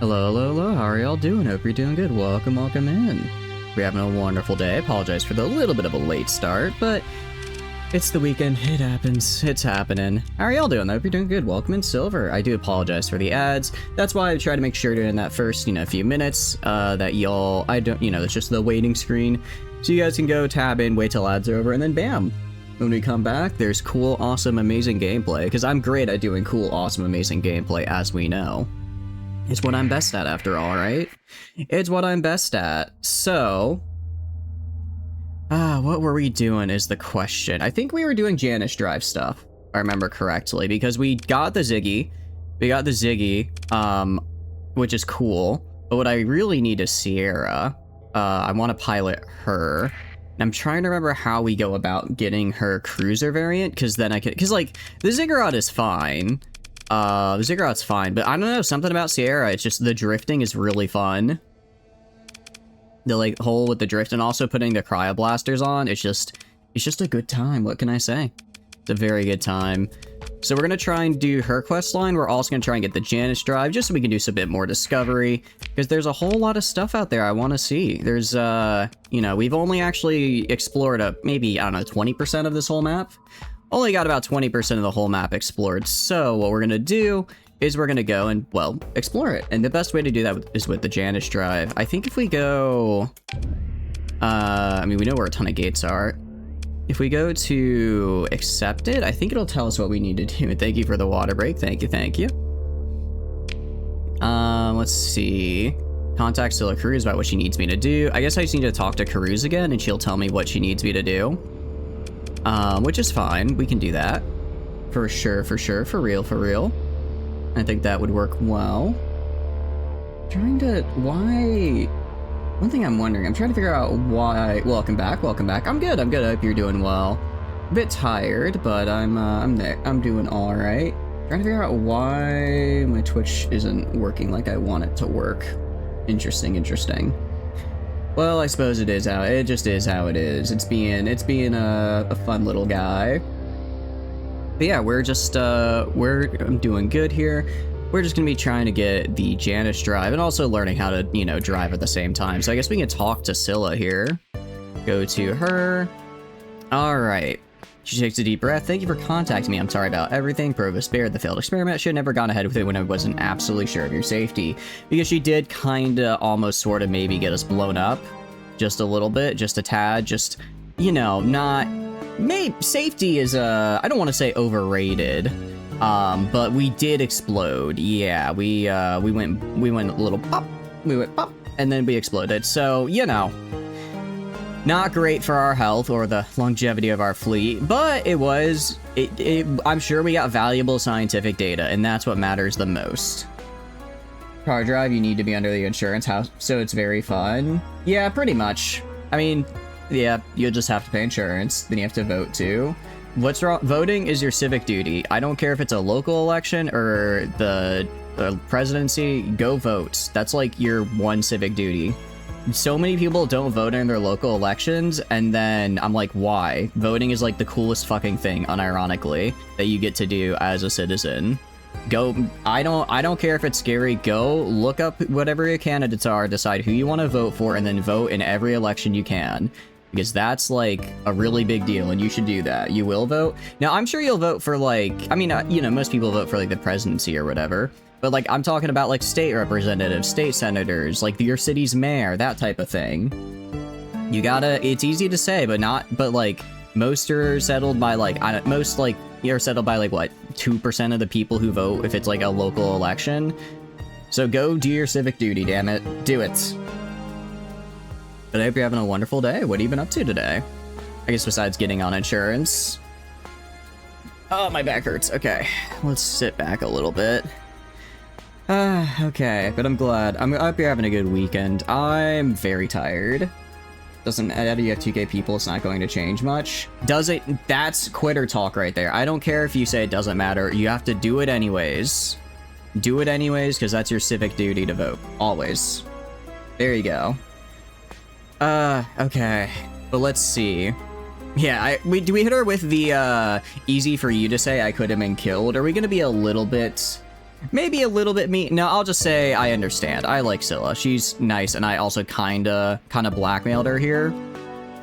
Hello, hello, hello, how are y'all doing? Hope you're doing good. Welcome in. We're having a wonderful day. I apologize for the little bit of a late start, but it's the weekend. It happens. It's happening. How are y'all doing? I hope you're doing good. Welcome in, Silver. I do apologize for the ads. That's why I try to make sure during that first, few minutes, that y'all, it's just the waiting screen. So you guys can go tab in, wait till ads are over, and then bam. When we come back, there's cool, awesome, amazing gameplay. Because I'm great at doing cool, awesome, amazing gameplay, as we know. It's what I'm best at, after all, right? It's what I'm best at. So, what were we doing is the question. I think we were doing Janice Drive stuff, if I remember correctly, because we got the Ziggy. Which is cool. But what I really need is Sierra. I want to pilot her. And I'm trying to remember how we go about getting her cruiser variant, because then I could, because like, the Ziggurat is fine. The Ziggurat's fine, but I don't know, something about Sierra, it's just the drifting is really fun. The like hole with the drift, and also putting the cryoblasters on, it's just a good time. What can I say? It's a very good time. So we're gonna try and do her quest line. We're also gonna try and get the Janice Drive, just so we can do some bit more discovery, because there's a whole lot of stuff out there I want to see. There's we've only actually explored maybe, I don't know, 20% of this whole map. Only got about 20% of the whole map explored, so what we're gonna do is we're gonna go and, well, explore it. And the best way to do that is with the Janice Drive. I think if we go... we know where a ton of gates are. If we go to accept it, I think it'll tell us what we need to do. Thank you for the water break. Thank you. Let's see. Contact Scylla Cruz about what she needs me to do. I guess I just need to talk to Cruz again, and she'll tell me what she needs me to do. Which is fine. We can do that. For sure. For real. I think that would work well. Why... One thing I'm wondering, I'm trying to figure out why... Welcome back. I'm good. I hope you're doing well. A bit tired, but I'm doing alright. Trying to figure out why my Twitch isn't working like I want it to work. Interesting. Well, I suppose it just is how it is. It's being a fun little guy. But yeah, I'm doing good here. We're just gonna be trying to get the Janice Drive and also learning how to, drive at the same time. So I guess we can talk to Scylla here. Go to her. All right. She takes a deep breath. Thank you for contacting me. I'm sorry about everything. Provost spared the failed experiment. Should have never gone ahead with it when I wasn't absolutely sure of your safety. Because she did kinda, almost, sorta, maybe get us blown up. Just a little bit. Just a tad. Just, not... Safety is, I don't want to say overrated. But we did explode. Yeah, we went a little pop. We went pop. And then we exploded. So, not great for our health or the longevity of our fleet, but I'm sure we got valuable scientific data, and that's what matters the most. Car drive, you need to be under the insurance house, so it's very fun. Yeah, pretty much. I mean, yeah, you'll just have to pay insurance, then you have to vote too. What's wrong? Voting is your civic duty. I don't care if it's a local election or the presidency, go vote. That's like your one civic duty. So many people don't vote in their local elections, and then I'm like, why? Voting is like the coolest fucking thing, unironically, that you get to do as a citizen. Go, I don't care if it's scary, go look up whatever your candidates are, decide who you want to vote for, and then vote in every election you can. Because that's like a really big deal, and you should do that. You will vote. Now, I'm sure you'll vote for like, most people vote for like the presidency or whatever. But like, I'm talking about like state representatives, state senators, like your city's mayor, that type of thing. You gotta, it's easy to say, but like most are settled by like, you're settled by like what, 2% of the people who vote if it's like a local election. So go do your civic duty, damn it. Do it. But I hope you're having a wonderful day. What have you been up to today? I guess besides getting on insurance. Oh, my back hurts. Okay, let's sit back a little bit. Okay, but I'm glad. I hope you're having a good weekend. I'm very tired. Doesn't matter, you have 2K people, it's not going to change much. That's quitter talk right there. I don't care if you say it doesn't matter. You have to do it anyways. Do it anyways, because that's your civic duty to vote. Always. There you go. Okay. But let's see. Yeah, do we hit her with the, easy for you to say I could have been killed? Are we gonna be a little bit... Maybe a little bit mean. No, I'll just say I understand. I like Scylla. She's nice, and I also kinda blackmailed her here.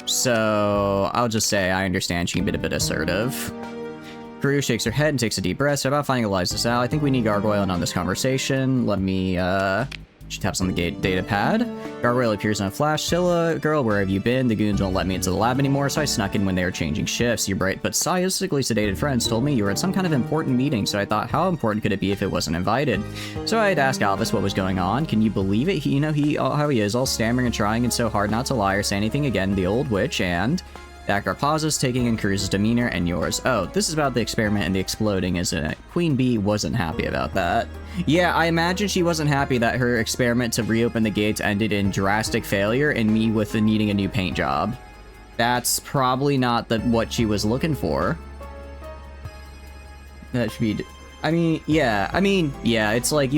So I'll just say I understand she can be a bit assertive. Karoo shakes her head and takes a deep breath. So about finding Eliza's out. I think we need Gargoyle in on this conversation. Let me, she taps on the data pad. Gargoyle appears in a flash. Scylla, girl, where have you been? The goons won't let me into the lab anymore, so I snuck in when they were changing shifts. Your bright but scientifically sedated friends told me you were at some kind of important meeting, so I thought, how important could it be if it wasn't invited? So I had asked Alvis what was going on. Can you believe it? How he is, all stammering and trying and so hard not to lie or say anything again, the old witch, and... Dakar pauses, taking in Cruz's demeanor and yours. Oh, this is about the experiment and the exploding, isn't it? Queen Bee wasn't happy about that. Yeah, I imagine she wasn't happy that her experiment to reopen the gates ended in drastic failure and me with needing a new paint job. That's probably not what she was looking for. That should be... yeah, it's like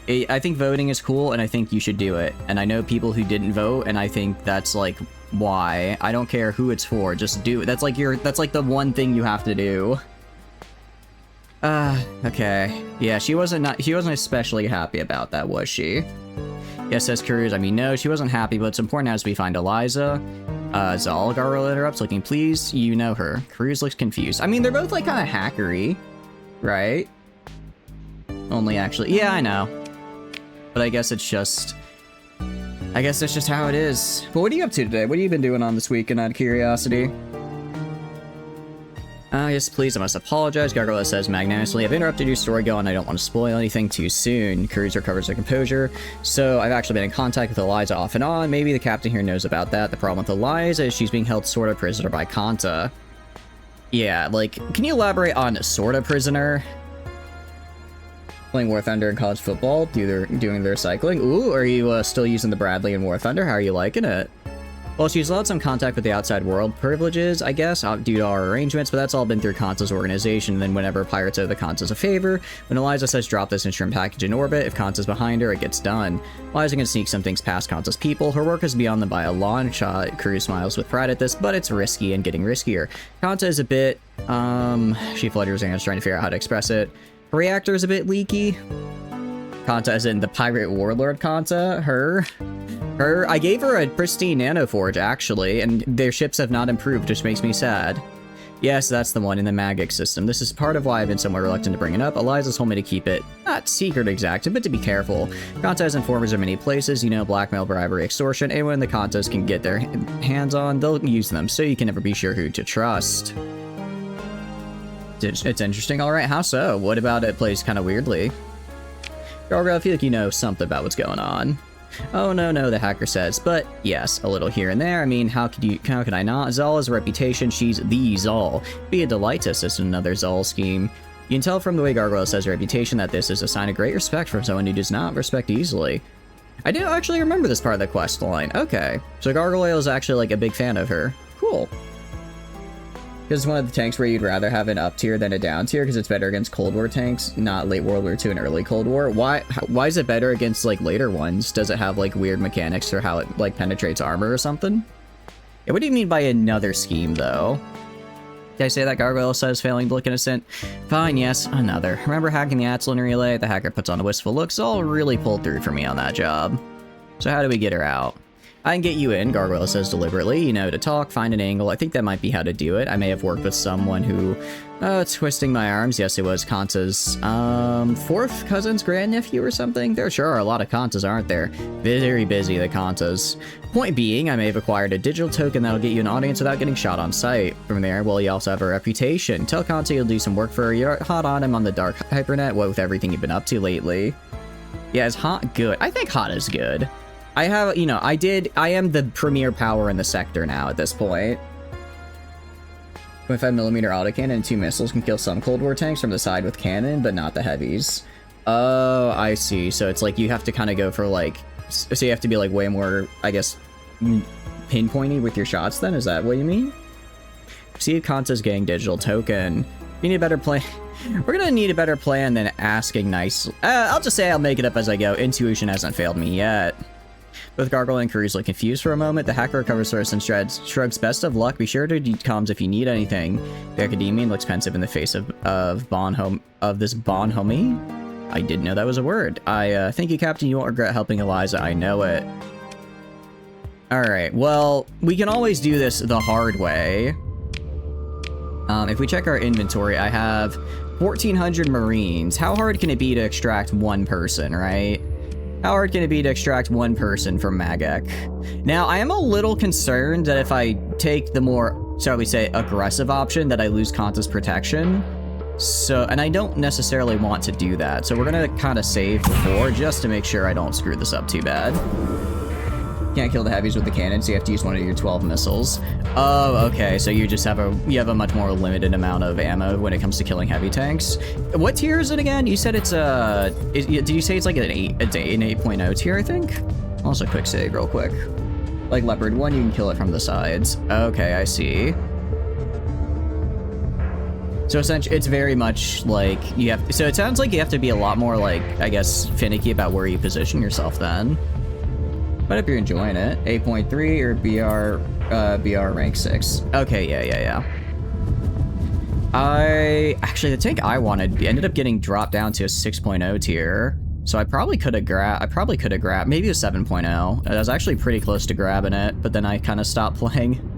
I think voting is cool, and I think you should do it. And I know people who didn't vote, and I think that's like... Why? I don't care who it's for, just do it. That's like the one thing you have to do. Okay. Yeah, she wasn't especially happy about that, was she? Yes, says Cruz. No, she wasn't happy, but it's important as we find Eliza. Zal, Gargoyle interrupts, looking pleased. You know her. Cruz looks confused. They're both like kind of hackery, right? Only actually, yeah, I know. But I guess it's just how it is. But what are you up to today? What have you been doing on this weekend, out of curiosity? Yes, please, I must apologize. Gargoyle says magnanimously, I've interrupted your story going. I don't want to spoil anything too soon. Cruz recovers her composure. So, I've actually been in contact with Eliza off and on. Maybe the captain here knows about that. The problem with Eliza is she's being held sort of prisoner by Kanta. Yeah, like, can you elaborate on sort of prisoner? Playing War Thunder in college football, doing their cycling. Ooh, are you still using the Bradley in War Thunder? How are you liking it? Well, she's allowed some contact with the outside world privileges, I guess, due to our arrangements, but that's all been through Kanta's organization, and then whenever pirates owe the Kanta's a favor, when Eliza says drop this instrument package in orbit, if Kanta's behind her, it gets done. Eliza can sneak some things past Kanta's people. Her work is beyond them by a long shot. Cruz smiles with pride at this, but it's risky and getting riskier. Kanta is a bit, she flutters her hands trying to figure out how to express it. Her reactor is a bit leaky. Kanta as in the pirate warlord Kanta. I gave her a pristine nanoforge, actually, and their ships have not improved, which makes me sad. Yes, that's the one in the Magic system. This is part of why I've been somewhat reluctant to bring it up. Eliza told me to keep it, not secret exactly, but to be careful. Kanta has informers in many places, blackmail, bribery, extortion. Anyone the Kantas can get their hands on, they'll use them, so you can never be sure who to trust. It's interesting. All right, how so? What about it plays kind of weirdly? Gargoyle, I feel like you know something about what's going on. Oh, no, the hacker says. But yes, a little here and there. How could I not? Zal has a reputation. She's the Zal. Be a delight to assist in another Zal scheme. You can tell from the way Gargoyle says her reputation that this is a sign of great respect from someone who does not respect easily. I do actually remember this part of the quest line. Okay, so Gargoyle is actually like a big fan of her. Cool. Because it's one of the tanks where you'd rather have an up tier than a down tier because it's better against Cold War tanks, not late World War II and early Cold War. Why is it better against like later ones? Does it have like weird mechanics for how it like penetrates armor or something? Yeah, what do you mean by another scheme though? Did I say that Gargoyle says failing to look innocent? Fine, yes, another. Remember hacking the Atslin relay? The hacker puts on a wistful look. Zal really pulled through for me on that job. So how do we get her out? I can get you in, Gargoyle says deliberately, to talk, find an angle. I think that might be how to do it. I may have worked with someone who, twisting my arms. Yes, it was Kanta's, fourth cousin's grandnephew or something. There sure are a lot of Kantas, aren't there? Very busy, the Kantas. Point being, I may have acquired a digital token that'll get you an audience without getting shot on sight. From there, well, you also have a reputation. Tell Kanta you'll do some work for her. You're hot on him on the dark hypernet, what with everything you've been up to lately. Yeah, is hot good? I think hot is good. I have, I am the premier power in the sector now at this point. 25mm autocannon and 2 missiles can kill some Cold War tanks from the side with cannon, but not the heavies. Oh, I see. So it's like you have to kind of go for like, so you have to be like way more, I guess, pinpointy with your shots then? Is that what you mean? See if Kanta's getting digital token. You need a better plan. We're gonna need a better plan than asking nice. I'll just say I'll make it up as I go. Intuition hasn't failed me yet. Both Gargoyle and Cruz look confused for a moment. The hacker recovers first and shrugs, best of luck. Be sure to read comms if you need anything. The Academician looks pensive in the face of this bonhomie. I didn't know that was a word. Thank you, Captain. You won't regret helping Eliza. I know it. Alright, well, we can always do this the hard way. If we check our inventory, I have 1,400 Marines. How hard can it be to extract one person, right? How hard can it be to extract one person from Magek? Now, I am a little concerned that if I take the more, shall we say, aggressive option, that I lose Kanta's protection. So, and I don't necessarily want to do that. So we're gonna kind of save before, just to make sure I don't screw this up too bad. Can't kill the heavies with the cannon, so you have to use one of your 12 missiles. Oh, okay, so you just have a much more limited amount of ammo when it comes to killing heavy tanks. What tier is it again? You said it's did you say it's like an 8.0 tier, I think? Also quick save real quick. Like Leopard 1, you can kill it from the sides. Okay, I see. So essentially, it's very much like you have, so it sounds like you have to be a lot more like, I guess, finicky about where you position yourself then. But if you're enjoying it, 8.3 or BR rank 6. Okay, yeah. Actually, the tank I wanted ended up getting dropped down to a 6.0 tier. So I probably could have grabbed, maybe a 7.0. I was actually pretty close to grabbing it, but then I kind of stopped playing.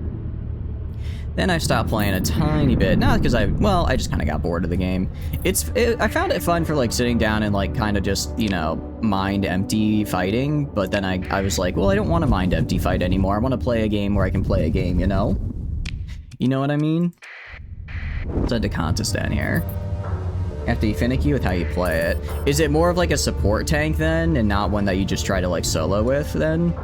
Then I stopped playing a tiny bit, not because I just kind of got bored of the game. I found it fun for like sitting down and like kind of just, you know, mind empty fighting, but then I was like, well, I don't want to mind empty fight anymore. I want to play a game where I can play a game, you know? You know what I mean? Let's head to Kantastan here. You have to be finicky with how you play it. Is it more of like a support tank then, and not one that you just try to like solo with then?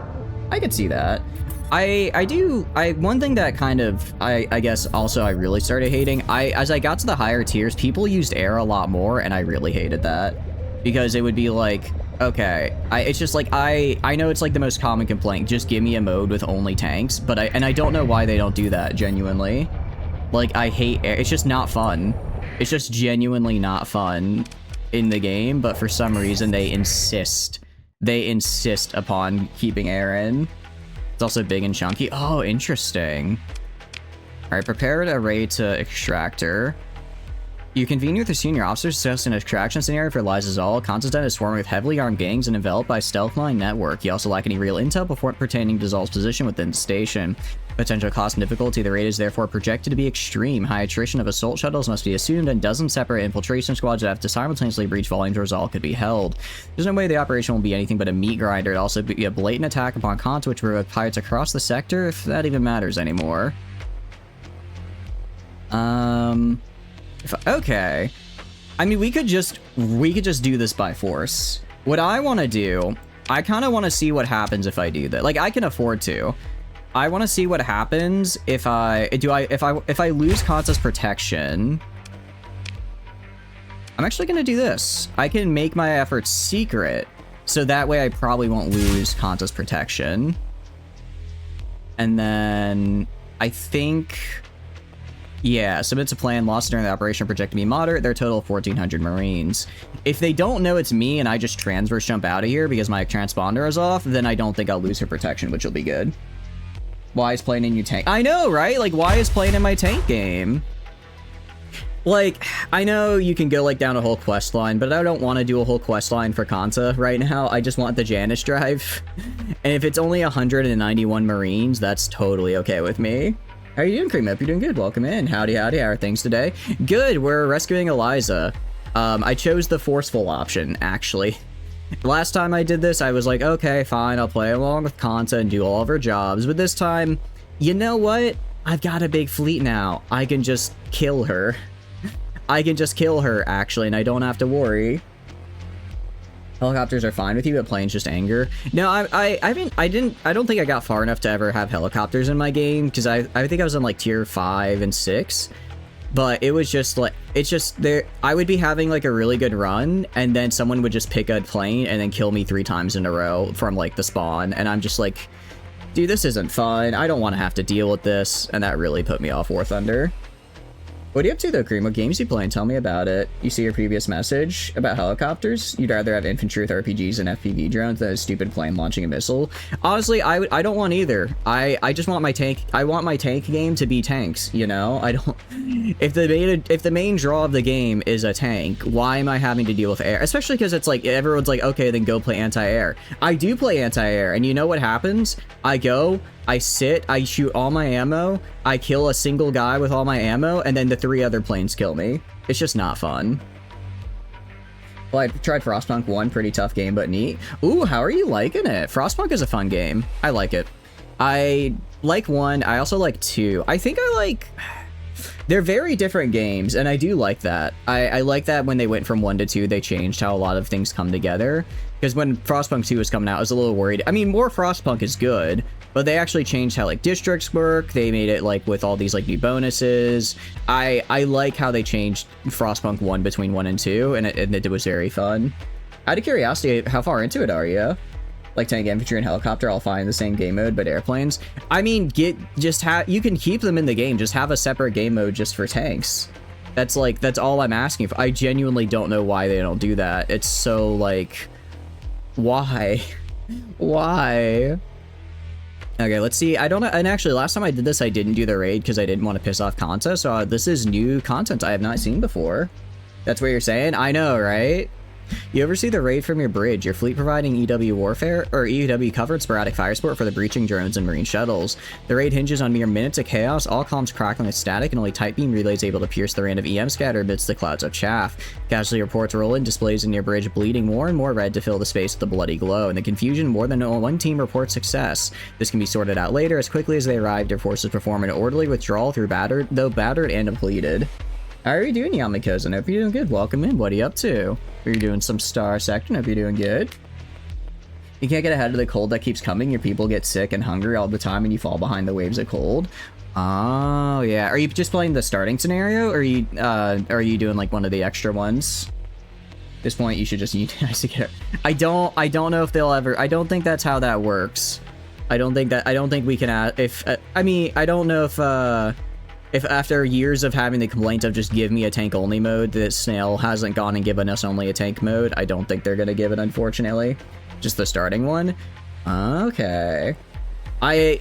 I could see that. One thing that kind of, I guess also I really started hating, as I got to the higher tiers, people used air a lot more, and I really hated that. Because it would be like, okay, it's just like, I know it's like the most common complaint, just give me a mode with only tanks, but I don't know why they don't do that, genuinely. Like, I hate air, it's just not fun. It's just genuinely not fun in the game, but for some reason they insist upon keeping air in. It's also big and chunky. Oh, interesting. All right, prepared array to extractor. You convene with the senior officers to discuss an extraction scenario for Liza's all. Constantine is swarming with heavily armed gangs and enveloped by stealth mine network. You also lack any real intel before pertaining to Zol's position within the station. Potential cost and difficulty of the raid is therefore projected to be extreme. High attrition of assault shuttles must be assumed, and dozens separate infiltration squads that have to simultaneously breach volumes where Zol could be held. There's no way the operation will be anything but a meat grinder. It'll also be a blatant attack upon Kant, which will provoke pirates across the sector, if that even matters anymore. Okay. I mean, we could just do this by force. What I want to do, I kind of want to see what happens if I do that. Like, I can afford to. I want to see what happens if I lose Kanta's protection. I'm actually going to do this. I can make my efforts secret, so that way I probably won't lose Kanta's protection. And then I think, yeah, submits a plan. Lost during the operation projected to be moderate. Their total of 1,400 Marines. If they don't know it's me and I just transverse jump out of here because my transponder is off, then I don't think I'll lose her protection, which will be good. Why is playing in your tank? I know, right? Like, why is playing in my tank game? Like, I know you can go, like, down a whole quest line, but I don't want to do a whole quest line for Kanta right now. I just want the Janus drive. And if it's only 191 Marines, that's totally okay with me. How are you doing, Cream Up? You're doing good. Welcome in. Howdy, howdy. How are things today? Good. We're rescuing Eliza. I chose the forceful option, actually. Last time I did this, I was like, okay, fine, I'll play along with Kanta and do all of her jobs. But this time, you know what? I've got a big fleet now. I can just kill her. I can just kill her, actually, and I don't have to worry. Helicopters are fine with you, but planes just anger. No, I don't think I got far enough to ever have helicopters in my game, because I think I was on like tier 5 and 6. But it was just like, it's just there, I would be having like a really good run, and then someone would just pick a plane and then kill me 3 times in a row from like the spawn, and I'm just like, dude, this isn't fun. I don't want to have to deal with this, and that really put me off War Thunder. What are you up to though, Cream? What games you playing? Tell me about it. You see your previous message about helicopters? You'd rather have infantry with RPGs and FPV drones than a stupid plane launching a missile. Honestly, I don't want either. I just want my tank. I want my tank game to be tanks. You know, I don't. If the main draw of the game is a tank, why am I having to deal with air? Especially because it's like everyone's like, okay, then go play anti-air. I do play anti-air, and you know what happens? I go. I sit, I shoot all my ammo, I kill a single guy with all my ammo, and then the 3 other planes kill me. It's just not fun. Well, I tried Frostpunk 1, pretty tough game, but neat. Ooh, how are you liking it? Frostpunk is a fun game. I like it. I like 1, I also like 2. I think I like... They're very different games, and I do like that. I like that when they went from 1 to 2, they changed how a lot of things come together. Because when Frostpunk 2 was coming out, I was a little worried. I mean, more Frostpunk is good, but they actually changed how, like, districts work. They made it, like, with all these, like, new bonuses. I like how they changed Frostpunk 1 between 1 and 2, and it was very fun. Out of curiosity, how far into it are you? Like tank, infantry, and helicopter all fine in the same game mode, but airplanes? I mean, you can keep them in the game, just have a separate game mode just for tanks. That's all I'm asking for. I genuinely don't know why they don't do that. It's so, like, why? Why? Okay, let's see. I don't know. And actually, last time I did this, I didn't do the raid because I didn't want to piss off Kanta. So this is new content I have not seen before. That's what you're saying? I know, right? You ever see the raid from your bridge? Your fleet providing EW warfare or EW covered sporadic fire support for the breaching drones and marine shuttles. The raid hinges on mere minutes of chaos, all comms crackling with static, and only tight beam relays able to pierce the random EM scatter amidst the clouds of chaff. Casualty reports roll in, displays in your bridge bleeding more and more red to fill the space with a bloody glow. In the confusion, more than one team reports success. This can be sorted out later. As quickly as they arrive, your forces perform an orderly withdrawal through battered and depleted. How are you doing, Yamikozen? Hope you're doing good. Welcome in. What are you up to? Are you doing some Starsector? Hope you're doing good. You can't get ahead of the cold that keeps coming. Your people get sick and hungry all the time, and you fall behind the waves of cold. Oh yeah. Are you just playing the starting scenario, or are you doing like one of the extra ones? At this point, you should just I don't know if they'll ever. I don't think that's how that works. I don't think we can add. I mean, I don't know if after years of having the complaint of just give me a tank only mode, that Snail hasn't gone and given us only a tank mode. I don't think they're gonna give it, unfortunately. Just the starting one. Okay. I'd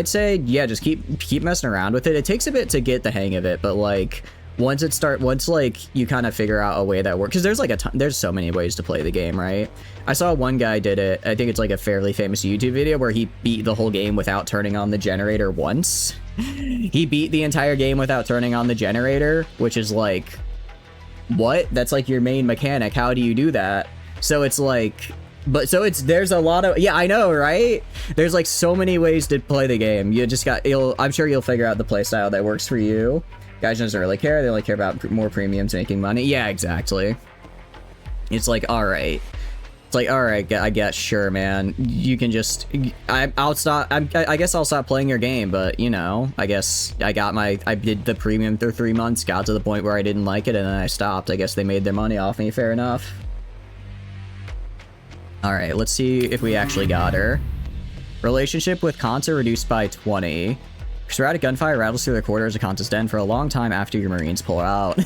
say, yeah, just keep messing around with it. It takes a bit to get the hang of it, but like once like you kind of figure out a way that works, because there's like there's so many ways to play the game, right? I saw one guy did it. I think it's like a fairly famous YouTube video where he beat the whole game without turning on the generator once. He beat the entire game without turning on the generator, which is like, what? That's like your main mechanic. How do you do that? So it's like, there's a lot of, yeah, I know, right? There's like so many ways to play the game. You just I'm sure you'll figure out the playstyle that works for you. Guys doesn't really care. They only care about more premiums making money. Yeah, exactly. It's like, all right. It's like, all right, I guess, sure, man. You can just, I'll stop. I guess I'll stop playing your game, but you know, I guess I did the premium through 3 months, got to the point where I didn't like it, and then I stopped. I guess they made their money off me. Fair enough. All right, let's see if we actually got her. Relationship with Kanta reduced by 20. Sporadic gunfire rattles through the corridors of Kanta's den for a long time after your Marines pull out.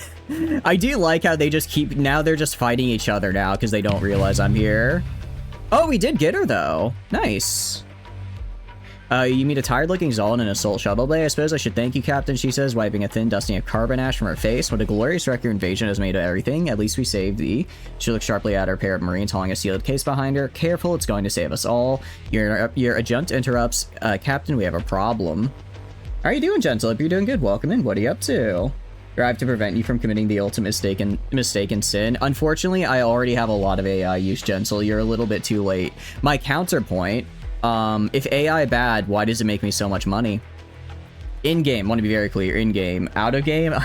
I do like how they just now they're just fighting each other now because they don't realize I'm here. Oh, we did get her though. Nice. You meet a tired-looking Zol in an assault shuttle bay. I suppose I should thank you, Captain, she says, wiping a thin dusting of carbon ash from her face. What a glorious wreck your invasion has made of everything. At least we saved thee. She looks sharply at her pair of Marines hauling a sealed case behind her. Careful, it's going to save us all. Your adjutant interrupts. Captain, we have a problem. How are you doing, Gentle? Hope you're doing good. Welcome in. What are you up to? Drive to prevent you from committing the ultimate mistaken sin. Unfortunately, I already have a lot of AI use, Gentle. You're a little bit too late. My counterpoint, if AI bad, why does it make me so much money? In-game, want to be very clear, in-game. Out-of-game?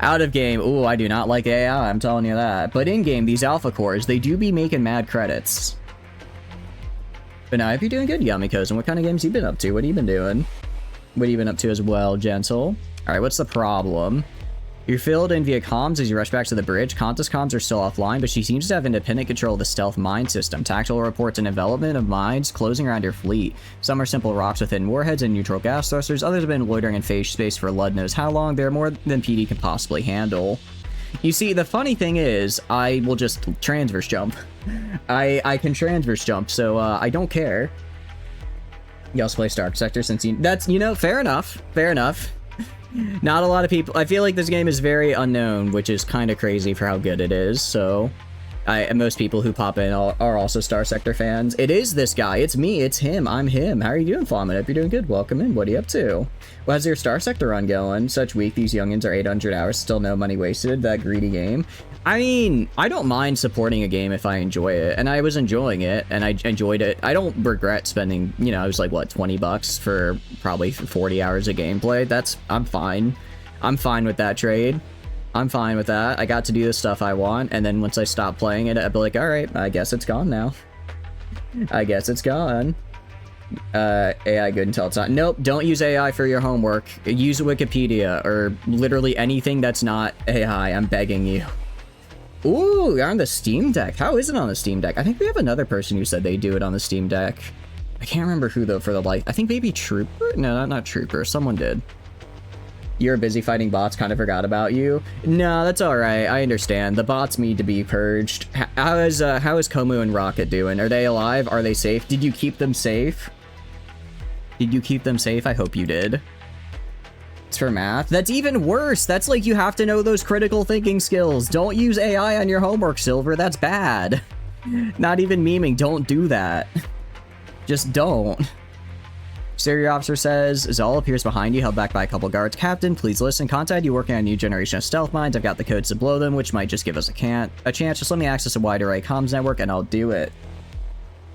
Out-of-game, ooh, I do not like AI, I'm telling you that. But in-game, these alpha cores, they do be making mad credits. But now, if you're doing good, Yamikozen, what kind of games you been up to? What have you been doing? What have you been up to as well, Gentle? Alright, what's the problem? You're filled in via comms as you rush back to the bridge. Qantas comms are still offline, but she seems to have independent control of the stealth mine system. Tactical reports and development of mines closing around your fleet. Some are simple rocks within warheads and neutral gas thrusters. Others have been loitering in phase space for Lud knows how long. There are more than PD can possibly handle. You see, the funny thing is, I will just transverse jump. I can transverse jump, so I don't care. You also play Starsector since that's, you know, fair enough. Fair enough. Not a lot of people. I feel like this game is very unknown, which is kind of crazy for how good it is. So, most people who pop in are also Starsector fans. It is this guy. It's me. It's him. I'm him. How are you doing, Flamin? Hope you're doing good. Welcome in. What are you up to? Well, how's your Starsector run going? Such weak. These youngins are 800 hours. Still no money wasted. That greedy game. I mean, I don't mind supporting a game if I enjoy it, and I was enjoying it, and I enjoyed it. I don't regret spending, you know, it was like, what, 20 bucks for probably 40 hours of gameplay. I'm fine. I'm fine with that trade. I'm fine with that. I got to do the stuff I want, and then once I stop playing it, I'd be like, all right, I guess it's gone now. I guess it's gone. AI good until it's not. Nope, don't use AI for your homework. Use Wikipedia, or literally anything that's not AI. I'm begging you. Ooh, you're on the Steam Deck. How is it on the Steam Deck? I think we have another person who said they do it on the Steam Deck. I can't remember who, though, for the life. I think maybe Trooper? No, not Trooper. Someone did. You're busy fighting bots, kind of forgot about you. No, that's alright. I understand. The bots need to be purged. How is Komu and Rocket doing? Are they alive? Are they safe? Did you keep them safe? Did you keep them safe? I hope you did. It's for math. That's even worse. That's like you have to know those critical thinking skills. Don't use AI on your homework, Silver. That's bad. Not even memeing. Don't do that. Just don't. Stereo Officer says, Zal appears behind you, held back by a couple guards. Captain, please listen. Contact you working on a new generation of stealth mines. I've got the codes to blow them, which might just give us a chance. Just let me access a wide array comms network and I'll do it.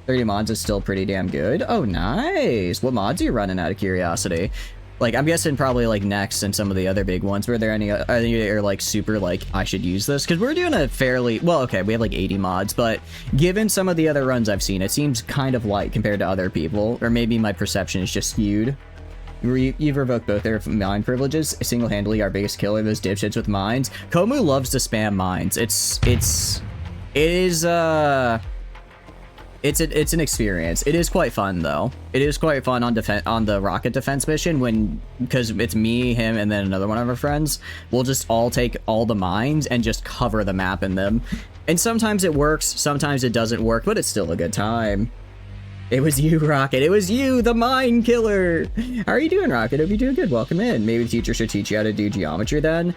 30 mods is still pretty damn good. Oh, nice. What mods are you running out of curiosity? Like, I'm guessing probably, like, Next and some of the other big ones. Were there any are like, super, like, I should use this? Because we're doing a fairly... Well, okay, we have, like, 80 mods, but given some of the other runs I've seen, it seems kind of light compared to other people. Or maybe my perception is just skewed. You've revoked both their mine privileges. Single-handedly our biggest killer, those dipshits with mines. Komu loves to spam mines. It's an experience. It is quite fun, though. It is quite fun on the rocket defense mission because it's me, him, and then another one of our friends. We'll just all take all the mines and just cover the map in them. And sometimes it works, sometimes it doesn't work, but it's still a good time. It was you, Rocket. It was you, the mine killer. How are you doing, Rocket? Hope you're doing good. Welcome in. Maybe the teacher should teach you how to do geometry then.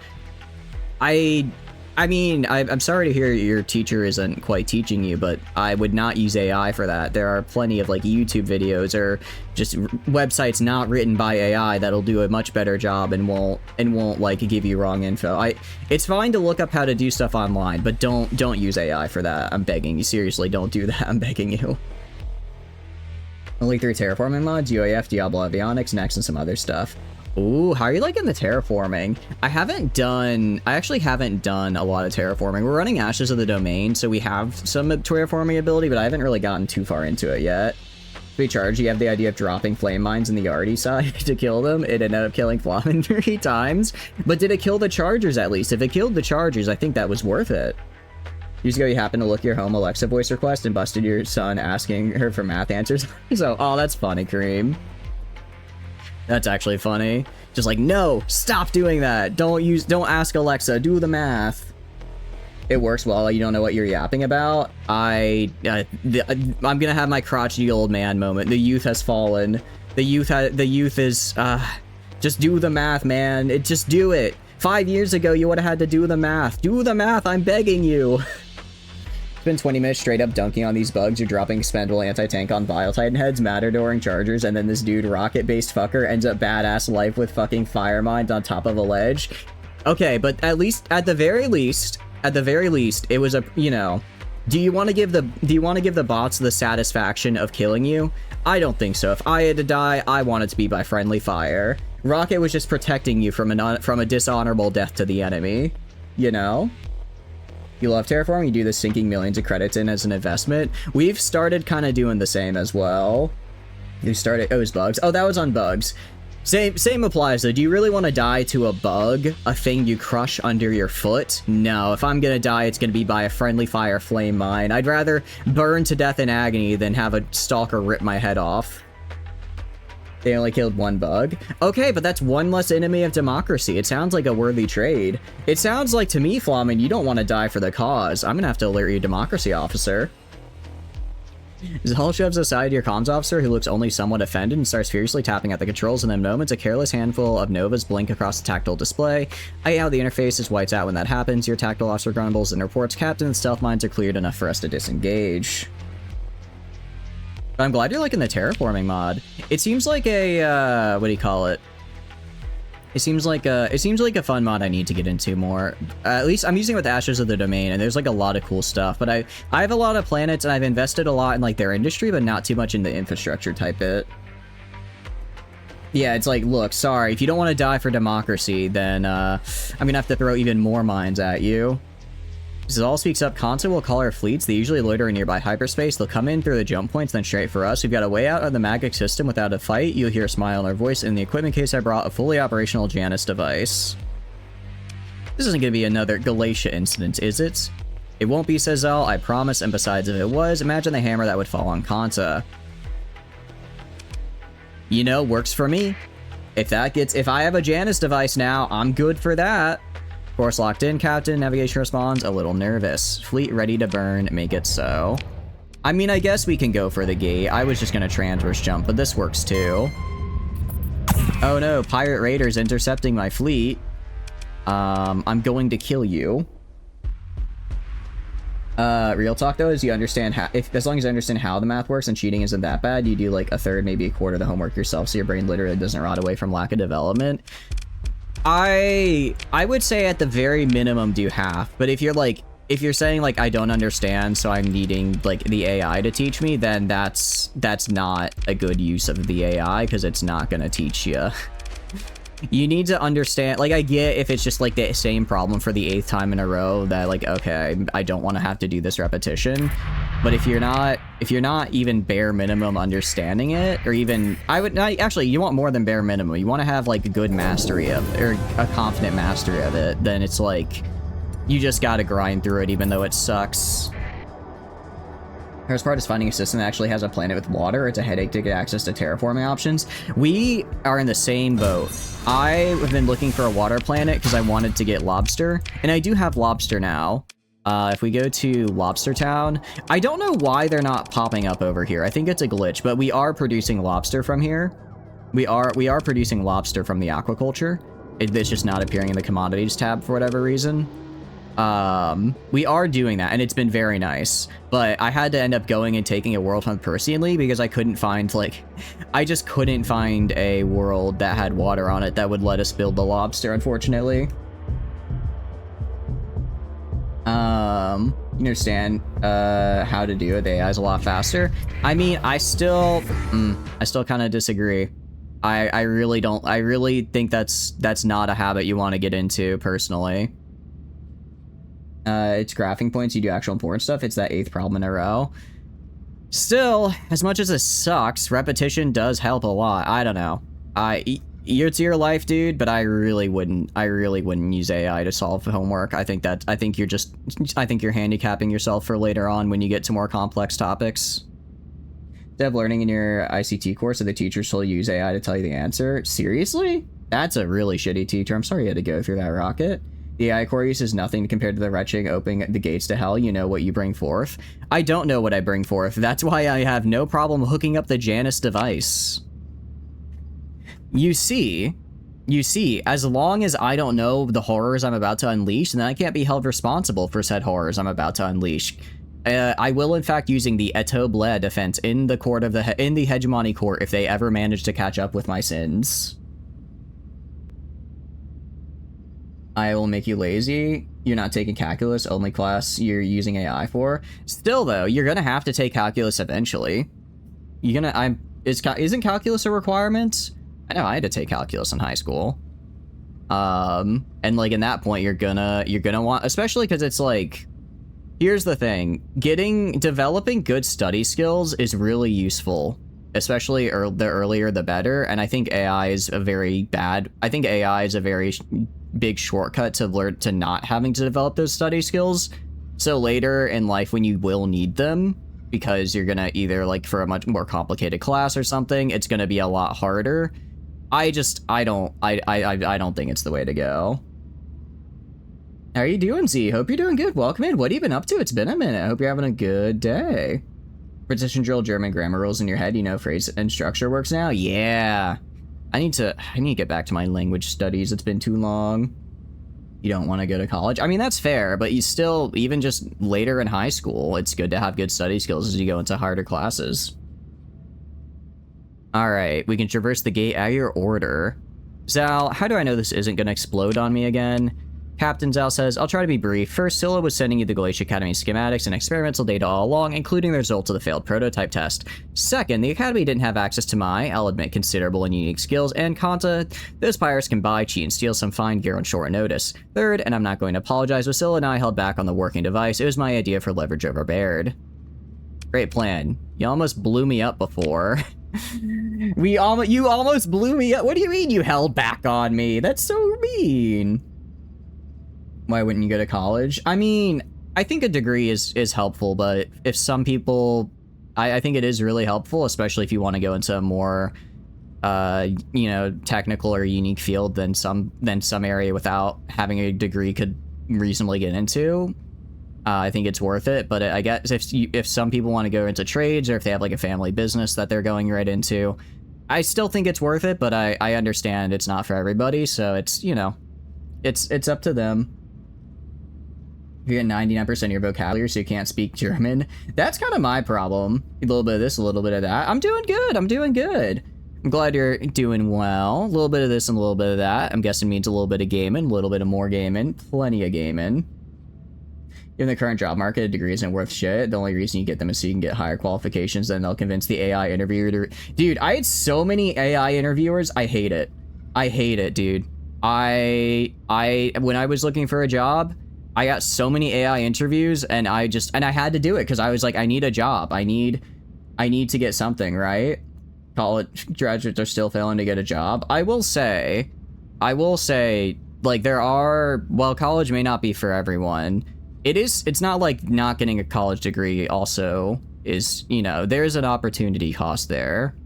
I mean, I'm sorry to hear your teacher isn't quite teaching you, but I would not use AI for that. There are plenty of like YouTube videos or just websites not written by AI that'll do a much better job and won't like give you wrong info. It's fine to look up how to do stuff online, but don't use AI for that. I'm begging you, seriously, don't do that. I'm begging you. Only 3 terraforming mods: UAF, Diablo Avionics, Next, and some other stuff. Ooh, how are you liking the terraforming? I actually haven't done a lot of terraforming. We're running Ashes of the Domain, so we have some terraforming ability, but I haven't really gotten too far into it yet. To be charged, you have the idea of dropping flame mines in the Arty side to kill them. It ended up killing Flamin 3 times. But did it kill the Chargers at least? If it killed the Chargers, I think that was worth it. Years ago, you happened to look your home Alexa voice request and busted your son asking her for math answers. So, oh, that's funny, Kareem. That's actually funny. Just like, no, stop doing that. Don't ask Alexa, do the math. It works well. You don't know what you're yapping about. I'm gonna have my crotchety old man moment. The youth has fallen. The youth is, just do the math, man. Just do it. 5 years ago, you would have had to do the math. Do the math, I'm begging you. Been 20 minutes straight up dunking on these bugs. You're dropping expendable anti-tank on Vile Titan heads, Matadoring Chargers, and then this dude, rocket-based fucker, ends up badass life with fucking fire mines on top of a ledge. Okay, but at the very least, it was a, you know, do you want to give the bots the satisfaction of killing you? I don't think so. If I had to die, I want it to be by friendly fire. Rocket was just protecting you from a dishonorable death to the enemy, you know? You love terraforming, you do this sinking millions of credits in as an investment. We've started kind of doing the same as well. You started, oh, it was bugs. Oh, that was on bugs. Same applies though. Do you really want to die to a bug? A thing you crush under your foot? No, if I'm gonna die, it's gonna be by a friendly fire flame mine. I'd rather burn to death in agony than have a stalker rip my head off. They only killed one bug. Okay, but that's one less enemy of democracy. It sounds like a worthy trade. It sounds like to me, Flamin, you don't want to die for the cause. I'm gonna have to alert you, democracy officer. Zal shoves aside your comms officer, who looks only somewhat offended and starts furiously tapping at the controls. In the moments, a careless handful of novas blink across the tactile display. I hate how the interface is whites out when that happens. Your tactile officer grumbles and reports, Captain, the stealth mines are cleared enough for us to disengage. But I'm glad you're liking the terraforming mod. It seems like a, what do you call it? It seems like a fun mod I need to get into more. At least I'm using it with Ashes of the Domain, and there's like a lot of cool stuff. But I have a lot of planets, and I've invested a lot in like their industry, but not too much in the infrastructure type bit. Yeah, it's like, look, sorry, if you don't want to die for democracy, then I'm gonna have to throw even more mines at you. Zal speaks up. Constant will call our fleets. They usually loiter in nearby hyperspace. They'll come in through the jump points, then straight for us. We've got a way out of the magic system without a fight. You'll hear a smile in our voice. In the equipment case, I brought a fully operational Janus device. This isn't going to be another Galatia incident, is it? It won't be, says Zal, I promise. And besides, if it was, imagine the hammer that would fall on Kanta. You know, works for me. If I have a Janus device now, I'm good for that. Course locked in, Captain. Navigation responds, a little nervous. Fleet ready to burn, make it so. I mean, I guess we can go for the gate. I was just gonna transverse jump, but this works too. Oh no, pirate raiders intercepting my fleet. I'm going to kill you. Real talk though is you understand how, as long as you understand how the math works and cheating isn't that bad, you do like a third, maybe a quarter of the homework yourself, so your brain literally doesn't rot away from lack of development. I would say at the very minimum do half, but if you're saying like I don't understand, so I'm needing like the AI to teach me, then that's not a good use of the AI, because it's not gonna teach you. You need to understand, like I get if it's just like the same problem for the 8th time in a row that like, okay, I don't want to have to do this repetition. But if you're not even bare minimum understanding it, or even, actually, you want more than bare minimum. You want to have like a good mastery of it, or a confident mastery of it, then it's like, you just gotta grind through it even though it sucks. The hardest part is finding a system that actually has a planet with water. It's a headache to get access to terraforming options. We are in the same boat. I have been looking for a water planet because I wanted to get lobster, and I do have lobster now. If we go to Lobster Town, I don't know why they're not popping up over here. I think it's a glitch, but we are producing lobster from here. We are producing lobster from the aquaculture. It's just not appearing in the commodities tab for whatever reason. We are doing that, and it's been very nice, but I had to end up going and taking a world hunt personally because I couldn't find, like, I just couldn't find a world that had water on it that would let us build the lobster, unfortunately. You understand, how to do it. The AI is a lot faster. I mean, I still kind of disagree. I really think that's not a habit you want to get into, personally. It's graphing points, you do actual important stuff. It's that 8th problem in a row. Still, as much as it sucks, repetition does help a lot. I don't know. It's your life, dude, but I really wouldn't use AI to solve homework. I think you're handicapping yourself for later on when you get to more complex topics. Instead of learning in your ICT course, so the teachers will use AI to tell you the answer. Seriously? That's a really shitty teacher. I'm sorry you had to go through that, Rocket. The AI core use is nothing compared to the retching opening the gates to hell. You know what you bring forth. I don't know what I bring forth. That's why I have no problem hooking up the Janus device. You see, as long as I don't know the horrors I'm about to unleash, then I can't be held responsible for said horrors I'm about to unleash. I will, in fact, using the Eto Bled defense in the court of in the hegemony court if they ever manage to catch up with my sins. I will make you lazy. You're not taking calculus, only class you're using AI for. Still, though, you're gonna have to take calculus eventually. Isn't calculus a requirement? I know I had to take calculus in high school. And like in that point, you're gonna want, especially because it's like, here's the thing, developing good study skills is really useful especially the earlier the better. And I think AI is a very big shortcut to learn to not having to develop those study skills. So later in life when you will need them, because you're gonna either like for a much more complicated class or something, it's gonna be a lot harder. I don't think it's the way to go. How are you doing, Z? Hope you're doing good. Welcome in. What have you been up to? It's been a minute. I hope you're having a good day. Precision drill German grammar rules in your head. You know phrase and structure works now? Yeah. I need to get back to my language studies. It's been too long. You don't want to go to college? I mean, that's fair, but you still, even just later in high school, it's good to have good study skills as you go into harder classes. All right, we can traverse the gate at your order. Zal, how do I know this isn't going to explode on me again? Captain Zal says, I'll try to be brief. First, Scylla was sending you the Glacier Academy schematics and experimental data all along, including the results of the failed prototype test. Second, the Academy didn't have access to my, I'll admit, considerable and unique skills, and Kanta, those pirates can buy, cheat, and steal some fine gear on short notice. Third, and I'm not going to apologize, but Scylla and I held back on the working device. It was my idea for leverage over Baird. Great plan. You almost blew me up before. You almost blew me up. What do you mean you held back on me? That's so mean. Why wouldn't you go to college? I mean, I think a degree is helpful, but if some people, I think it is really helpful, especially if you want to go into a more, technical or unique field than some area without having a degree could reasonably get into. I think it's worth it, but I guess if some people want to go into trades or if they have like a family business that they're going right into, I still think it's worth it, but I understand it's not for everybody, so it's, it's up to them. You get 99% of your vocabulary, so you can't speak German. That's kind of my problem. A little bit of this, a little bit of that. I'm doing good. I'm glad you're doing well. A little bit of this and a little bit of that. I'm guessing means a little bit of gaming, a little bit of more gaming, plenty of gaming. In the current job market, a degree isn't worth shit. The only reason you get them is so you can get higher qualifications, then they'll convince the AI interviewer to... Dude, I had so many AI interviewers. I hate it. Dude. When I was looking for a job, I got so many AI interviews, and I had to do it because I was like, I need a job. I need to get something, right? College graduates are still failing to get a job. I will say, like, while college may not be for everyone, it's not like not getting a college degree also is, there's an opportunity cost there.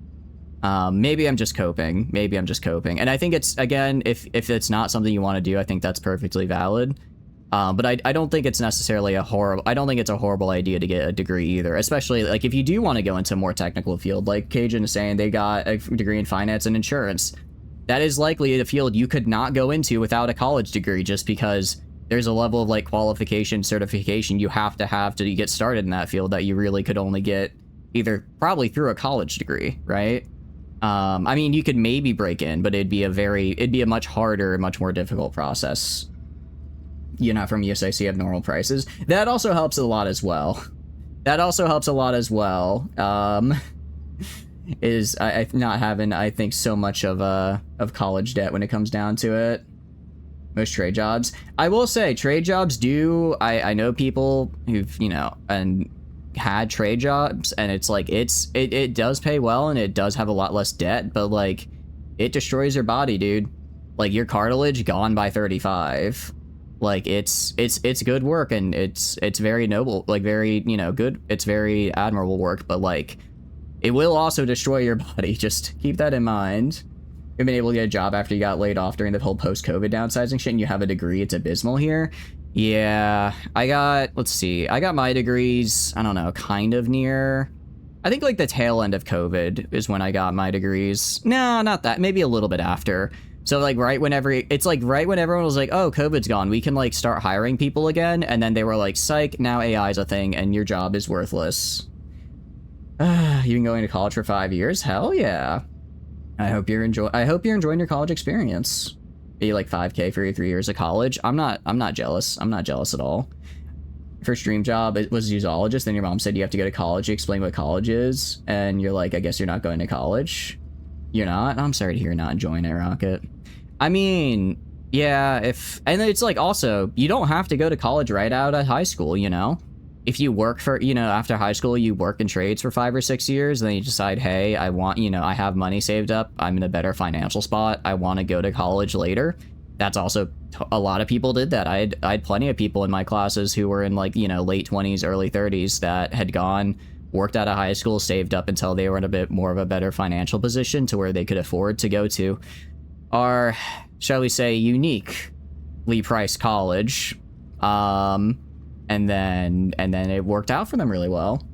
Maybe I'm just coping. And I think it's, again, if it's not something you want to do, I think that's perfectly valid. But I don't think it's necessarily a horrible idea to get a degree either, especially like if you do want to go into a more technical field, like Cajun is saying they got a degree in finance and insurance. That is likely a field you could not go into without a college degree, just because there's a level of like qualification, certification you have to get started in that field that you really could only get probably through a college degree, right? I mean, you could maybe break in, but it'd be a much harder, much more difficult process. You're not from USIC have normal prices. That also helps a lot as well. Is I not having, I think, so much of college debt when it comes down to it. Most trade jobs. I will say trade jobs do, I know people who've, and had trade jobs, and it's like, it does pay well and it does have a lot less debt, but like it destroys your body, dude. Like your cartilage gone by 35. Like it's good work, and it's very noble, like very, good. It's very admirable work, but like it will also destroy your body. Just keep that in mind. You've been able to get a job after you got laid off during the whole post-COVID downsizing shit, and you have a degree. It's abysmal here. Yeah, I got my degrees, I don't know, kind of near, I think like the tail end of COVID is when I got my degrees. No, not that, maybe a little bit after. So like right when everyone was like, oh, COVID's gone, we can like start hiring people again. And then they were like, psych, now AI is a thing and your job is worthless. You've been going to college for 5 years? Hell yeah. I hope you're enjoying your college experience. Be like 5K for your 3 years of college. I'm not jealous. I'm not jealous at all. First dream job, it was a zoologist. Then your mom said you have to go to college. You explain what college is. And you're like, I guess you're not going to college. You're not? I'm sorry to hear you're not enjoying it, Rocket. I mean, yeah, and it's like also, you don't have to go to college right out of high school, If if you work for, after high school, you work in trades for 5 or 6 years, and then you decide, hey, I want, I have money saved up, I'm in a better financial spot, I want to go to college later. That's also, a lot of people did that. I had plenty of people in my classes who were in like, late 20s, early 30s that had gone, worked out of high school, saved up until they were in a bit more of a better financial position to where they could afford to go to our, shall we say, uniquely priced college. And then it worked out for them really well.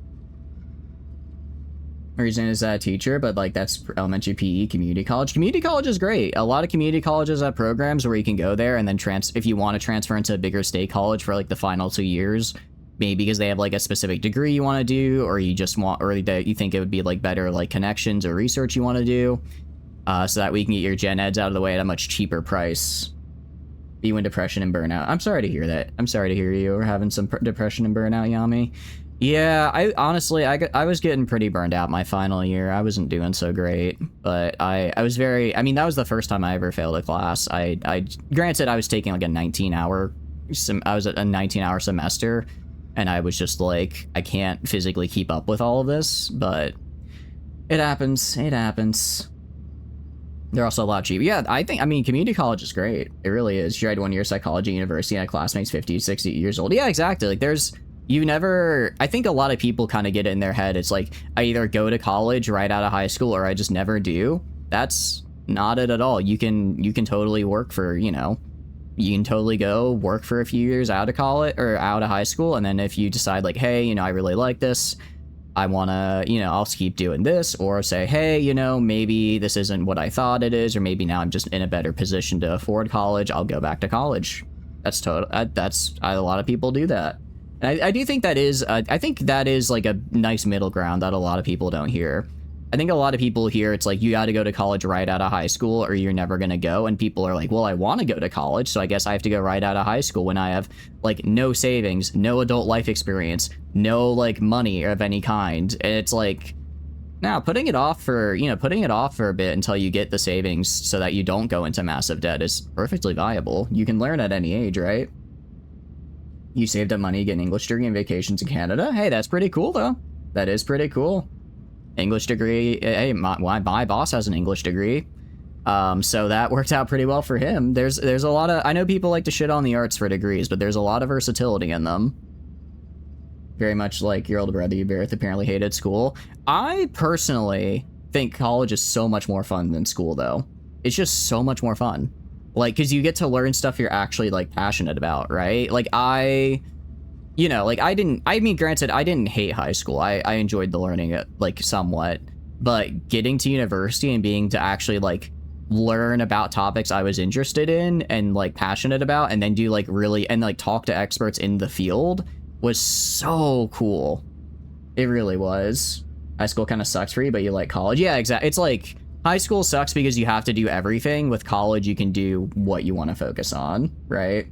Reason is that teacher, but like that's elementary PE, community college. Community college is great. A lot of community colleges have programs where you can go there and then if you want to transfer into a bigger state college for like the final 2 years, maybe because they have like a specific degree you want to do, or you just want, or that you think it would be like better like connections or research you want to do, so that we can get your gen eds out of the way at a much cheaper price. You in depression and burnout. I'm sorry to hear that. I'm sorry to hear you were having some depression and burnout, Yami. Yeah, I honestly, I was getting pretty burned out my final year. I wasn't doing so great, but I was very, I mean, that was the first time I ever failed a class. Granted, I was taking like a 19-hour semester, and I was just like, I can't physically keep up with all of this, but it happens. It happens. They're also a lot cheaper. Yeah, I mean, community college is great. It really is. You tried 1 year psychology university and a classmate's 50, 60 years old. Yeah, exactly. Like I think a lot of people kind of get it in their head. It's like, I either go to college right out of high school or I just never do. That's not it at all. You can totally work for, you can totally go work for a few years out of college or out of high school. And then if you decide like, hey, I really like this, I want to, I'll keep doing this, or say, hey, maybe this isn't what I thought it is, or maybe now I'm just in a better position to afford college, I'll go back to college. That's a lot of people do that. And I do think that is, I think that is like a nice middle ground that a lot of people don't hear. I think a lot of people hear it's like, you got to go to college right out of high school or you're never going to go. And people are like, well, I want to go to college, so I guess I have to go right out of high school when I have like no savings, no adult life experience, no like money of any kind. And it's like, now putting it off for a bit until you get the savings so that you don't go into massive debt is perfectly viable. You can learn at any age, right? You saved up money, get an English degree and vacations in Canada. Hey, that's pretty cool though. That is pretty cool. English degree. Hey, my boss has an English degree, so that worked out pretty well for him. There's a lot of, I know people like to shit on the arts for degrees, but there's a lot of versatility in them. Very much like your older brother, you both apparently hated school. I personally think college is so much more fun than school, though. It's just so much more fun, like, because you get to learn stuff you're actually like passionate about, right? Like granted, I didn't hate high school. I enjoyed the learning it, like, somewhat. But getting to university and being to actually, like, learn about topics I was interested in and, like, passionate about, and then do, like, really, and, like, talk to experts in the field was so cool. It really was. High school kind of sucks for you, but you like college. Yeah, exactly. It's like, high school sucks because you have to do everything. With college, you can do what you want to focus on, right?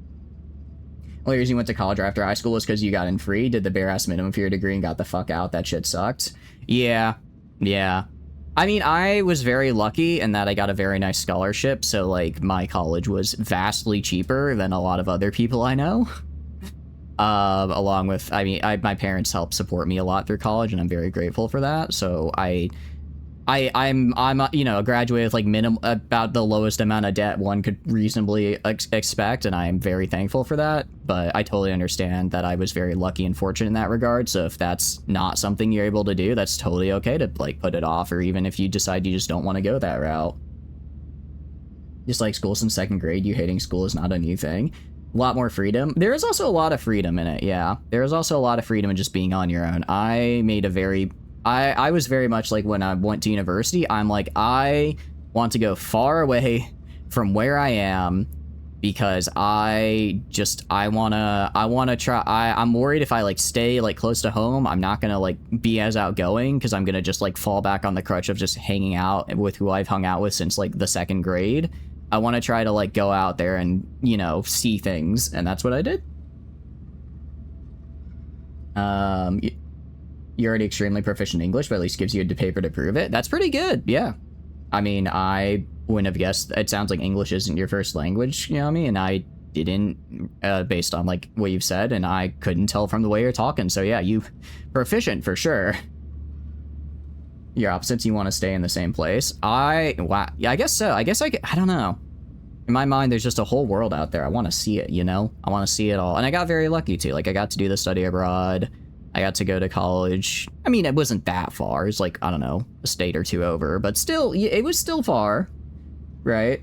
Only reason you went to college after high school was because you got in free, did the bare ass minimum for your degree, and got the fuck out. That shit sucked. Yeah. I mean, I was very lucky in that I got a very nice scholarship, so, like, my college was vastly cheaper than a lot of other people I know. Along with, my parents helped support me a lot through college, and I'm very grateful for that, so I'm a graduate with like about the lowest amount of debt one could reasonably expect, and I am very thankful for that. But I totally understand that I was very lucky and fortunate in that regard. So if that's not something you're able to do, that's totally okay to like put it off, or even if you decide you just don't want to go that route. Just like school since second grade, you hating school is not a new thing. A lot more freedom. There is also a lot of freedom in it. Yeah, there is also a lot of freedom in just being on your own. I was very much like, when I went to university, I'm like, I want to go far away from where I am, because I'm worried if I like stay like close to home, I'm not gonna like be as outgoing, because I'm gonna just like fall back on the crutch of just hanging out with who I've hung out with since like the second grade. I want to try to like go out there and, see things, and that's what I did. You're already extremely proficient in English, but at least gives you a paper to prove it. That's pretty good, yeah. I mean, I wouldn't have guessed. It sounds like English isn't your first language, you know what I mean? And I didn't, based on like what you've said, and I couldn't tell from the way you're talking. So yeah, you proficient for sure. Your opposites, you want to stay in the same place. Wow, yeah, I guess so. I don't know. In my mind, there's just a whole world out there. I want to see it, you know? I want to see it all. And I got very lucky too. Like, I got to do the study abroad. I got to go to college. I mean, it wasn't that far. It was like, I don't know, a state or two over. But still, it was still far, right?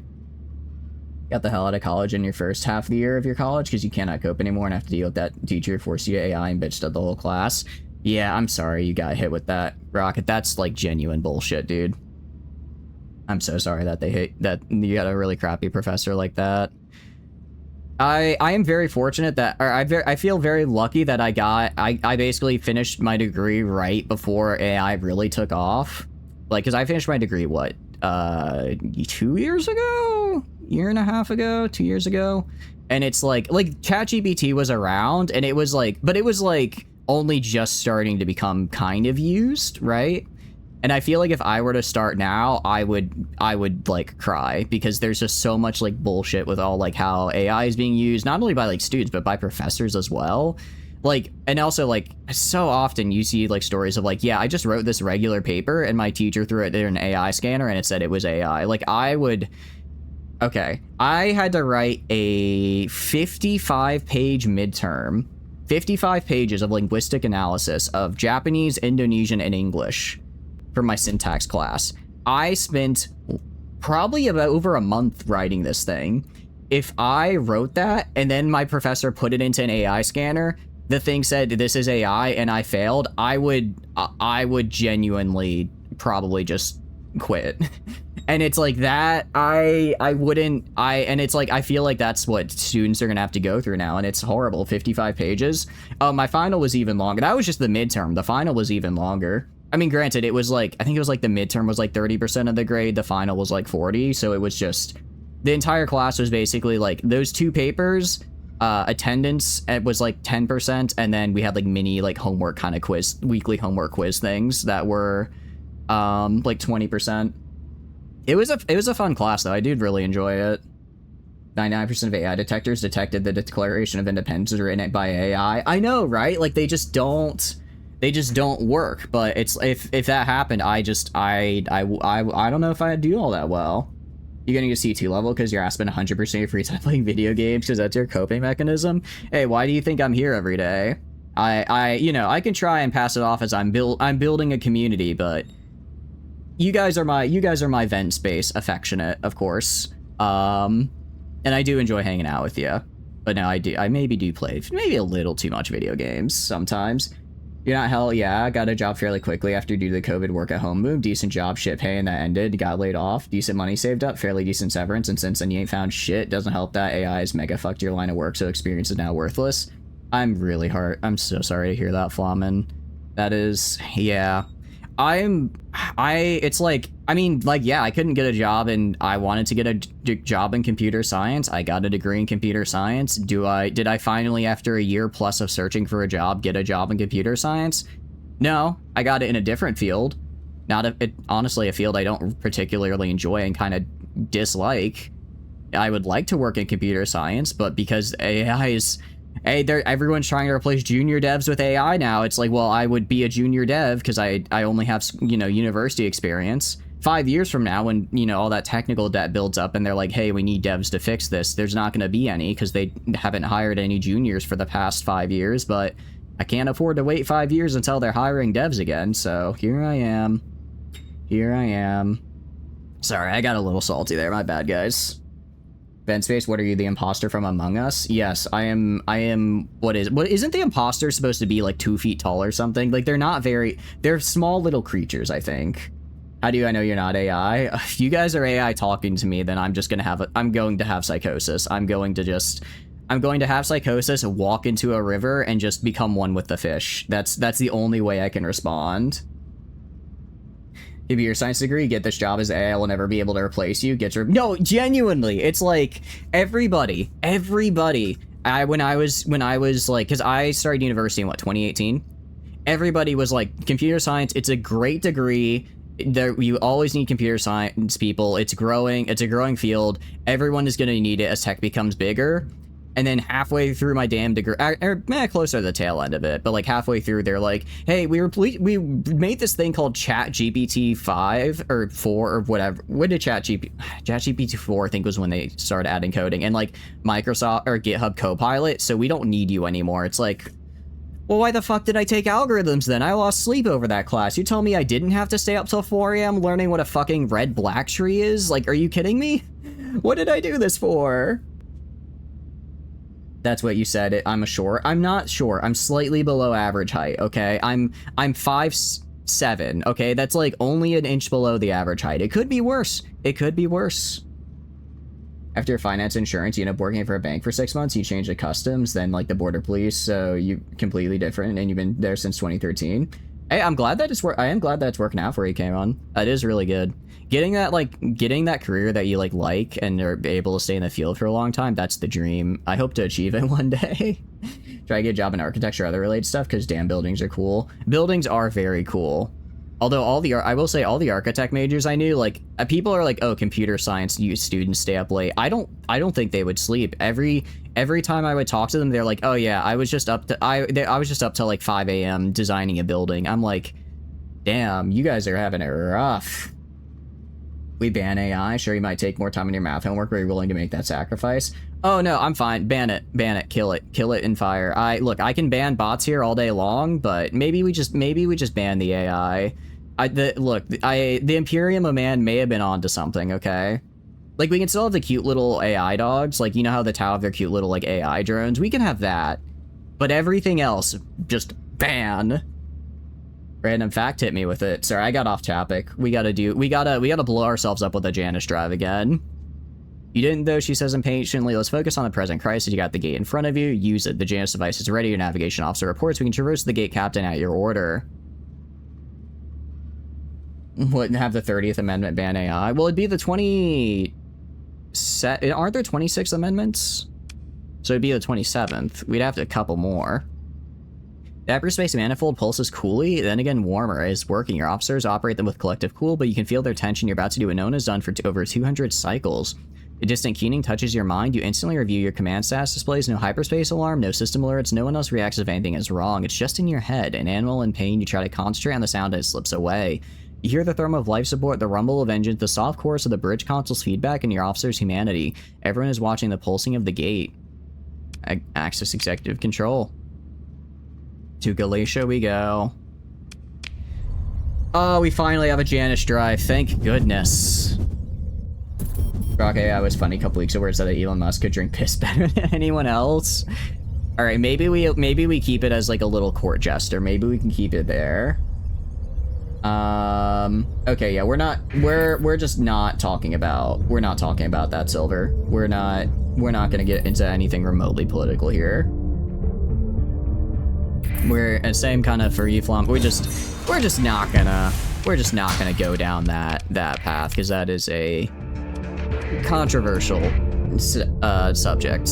Got the hell out of college in your first half of the year of your college because you cannot cope anymore and have to deal with that teacher force you to AI and bitched at the whole class. Yeah, I'm sorry you got hit with that, Rocket. That's like genuine bullshit, dude. I'm so sorry that you got a really crappy professor like that. I am very fortunate that, or I feel very lucky that I basically finished my degree right before AI really took off. Like, cause I finished my degree, what, 2 years ago? Year and a half ago? 2 years ago? And it's like ChatGPT was around and it was like, but it was like only just starting to become kind of used, right? And I feel like if I were to start now, I would like cry because there's just so much like bullshit with all like how AI is being used, not only by like students, but by professors as well. Like, and also like so often you see like stories of like, yeah, I just wrote this regular paper and my teacher threw it in an AI scanner and it said it was AI. Like okay, I had to write a 55-page midterm, 55 pages of linguistic analysis of Japanese, Indonesian, and English for my syntax class. I spent probably about over a month writing this thing. If I wrote that and then my professor put it into an AI scanner, the thing said this is AI and I failed, I would genuinely probably just quit. And it's like that, and it's like, I feel like that's what students are gonna have to go through now, and it's horrible. 55 pages. My final was even longer. That was just the midterm. The final was even longer. I mean, granted, it was like, I think it was like the midterm was like 30% of the grade, the final was like 40, so it was just, the entire class was basically like, those two papers, attendance, it was like 10%, and then we had like mini like homework kind of quiz, weekly homework quiz things that were, like 20%. It was a fun class though, I did really enjoy it. 99% of AI detectors detected the Declaration of Independence written by AI. I know, right? Like they just don't work. But it's if that happened, I don't know if I'd do all that well. You're getting a C2 level because you're spending 100% of your free time playing video games because that's your coping mechanism. Hey, why do you think I'm here every day? I can try and pass it off as I'm building a community, but you guys are my vent space, affectionate, of course. And I do enjoy hanging out with you. But no, I maybe do play maybe a little too much video games sometimes. You're not hell yeah, got a job fairly quickly after due to the COVID work at home boom. Decent job, shit pay, and that ended. Got laid off. Decent money saved up, fairly decent severance, and since then you ain't found shit. Doesn't help that AI has mega fucked your line of work, so experience is now worthless. I'm so sorry to hear that, Flamin. That is, yeah. It's like, I mean, like, yeah, I couldn't get a job and I wanted to get a job in computer science. I got a degree in computer science. Did I finally, after a year plus of searching for a job, get a job in computer science? No, I got it in a different field. Honestly, a field I don't particularly enjoy and kind of dislike. I would like to work in computer science, but because AI is... Hey, everyone's trying to replace junior devs with AI now. It's like, well, I would be a junior dev because I only have, university experience. 5 years from now, when, all that technical debt builds up and they're like, hey, we need devs to fix this, there's not going to be any because they haven't hired any juniors for the past 5 years, but I can't afford to wait 5 years until they're hiring devs again, so here I am. Sorry, I got a little salty there, my bad, guys. Space, what are you, the imposter from Among Us? Yes, I am, what isn't the imposter supposed to be like 2 feet tall or something? Like, they're small little creatures, I think. How do I know you're not AI? If you guys are AI talking to me, then I'm going to have psychosis. I'm going to have psychosis, walk into a river, and just become one with the fish. That's the only way I can respond. Give you your science degree, get this job as AI will never be able to replace you. No, genuinely, it's like everybody. When I was like, because I started university in 2018. Everybody was like, computer science, it's a great degree. You always need computer science people. It's a growing field. Everyone is going to need it as tech becomes bigger. And then halfway through my damn degree, or closer to the tail end of it, but like halfway through, they're like, "Hey, we made this thing called ChatGPT 5 or 4 or whatever. When did ChatGPT 4 I think was when they started adding coding, and like Microsoft or GitHub Copilot. So we don't need you anymore." It's like, well, why the fuck did I take algorithms then? I lost sleep over that class. You tell me I didn't have to stay up till 4 a.m. learning what a fucking red black tree is? Like, are you kidding me? What did I do this for? That's what you said. I'm short. I'm not short. I'm slightly below average height, okay? I'm 5'7", okay? That's like only an inch below the average height. It could be worse. It could be worse. After your finance insurance, you end up working for a bank for 6 months, you change to customs, then like the border police, so you completely different, and you've been there since 2013. Hey, I'm glad that I am glad that it's working out for you, Cameron. It is really good. Getting that career that you like and are able to stay in the field for a long time, that's the dream. I hope to achieve it one day. Try to get a job in architecture or other related stuff, because damn, buildings are cool. Buildings are very cool. Although I will say all the architect majors I knew, like, people are like, oh, computer science students stay up late. I don't think they would sleep. Every time I would talk to them, they're like, oh yeah, I was just up till like 5 a.m. designing a building. I'm like, damn, you guys are having it rough. We ban AI. Sure, you might take more time in your math homework, but you're willing to make that sacrifice. Oh no, I'm fine. Ban it, kill it in fire. I can ban bots here all day long, but maybe we just ban the AI. The Imperium of Man may have been onto something, okay? Like, we can still have the cute little AI dogs, like, you know how the Tau have their cute little, like, AI drones? We can have that. But everything else, just ban. Random fact hit me with it. Sorry, I got off topic. We gotta blow ourselves up with a Janus drive again. You didn't, though, she says impatiently. Let's focus on the present crisis. You got the gate in front of you. Use it. The Janus device is ready. Your navigation officer reports. We can traverse the gate captain at your order. Wouldn't have the 30th Amendment ban AI? Well, it'd be the 20... Aren't there 26 amendments? So it'd be the 27th. We'd have to a couple more. The hyperspace manifold pulses coolly, then again warmer, is working. Your officers operate them with collective cool, but you can feel their tension. You're about to do what no one has done for over 200 cycles. A distant keening touches your mind. You instantly review your command status displays. No hyperspace alarm, no system alerts. No one else reacts if anything is wrong. It's just in your head. An animal in pain. You try to concentrate on the sound and it slips away. You hear the thrum of life support, the rumble of engines, the soft chorus of the bridge console's feedback, and your officer's humanity. Everyone is watching the pulsing of the gate. Access executive control. To Galatia we go. Oh, we finally have a Janus drive. Thank goodness. Rock AI was funny a couple weeks ago where it said that Elon Musk could drink piss better than anyone else. All right, maybe we keep it as like a little court jester. Maybe we can keep it there. Okay, yeah, we're just not talking about that, Silver. We're not gonna get into anything remotely political here. We're same kind of for you, Flom. We're just not gonna go down that path, because that is a controversial subject.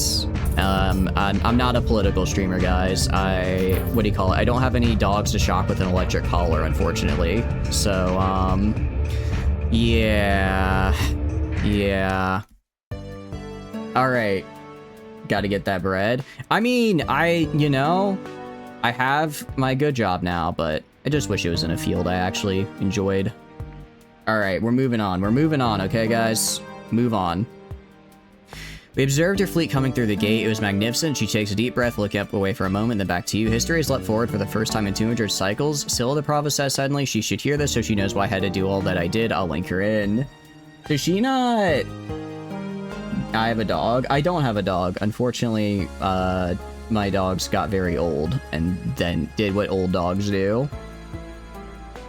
I'm not a political streamer, guys. What do you call it? I don't have any dogs to shock with an electric collar, unfortunately. So, yeah. All right. Got to get that bread. I mean, I have my good job now, but I just wish it was in a field I actually enjoyed. All right, we're moving on. Okay, guys? Move on. We observed your fleet coming through the gate. It was magnificent. She takes a deep breath, looking up away for a moment, then back to you. History has leapt forward for the first time in 200 cycles. Scylla the Provost says suddenly she should hear this so she knows why I had to do all that I did. I'll link her in. Does she not... I have a dog. I don't have a dog. Unfortunately, my dogs got very old and then did what old dogs do.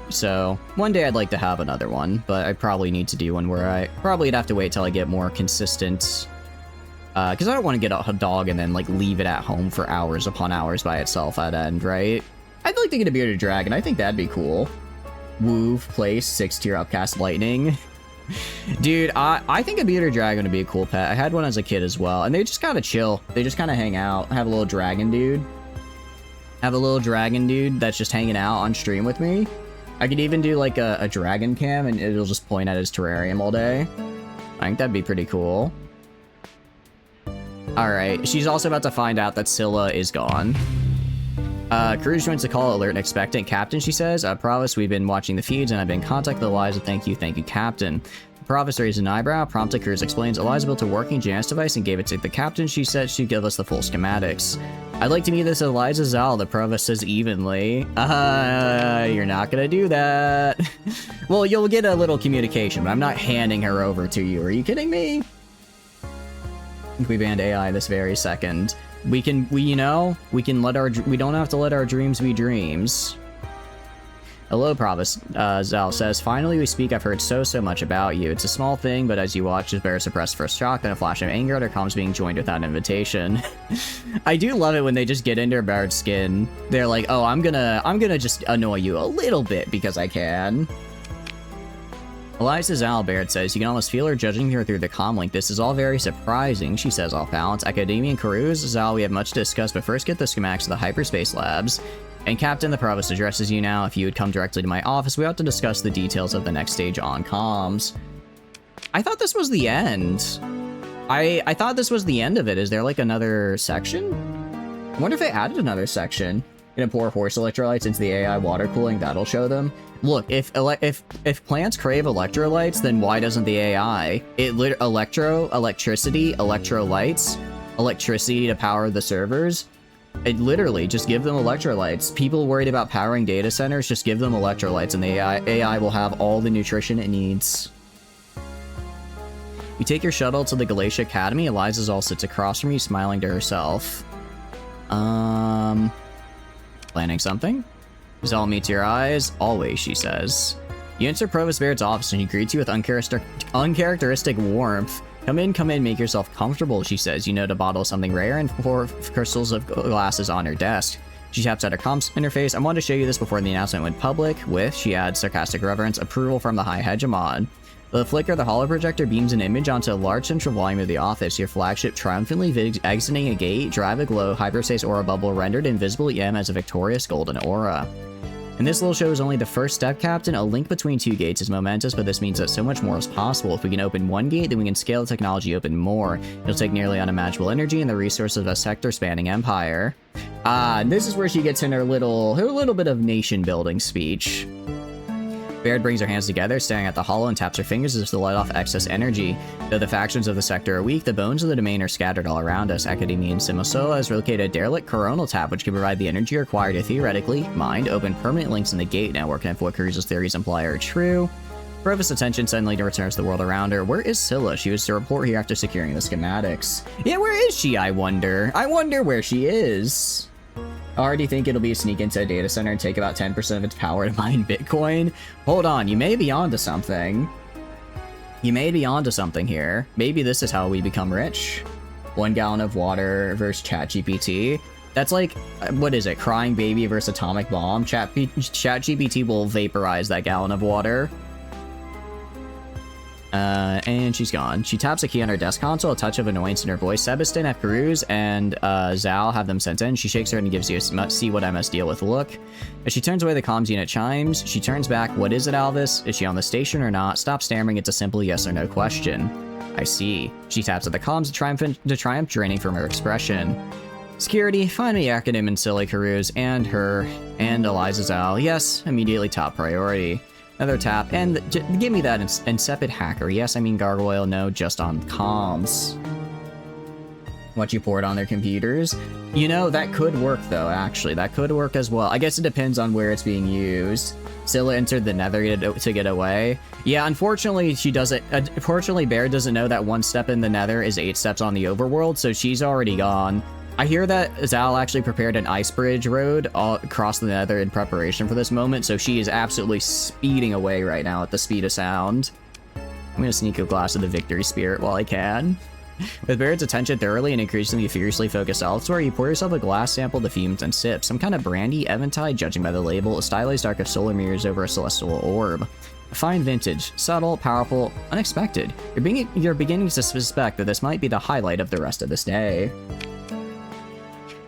So, one day I'd like to have another one, but I probably need to do one where I probably have to wait till I get more consistent... because I don't want to get a dog and then, like, leave it at home for hours upon hours by itself at end, right? I'd like to get a bearded dragon. I think that'd be cool. Woov, place, 6-tier upcast lightning. Dude, I think a bearded dragon would be a cool pet. I had one as a kid as well, and they just kind of chill. They just kind of hang out. Have a little dragon dude. That's just hanging out on stream with me. I could even do, like, a dragon cam, and it'll just point at his terrarium all day. I think that'd be pretty cool. Alright, she's also about to find out that Scylla is gone. Cruz joins the call, alert and expectant. Captain, she says, Provost, we've been watching the feeds and I've been in contact with Eliza. Thank you, Captain. Provost raised an eyebrow. Promptly, Cruz explains Eliza built a working GNS device and gave it to the captain. She said she'd give us the full schematics. I'd like to meet this Eliza Zal, the Provost says evenly. You're not gonna do that. Well, you'll get a little communication, but I'm not handing her over to you. Are you kidding me? I think we banned AI this very second. We don't have to let our dreams be dreams. Hello, Provost, Zal says. Finally, we speak. I've heard so much about you. It's a small thing, but as you watch, just better suppress first shock, then a flash of anger at her comms being joined without invitation. I do love it when they just get into Baird's skin. They're like, oh, I'm gonna just annoy you a little bit because I can. Eliza Zal, Baird says, you can almost feel her judging her through the comm link. This is all very surprising, she says off balance. Academia and Karuz, Zal, we have much to discuss, but first get the schematics of the hyperspace labs. And Captain, the Provost addresses you now. If you would come directly to my office, we ought to discuss the details of the next stage on comms. I thought this was the end. I thought this was the end of it. Is there like another section? I wonder if they added another section. Gonna pour horse electrolytes into the AI water cooling. That'll show them. Look, if plants crave electrolytes, then why doesn't the AI? Electricity, electrolytes, electricity to power the servers. It literally just give them electrolytes. People worried about powering data centers, just give them electrolytes, and the AI will have all the nutrition it needs. You take your shuttle to the Galatia Academy. Eliza Zal sits across from you, smiling to herself. Planning something? Zal meets your eyes. Always, she says. You enter Provost Baird's office and he greets you with uncharacteristic warmth. Come in, make yourself comfortable, she says. You note a bottle of something rare and 4 crystals of glasses on her desk. She taps at her comms interface. I wanted to show you this before the announcement went public, with, she adds sarcastic reverence, approval from the High Hegemon. The flicker of the holoprojector beams an image onto a large central volume of the office. Your flagship triumphantly exiting a gate, drive aglow, hyperspace aura bubble rendered invisible EM as a victorious golden aura. And this little show is only the first step, Captain. A link between 2 gates is momentous, but this means that so much more is possible. If we can open 1 gate, then we can scale the technology open more. It'll take nearly unimaginable energy and the resources of a sector-spanning empire. And this is where she gets in her little bit of nation-building speech. Baird brings her hands together, staring at the hollow, and taps her fingers as if to let off excess energy. Though the factions of the sector are weak, the bones of the domain are scattered all around us. Academia in Simosola has located a derelict coronal tap which can provide the energy required to theoretically, open permanent links in the gate network, and if what Cruz's theories imply are true. Provost's attention suddenly returns to the world around her. Where is Scylla? She was to report here after securing the schematics. Yeah, where is she, I wonder? I wonder where she is. I already think it'll be a sneak into a data center and take about 10% of its power to mine Bitcoin. Hold on, you may be onto something. You may be onto something here. Maybe this is how we become rich. 1 gallon of water versus ChatGPT. That's like, what is it? Crying baby versus atomic bomb. ChatGPT will vaporize that gallon of water. And she's gone. She taps a key on her desk console, a touch of annoyance in her voice. Sebastin, F. Peruz, and Zal have them sent in. She shakes her head and gives you a see what I must deal with look. As she turns away, the comms unit chimes. She turns back. What is it, Alvis? Is she on the station or not? Stop stammering. It's a simple yes or no question. I see. She taps at the comms, the triumph draining from her expression. Security, find me Academ and Silly Karuz and her and Eliza Zal. Yes, immediately top priority. Another tap, and give me that insipid hacker. Yes, I mean gargoyle, no, just on comms. What you poured on their computers? You know, that could work though, actually. That could work as well. I guess it depends on where it's being used. Scylla entered the nether to get away. Yeah, unfortunately, she doesn't. Unfortunately, Baird doesn't know that 1 step in the nether is 8 steps on the overworld, so she's already gone. I hear that Zal actually prepared an ice bridge road across the nether in preparation for this moment, so she is absolutely speeding away right now at the speed of sound. I'm gonna sneak a glass of the victory spirit while I can. With Baird's attention thoroughly and increasingly fiercely focused elsewhere, you pour yourself a glass sample of the fumes and sip. Some kind of brandy, eventide, judging by the label, a stylized arc of solar mirrors over a celestial orb. A fine vintage, subtle, powerful, unexpected. You're beginning to suspect that this might be the highlight of the rest of this day.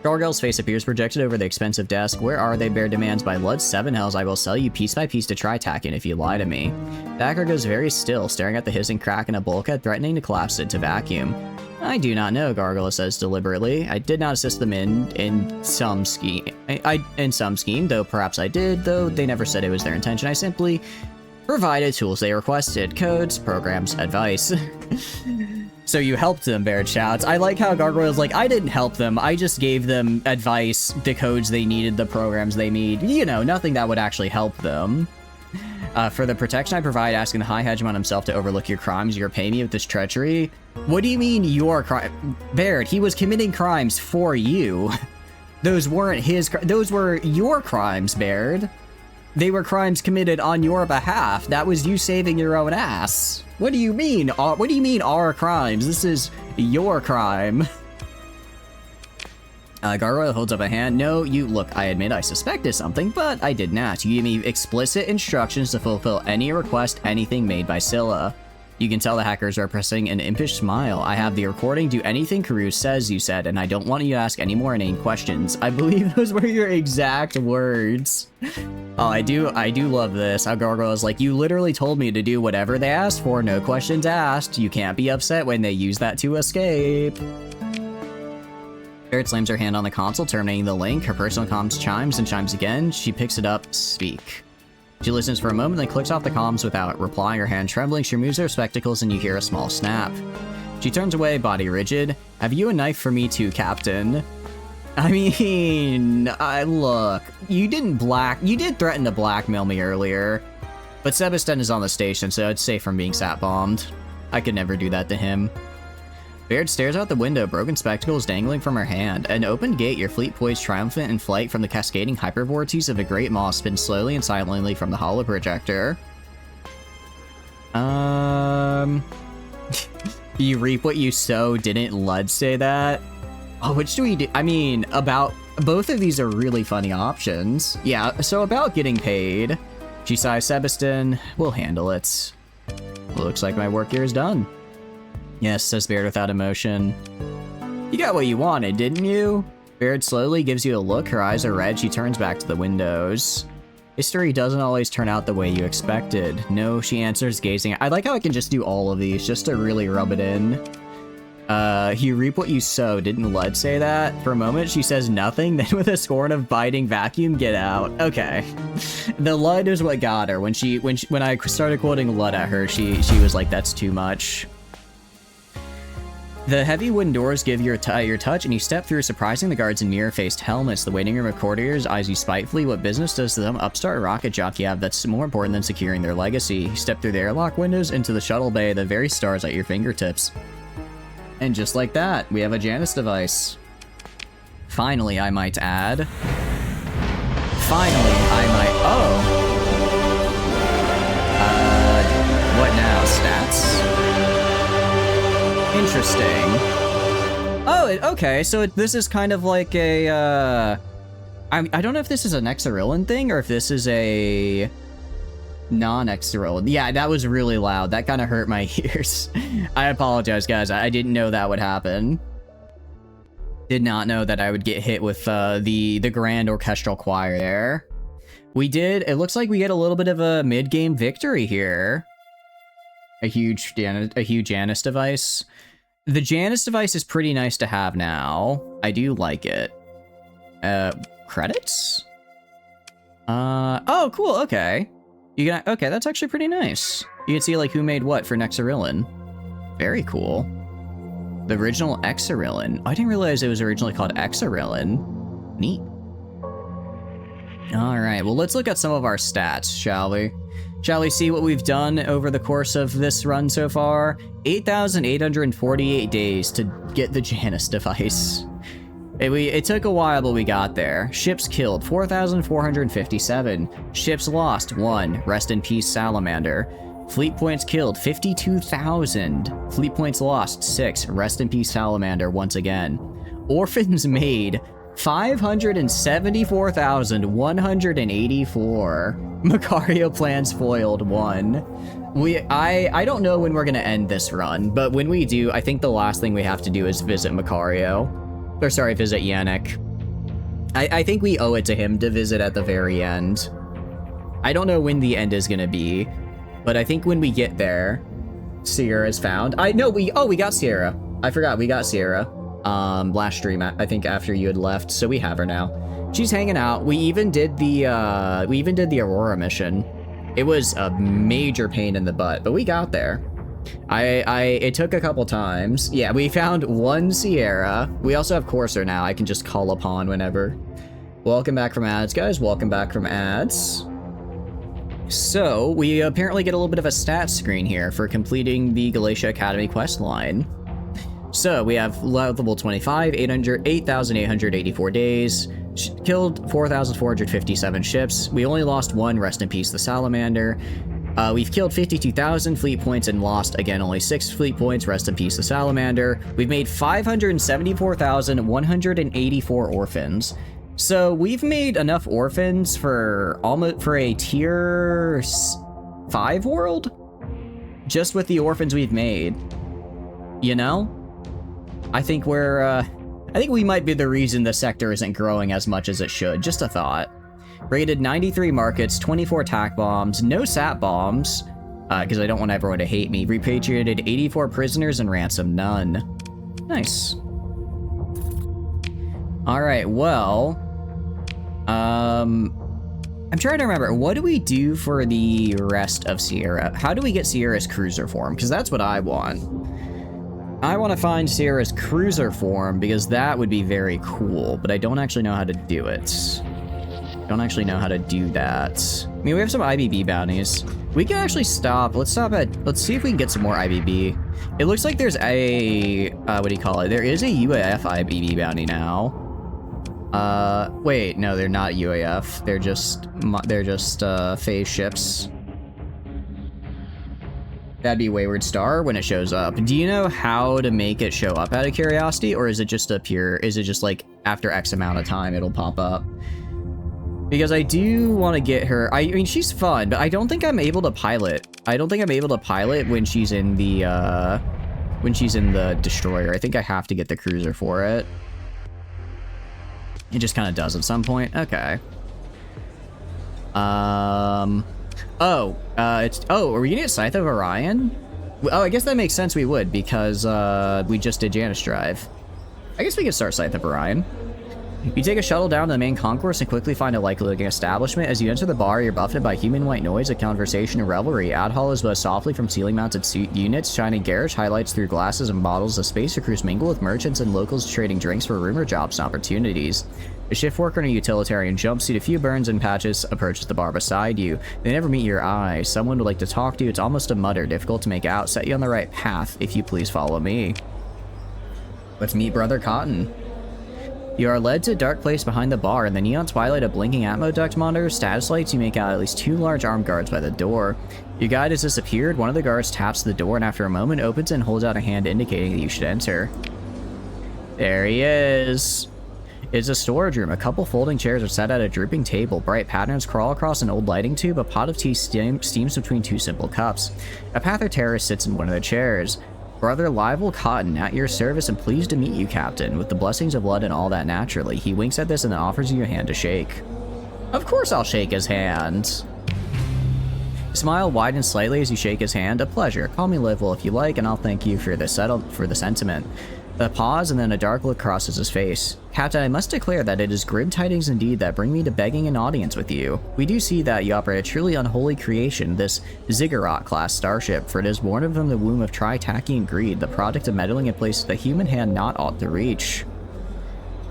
Gargoyle's face appears projected over the expensive desk. Where are they? Bear demands. By Lud's 7 hells, I will sell you piece by piece to Tri-Tacken if you lie to me. The hacker goes very still, staring at the hissing crack in a bulkhead, threatening to collapse into vacuum. I do not know, Gargoyle says deliberately. I did not assist them in some scheme. In some scheme, though perhaps I did, though they never said it was their intention. I simply provided tools they requested. Codes, programs, advice. So you helped them, Baird shouts. I like how Gargoyle's like, I didn't help them, I just gave them advice, the codes they needed, the programs they need. You know, nothing that would actually help them. For the protection I provide, asking the High Hegemon himself to overlook your crimes, you're paying me with this treachery? What do you mean your crime? Baird, he was committing crimes for you. Those weren't his those were your crimes, Baird. They were crimes committed on your behalf. That was you saving your own ass. What do you mean? What do you mean our crimes? This is your crime. Gargoyle holds up a hand. No, look, I admit I suspected something, but I did not. You gave me explicit instructions to fulfill any request, anything made by Scylla. You can tell the hackers are pressing an impish smile. I have the recording. Do anything Karoo says, you said, and I don't want you to ask any more inane questions. I believe those were your exact words. Oh, I do love this. How Gargoyle is like, you literally told me to do whatever they asked for, no questions asked. You can't be upset when they use that to escape. Barrett slams her hand on the console, terminating the link. Her personal comms chimes and chimes again. She picks it up. Speak. She listens for a moment, then clicks off the comms without replying, her hand trembling. She removes her spectacles and you hear a small snap. She turns away, body rigid. Have you a knife for me too, Captain? I mean, look, you did threaten to blackmail me earlier, but Sebastin is on the station, so it's safe from being sat-bombed. I could never do that to him. Baird stares out the window, broken spectacles dangling from her hand. An open gate, your fleet poised triumphant in flight from the cascading hypervortices of a great maw spins slowly and silently from the hollow projector. You reap what you sow, didn't Lud say that? Oh, which do we do? I mean, both of these are really funny options. Yeah, so about getting paid. She sighs, Sebastin, we'll handle it. Looks like my work here is done. Yes, says Baird without emotion. You got what you wanted, didn't you? Baird slowly gives you a look, her eyes are red, she turns back to the windows. History doesn't always turn out the way you expected. No, she answers, gazing. I like how I can just do all of these, just to really rub it in. You reap what you sow, didn't Lud say that? For a moment, she says nothing, then with a scorn of biting vacuum, get out. Okay. The Lud is what got her. When I started quoting Lud at her, she was like, that's too much. The heavy wooden doors give your touch, and you step through, surprising the guards in mirror-faced helmets. The waiting room of courtiers eyes you spitefully. What business does some upstart rocket jockey have that's more important than securing their legacy? You step through the airlock windows into the shuttle bay, the very stars at your fingertips. And just like that, we have a Janus device. Finally, I might add. Finally, I might... Oh! What now? Stats? Interesting. Oh, okay, so this is kind of like a, I don't know if this is an Exarillan thing, or if this is a non-Exarillan. Yeah, that was really loud. That kind of hurt my ears. I apologize, guys. I didn't know that would happen. Did not know that I would get hit with the grand orchestral choir there. We did. It looks like we get a little bit of a mid-game victory here. A huge Janus device. The Janus device is pretty nice to have now. I do like it. Credits? Oh, cool, okay. Okay, that's actually pretty nice. You can see, like, who made what for Nexarillan. Very cool. The original Exarillan. I didn't realize it was originally called Exarillan. Neat. Alright, well, let's look at some of our stats, shall we? Shall we see what we've done over the course of this run so far? 8,848 days to get the Janus device. It took a while, but we got there. Ships killed, 4,457. Ships lost, 1. Rest in peace, Salamander. Fleet points killed, 52,000. Fleet points lost, 6. Rest in peace, Salamander, once again. Orphans made, 574,184. Macario plans foiled, 1. I don't know when we're gonna end this run, but when we do, I think the last thing we have to do is visit Macario. Or sorry, visit Yannick. I think we owe it to him to visit at the very end. I don't know when the end is gonna be, but I think when we get there, Sierra is found. We got Sierra. I forgot we got Sierra. Last stream, I think after you had left, so we have her now. She's hanging out. We even did the Aurora mission. It was a major pain in the butt, but we got there. It took a couple times. Yeah, we found one Sierra. We also have Corsair now. I can just call upon whenever. Welcome back from ads, guys. Welcome back from ads. So, we apparently get a little bit of a stats screen here for completing the Galatia Academy quest line. So, we have level 25, 8,884 days, killed 4,457 ships. We only lost one, rest in peace, the Salamander. We've killed 52,000 fleet points and lost, again, only 6 fleet points, rest in peace, the Salamander. We've made 574,184 orphans. So we've made enough orphans for a tier 5 world, just with the orphans we've made. You know, I think we might be the reason the sector isn't growing as much as it should. Just a thought. Raided 93 markets, 24 attack bombs, no sat bombs, because I don't want everyone to hate me. Repatriated 84 prisoners and ransomed none. Nice. All right, well. I'm trying to remember, what do we do for the rest of Sierra? How do we get Sierra's cruiser form? Because that's what I want. I want to find Sierra's cruiser form because that would be very cool, but I don't actually know how to do it. Don't actually know how to do that. I mean, we have some IBB bounties. We can actually stop. Let's see if we can get some more IBB. It looks like there's a, what do you call it? There is a UAF IBB bounty now. Wait, no, they're not UAF. They're just phase ships. That'd be Wayward Star when it shows up. Do you know how to make it show up out of curiosity, or is it just like after X amount of time it'll pop up? Because I do want to get her. I mean, she's fun, but I don't think I'm able to pilot. I don't think I'm able to pilot when she's in the destroyer. I think I have to get the cruiser for it. It just kind of does at some point. Okay. Are we gonna get Scythe of Orion? Oh, I guess that makes sense we would, because we just did Janus Drive. I guess we could start Scythe of Orion. You take a shuttle down to the main concourse and quickly find a likely-looking establishment. As you enter the bar, you're buffeted by human white noise, a conversation, and revelry. Ad-hall is buzzed softly from ceiling-mounted units, shining garish highlights through glasses and bottles. The space recruits mingle with merchants and locals trading drinks for rumor jobs and opportunities. A shift worker in a utilitarian jumpsuit, a few burns and patches, approaches the bar beside you. They never meet your eyes. Someone would like to talk to you. It's almost a mutter, difficult to make out. Set you on the right path, if you please follow me. Let's meet Brother Cotton. You are led to a dark place behind the bar. In the neon twilight of blinking atmo duct monitors, status lights, you make out at least 2 large armed guards by the door. Your guide has disappeared. One of the guards taps the door and after a moment opens and holds out a hand indicating that you should enter. There he is. It's a storage room. A couple folding chairs are set at a drooping table. Bright patterns crawl across an old lighting tube. A pot of tea steams between 2 simple cups. A Pather terrorist sits in one of the chairs. Brother Livel Cotton, at your service and pleased to meet you, Captain. With the blessings of blood and all that naturally. He winks at this and then offers you a hand to shake. Of course I'll shake his hand. Smile widens slightly as you shake his hand. A pleasure. Call me Livel if you like, and I'll thank you for the sentiment. A pause and then a dark look crosses his face. Captain, I must declare that it is grim tidings indeed that bring me to begging an audience with you. We do see that you operate a truly unholy creation, this Ziggurat-class starship, for it is born from the womb of Tritachy greed, the product of meddling in places the human hand not ought to reach.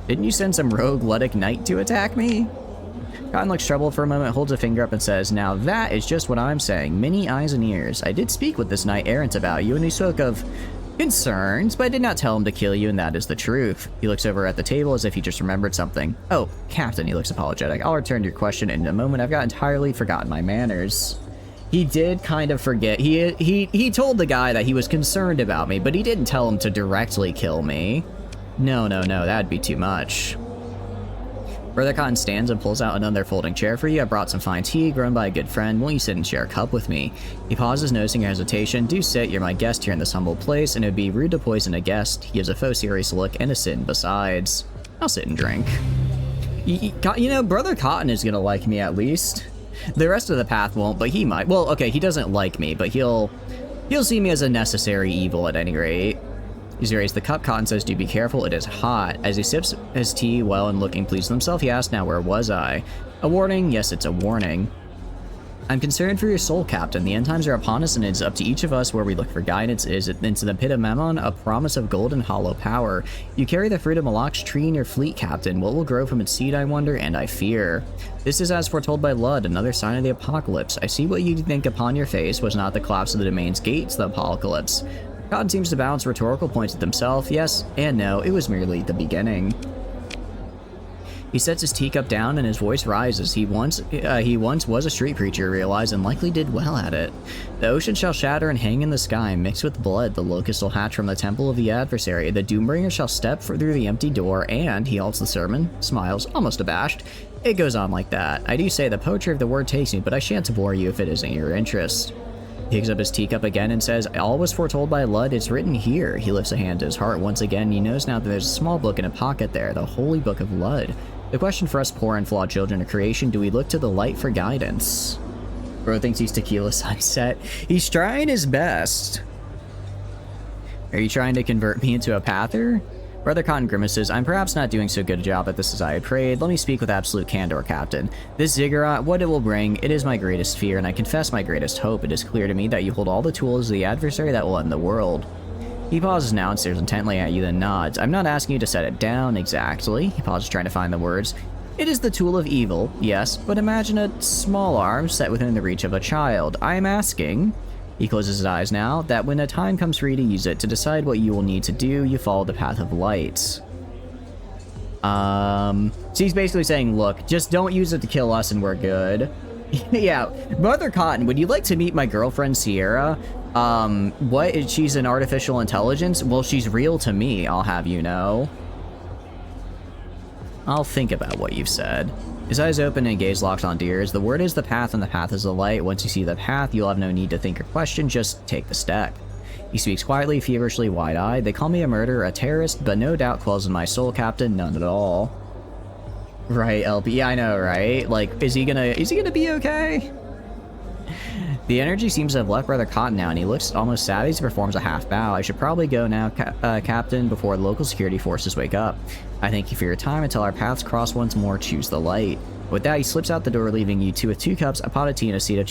Didn't you send some rogue Ludic knight to attack me? Cotton looks troubled for a moment, holds a finger up and says, now that is just what I'm saying. Many eyes and ears. I did speak with this knight errant about you, and he spoke of concerns, but I did not tell him to kill you, and that is the truth. He looks over at the table as if he just remembered something. Oh, Captain, he looks apologetic. I'll return to your question in a moment. I've got entirely forgotten my manners. He did kind of forget. He told the guy that he was concerned about me, but he didn't tell him to directly kill me. No, that'd be too much. Brother Cotton stands and pulls out another folding chair for you. I brought some fine tea, grown by a good friend. Won't you sit and share a cup with me? He pauses, noticing your hesitation. Do sit, you're my guest here in this humble place, and it would be rude to poison a guest. He gives a faux serious look and a sit besides. I'll sit and drink. You know, Brother Cotton is gonna like me at least. The rest of the path won't, but he might. Well, okay, he doesn't like me, but he'll see me as a necessary evil at any rate. He's raised the cup. Cotton says, "Do be careful, it is hot." As he sips his tea well and looking pleased with himself, he asks, "Now where was I?" A warning? Yes, it's a warning. I'm concerned for your soul, Captain. The end times are upon us, and it's up to each of us where we look for guidance. Is it into the pit of Mammon, a promise of gold and hollow power? You carry the fruit of Malak's tree in your fleet, Captain. What will grow from its seed, I wonder, and I fear. This is as foretold by Lud, another sign of the apocalypse. I see what you think upon your face was not the collapse of the domain's gates, the apocalypse. God seems to balance rhetorical points with himself. Yes and no, it was merely the beginning. He sets his teacup down and his voice rises. He once was a street preacher, realized, and likely did well at it. The ocean shall shatter and hang in the sky, mixed with blood. The locust will hatch from the temple of the adversary. The doombringer shall step through the empty door, and he halts the sermon, smiles, almost abashed. It goes on like that. I do say the poetry of the word takes me, but I shan't bore you if it isn't your interest. He picks up his teacup again and says, "All was foretold by Lud, it's written here." He lifts a hand to his heart once again. He knows now that there's a small book in a pocket there, the holy book of Lud. The question for us poor and flawed children of creation, do we look to the light for guidance? Bro thinks he's Tequila Sunset. He's trying his best. Are you trying to convert me into a pather? Brother Cotton grimaces. I'm perhaps not doing so good a job at this as I had prayed. Let me speak with absolute candor, Captain. This ziggurat, what it will bring, it is my greatest fear, and I confess my greatest hope. It is clear to me that you hold all the tools of the adversary that will end the world. He pauses now and stares intently at you, then nods. I'm not asking you to set it down exactly. He pauses, trying to find the words. It is the tool of evil, yes, but imagine a small arm set within the reach of a child. I am asking, he closes his eyes now, that when the time comes for you to use it, to decide what you will need to do, you follow the path of light. So he's basically saying, look, just don't use it to kill us and we're good. Yeah, Brother Cotton, would you like to meet my girlfriend, Sierra? What is she's an artificial intelligence? Well, she's real to me, I'll have you know. I'll think about what you've said. His eyes open and gaze locked on yours. The word is the path and the path is the light. Once you see the path, you'll have no need to think or question, just take the step. He speaks quietly, feverishly, wide-eyed. They call me a murderer, a terrorist, but no doubt quells in my soul, Captain, none at all. Right, LP, yeah, I know, right? Like, is he gonna be okay? The energy seems to have left Brother Cotton now, and he looks almost sad as he performs a half bow. I should probably go now, Captain, before the local security forces wake up. I thank you for your time. Until our paths cross once more, choose the light. With that, he slips out the door, leaving you two with 2 cups, a pot of tea, and a seat of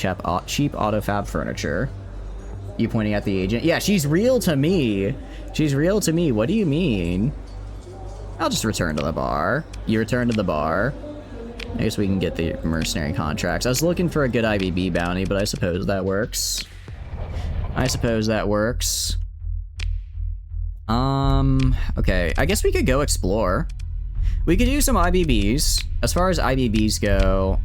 cheap autofab furniture. You pointing at the agent? Yeah, she's real to me. She's real to me. What do you mean? I'll just return to the bar. You return to the bar. I guess we can get the mercenary contracts. I was looking for a good IBB bounty, but I suppose that works. I suppose that works. Okay. I guess we could go explore. We could do some IBBs. As far as IBBs go,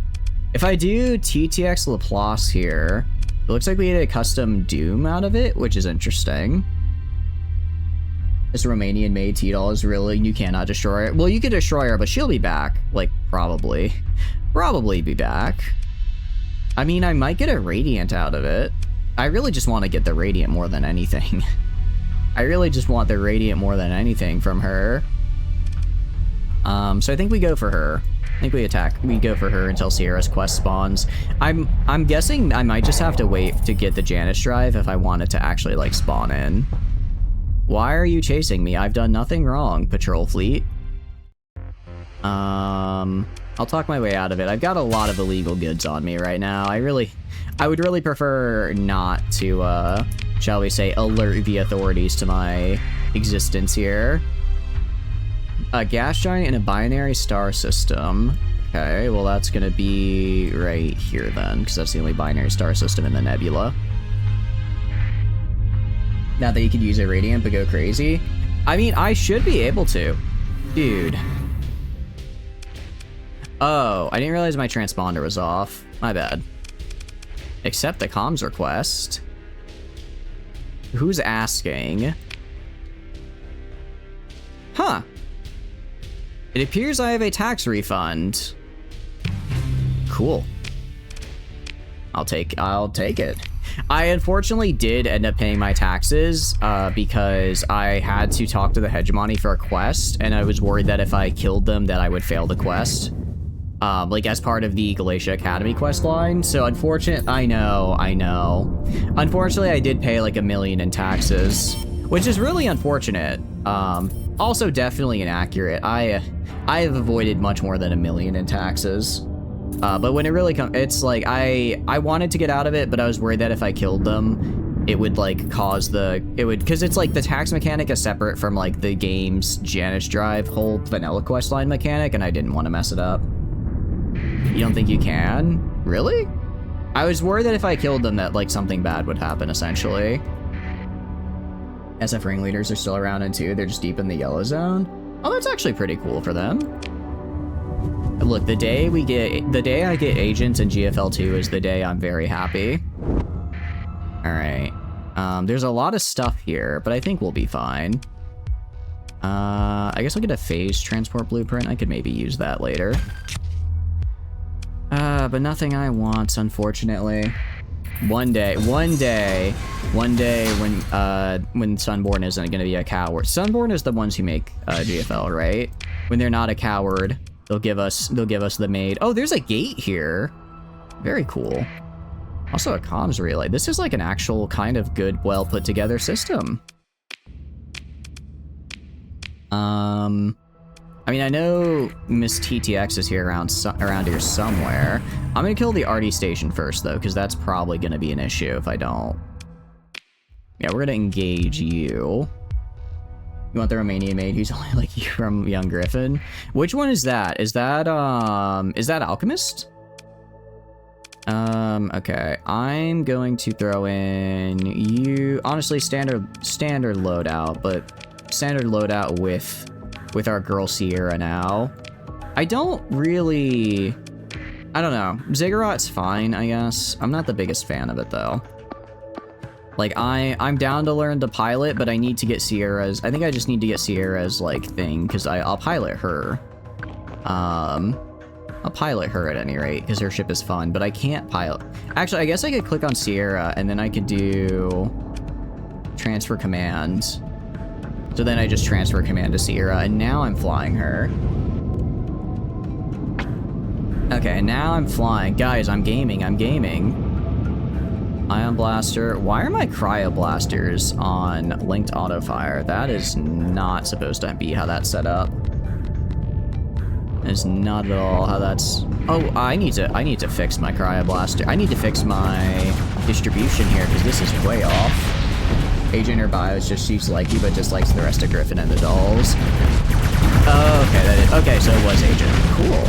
if I do TTX Laplace here, it looks like we get a custom Doom out of it, which is interesting. This Romanian-made T-Doll is really, you cannot destroy her. Well, you could destroy her, but she'll be back. Like, probably. Probably be back. I mean, I might get a Radiant out of it. I really just want to get the Radiant more than anything. I really just want the Radiant more than anything from her. So I think we go for her. I think we go for her until Sierra's quest spawns. I'm guessing I might just have to wait to get the Janus drive if I want it to actually, like, spawn in. Why are you chasing me? I've done nothing wrong, patrol fleet. I'll talk my way out of it. I've got a lot of illegal goods on me right now. I would really prefer not to, shall we say, alert the authorities to my existence here. A gas giant in a binary star system. Okay, well that's gonna be right here then, because that's the only binary star system in the nebula. Now that you could use a Radiant but go crazy. I mean, I should be able to. Dude. Oh, I didn't realize my transponder was off. My bad. Accept the comms request. Who's asking? Huh. It appears I have a tax refund. Cool. I'll take it. I unfortunately did end up paying my taxes because I had to talk to the hegemony for a quest, and I was worried that if I killed them that I would fail the quest. Like as part of the Galatia Academy quest line. So I know. Unfortunately, I did pay like $1 million in taxes, which is really unfortunate. Also definitely inaccurate. I have avoided much more than $1 million in taxes. But when it really comes, it's like I wanted to get out of it, but I was worried that if I killed them, it would like cause because it's like the tax mechanic is separate from like the game's Janus Drive whole vanilla quest line mechanic, and I didn't want to mess it up. You don't think you can? Really? I was worried that if I killed them that like something bad would happen essentially. SF ringleaders are still around in 2, they're just deep in the yellow zone. Oh, that's actually pretty cool for them. Look, the day I get agents in GFL 2 is the day I'm very happy. All right. There's a lot of stuff here, but I think we'll be fine. I guess I'll get a phase transport blueprint. I could maybe use that later. But nothing I want, unfortunately. One day when Sunborn isn't gonna be a coward. Sunborn is the ones who make GFL, right? When they're not a coward, they'll give us the maid. Oh, there's a gate here. Very cool. Also a comms relay. This is like an actual kind of good, well put together system. I mean, I know Miss TTX is here around here somewhere. I'm gonna kill the RD station first though, because that's probably gonna be an issue if I don't. Yeah, we're gonna engage you. You want the Romanian maid who's only like you from Young Griffin? Which one is that? Is that Alchemist? Okay. I'm going to throw in you. Honestly, standard loadout, but standard loadout with our girl Sierra now. I don't know. Ziggurat's fine, I guess. I'm not the biggest fan of it though. Like I'm down to learn to pilot, but I need to get Sierra's. I think I just need to get Sierra's like thing because I'll pilot her. I'll pilot her at any rate because her ship is fun, but I can't pilot. Actually, I guess I could click on Sierra and then I could do transfer command. So then I just transfer command to Sierra, and now I'm flying her. Okay, now I'm flying. Guys, I'm gaming. Ion Blaster. Why are my Cryo Blasters on linked auto fire? That is not supposed to be how that's set up. That is not at all how that's... Oh, I need to fix my Cryo Blaster. I need to fix my distribution here, because this is way off. Agent or bios just shoots like you, but dislikes the rest of Griffin and the dolls. Oh, okay, okay, so it was Agent. Cool.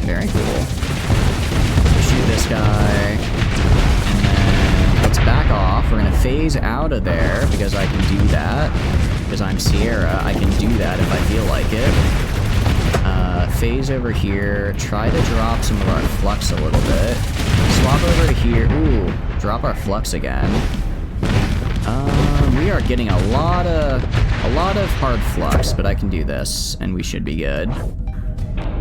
Very cool. Shoot this guy. And then let's back off. We're gonna phase out of there because I can do that. Because I'm Sierra, I can do that if I feel like it. Phase over here. Try to drop some of our flux a little bit. Swap over to here. Ooh, drop our flux again. We are getting a lot of hard flux, but I can do this, and we should be good.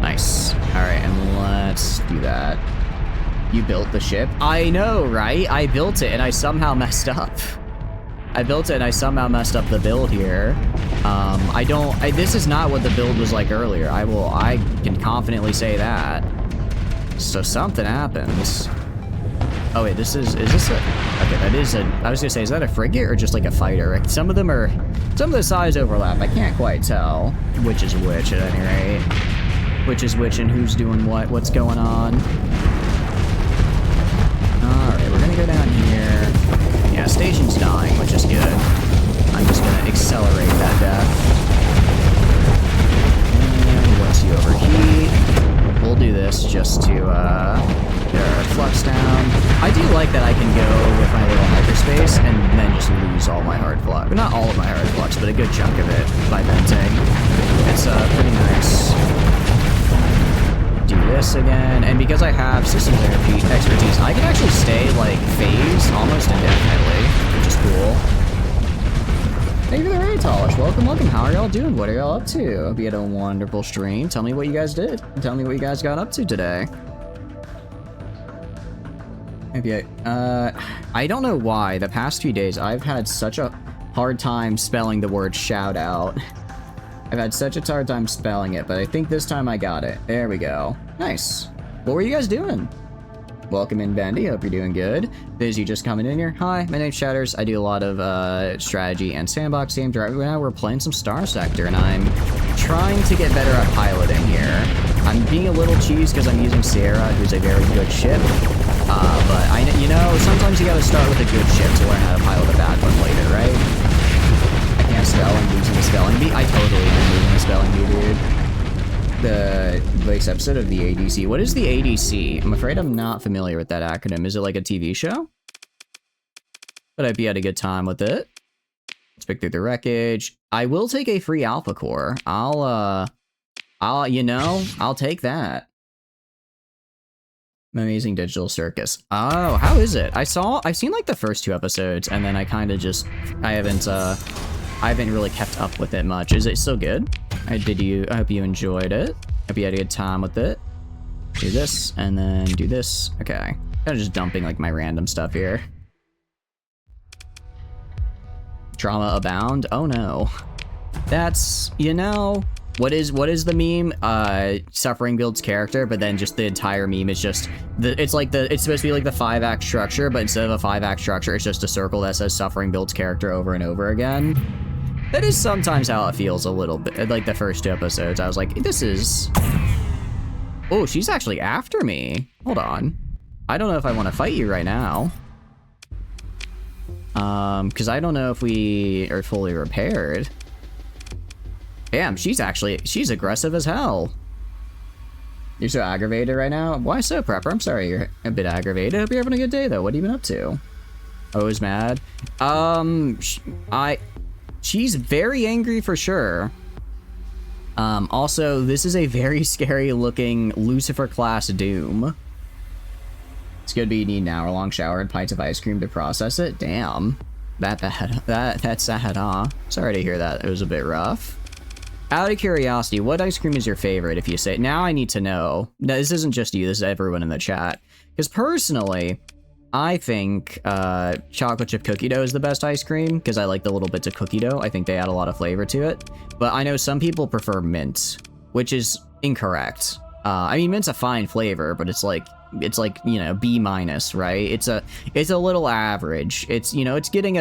Nice. All right, and let's do that. You built the ship? I know, right? I built it, and I somehow messed up. The build here. This is not what the build was like earlier. I can confidently say that. So something happens. Oh wait, is this a, okay, that is a, I was gonna say, is that a frigate or just like a fighter? Some of the size overlap. I can't quite tell which is which at any rate. Which is which and who's doing what's going on. Alright, we're gonna go down here. Yeah, station's dying, which is good. I'm just gonna accelerate that death. And once you overheat, we'll do this just to, get our flux down. I do like that I can go with my little hyperspace and then just lose all my hard flux. Well, not all of my hard flux, but a good chunk of it by venting. It's pretty nice. Do this again, and because I have systems expertise, I can actually stay like phase almost indefinitely, which is cool. Thank you for the raid, Talish. Welcome. How are y'all doing? What are y'all up to? Hope you had a wonderful stream. Tell me what you guys did. Tell me what you guys got up to today. Maybe I don't know why. The past few days, I've had such a hard time spelling the word shout out. I've had such a hard time spelling it, but I think this time I got it. There we go. Nice. What were you guys doing? Welcome in, Bendy. Hope you're doing good. Busy just coming in here. Hi, my name's Shatters. I do a lot of strategy and sandbox games. Right now we're playing some Starsector, and I'm trying to get better at piloting here. I'm being a little cheese because I'm using Sierra, who's a very good ship. But you know, sometimes you gotta start with a good ship to learn how to pilot a bad one later, right? I can't spell. I'm losing the spelling bee. I totally am losing the spelling bee, dude. The latest episode of the ADC. What is the ADC? I'm afraid I'm not familiar with that acronym. Is it like a TV show? But I hope you had a good time with it. Let's pick through the wreckage. I will take a free alpha core. I'll take that. Amazing Digital Circus. Oh, how is it? I've seen like the first 2 episodes, and then I kind of just, I haven't really kept up with it much. Is it still good? I hope you enjoyed it. Hope you had a good time with it. Do this, and then do this. Okay. Kind of just dumping like my random stuff here. Drama abound? Oh no. That's, you know, what is the meme? Suffering builds character, but then just the entire meme is just, it's supposed to be like the 5-act structure, but instead of a 5-act structure, it's just a circle that says suffering builds character over and over again. That is sometimes how it feels a little bit. Like the first 2 episodes, I was like, this is... Oh, she's actually after me. Hold on. I don't know if I want to fight you right now. Because I don't know if we are fully repaired. Damn, she's aggressive as hell. You're so aggravated right now? Why so, Prepper? I'm sorry you're a bit aggravated. Hope you're having a good day, though. What have you been up to? Always mad? She's very angry for sure. Also, this is a very scary looking Lucifer class Doom. It's gonna be you need an hour-long shower and pints of ice cream to process it. Damn. That's sad, huh? Sorry to hear that. It was a bit rough. Out of curiosity, what ice cream is your favorite if you say... Now I need to know. No, this isn't just you, this is everyone in the chat. Because personally, I think chocolate chip cookie dough is the best ice cream because I like the little bits of cookie dough. I think they add a lot of flavor to it. But I know some people prefer mint, which is incorrect. I mean, mint's a fine flavor, but it's like, you know, B-, right? It's a little average. It's, you know, it's getting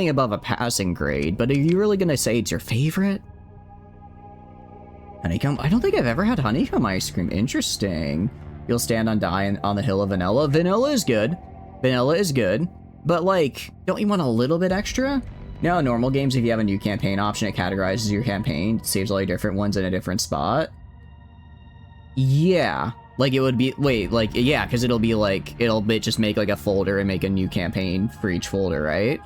above a passing grade. But are you really gonna say it's your favorite? Honeycomb? I don't think I've ever had honeycomb ice cream. Interesting. You'll stand on the hill of vanilla. Vanilla is good. Vanilla is good, but like, don't you want a little bit extra? No, normal games, if you have a new campaign option, it categorizes your campaign, saves all your different ones in a different spot. Yeah, like it would be, yeah, because it'll just make like a folder and make a new campaign for each folder, right?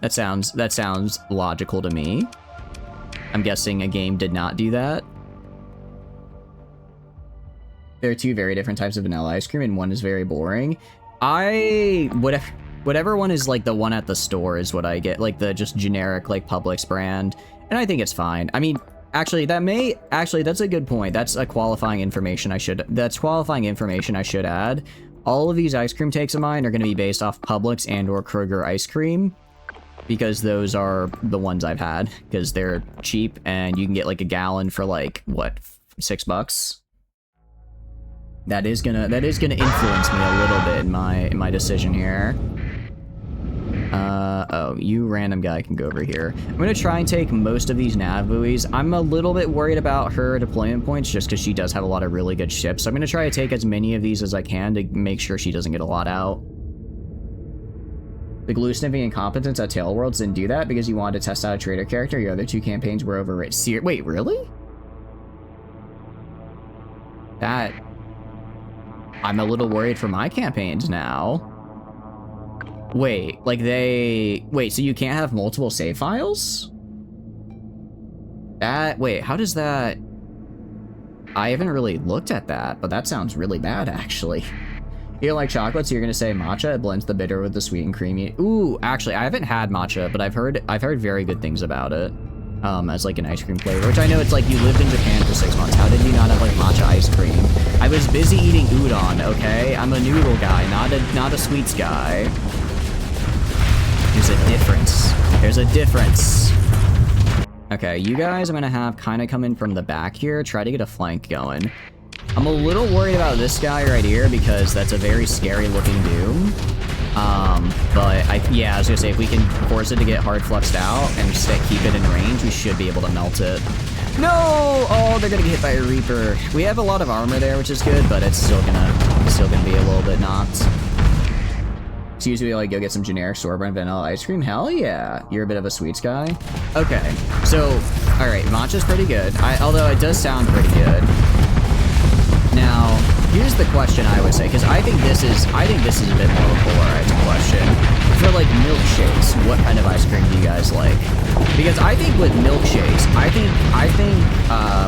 That sounds logical to me. I'm guessing a game did not do that. There are 2 very different types of vanilla ice cream, and one is very boring. Whatever one is like the one at the store is what I get, like the just generic like Publix brand, and I think it's fine. I mean, actually that's a good point. That's qualifying information I should add. All of these ice cream takes of mine are going to be based off Publix and or Kroger ice cream, because those are the ones I've had because they're cheap and you can get like a gallon for like what, $6. That is gonna influence me a little bit in my decision here. Oh, you random guy can go over here. I'm gonna try and take most of these nav buoys. I'm a little bit worried about her deployment points just because she does have a lot of really good ships. So I'm gonna try to take as many of these as I can to make sure she doesn't get a lot out. The glue sniffing incompetence at Tail Worlds didn't do that because you wanted to test out a trader character. Your other 2 campaigns were overrated. Wait, really? That... I'm a little worried for my campaigns now. Wait, wait, so you can't have multiple save files? Wait, how does that... I haven't really looked at that, but that sounds really bad, actually. You don't like chocolate, so you're gonna say matcha? It blends the bitter with the sweet and creamy. Ooh, actually, I haven't had matcha, but I've heard very good things about it. as like an ice cream flavor, which I know it's like you lived in Japan for 6 months. How did you not have like matcha ice cream? I was busy eating udon, okay? I'm a noodle guy, not a sweets guy. There's a difference. There's a difference. Okay, you guys I'm gonna have kind of come in from the back here, try to get a flank going. I'm a little worried about this guy right here because that's a very scary looking Doom. But yeah, I was gonna say, if we can force it to get hard fluxed out and just keep it in range, we should be able to melt it. No! Oh, they're gonna get hit by a Reaper. We have a lot of armor there, which is good, but it's still gonna be a little bit knocked. Excuse me, like, go get some generic store-brand vanilla ice cream? Hell yeah. You're a bit of a sweets guy. Okay, so, alright, matcha's pretty good. Although it does sound pretty good. Now, here's the question I would say, because I think this is a bit more of a polarized question. For like milkshakes, what kind of ice cream do you guys like? Because I think with milkshakes, I think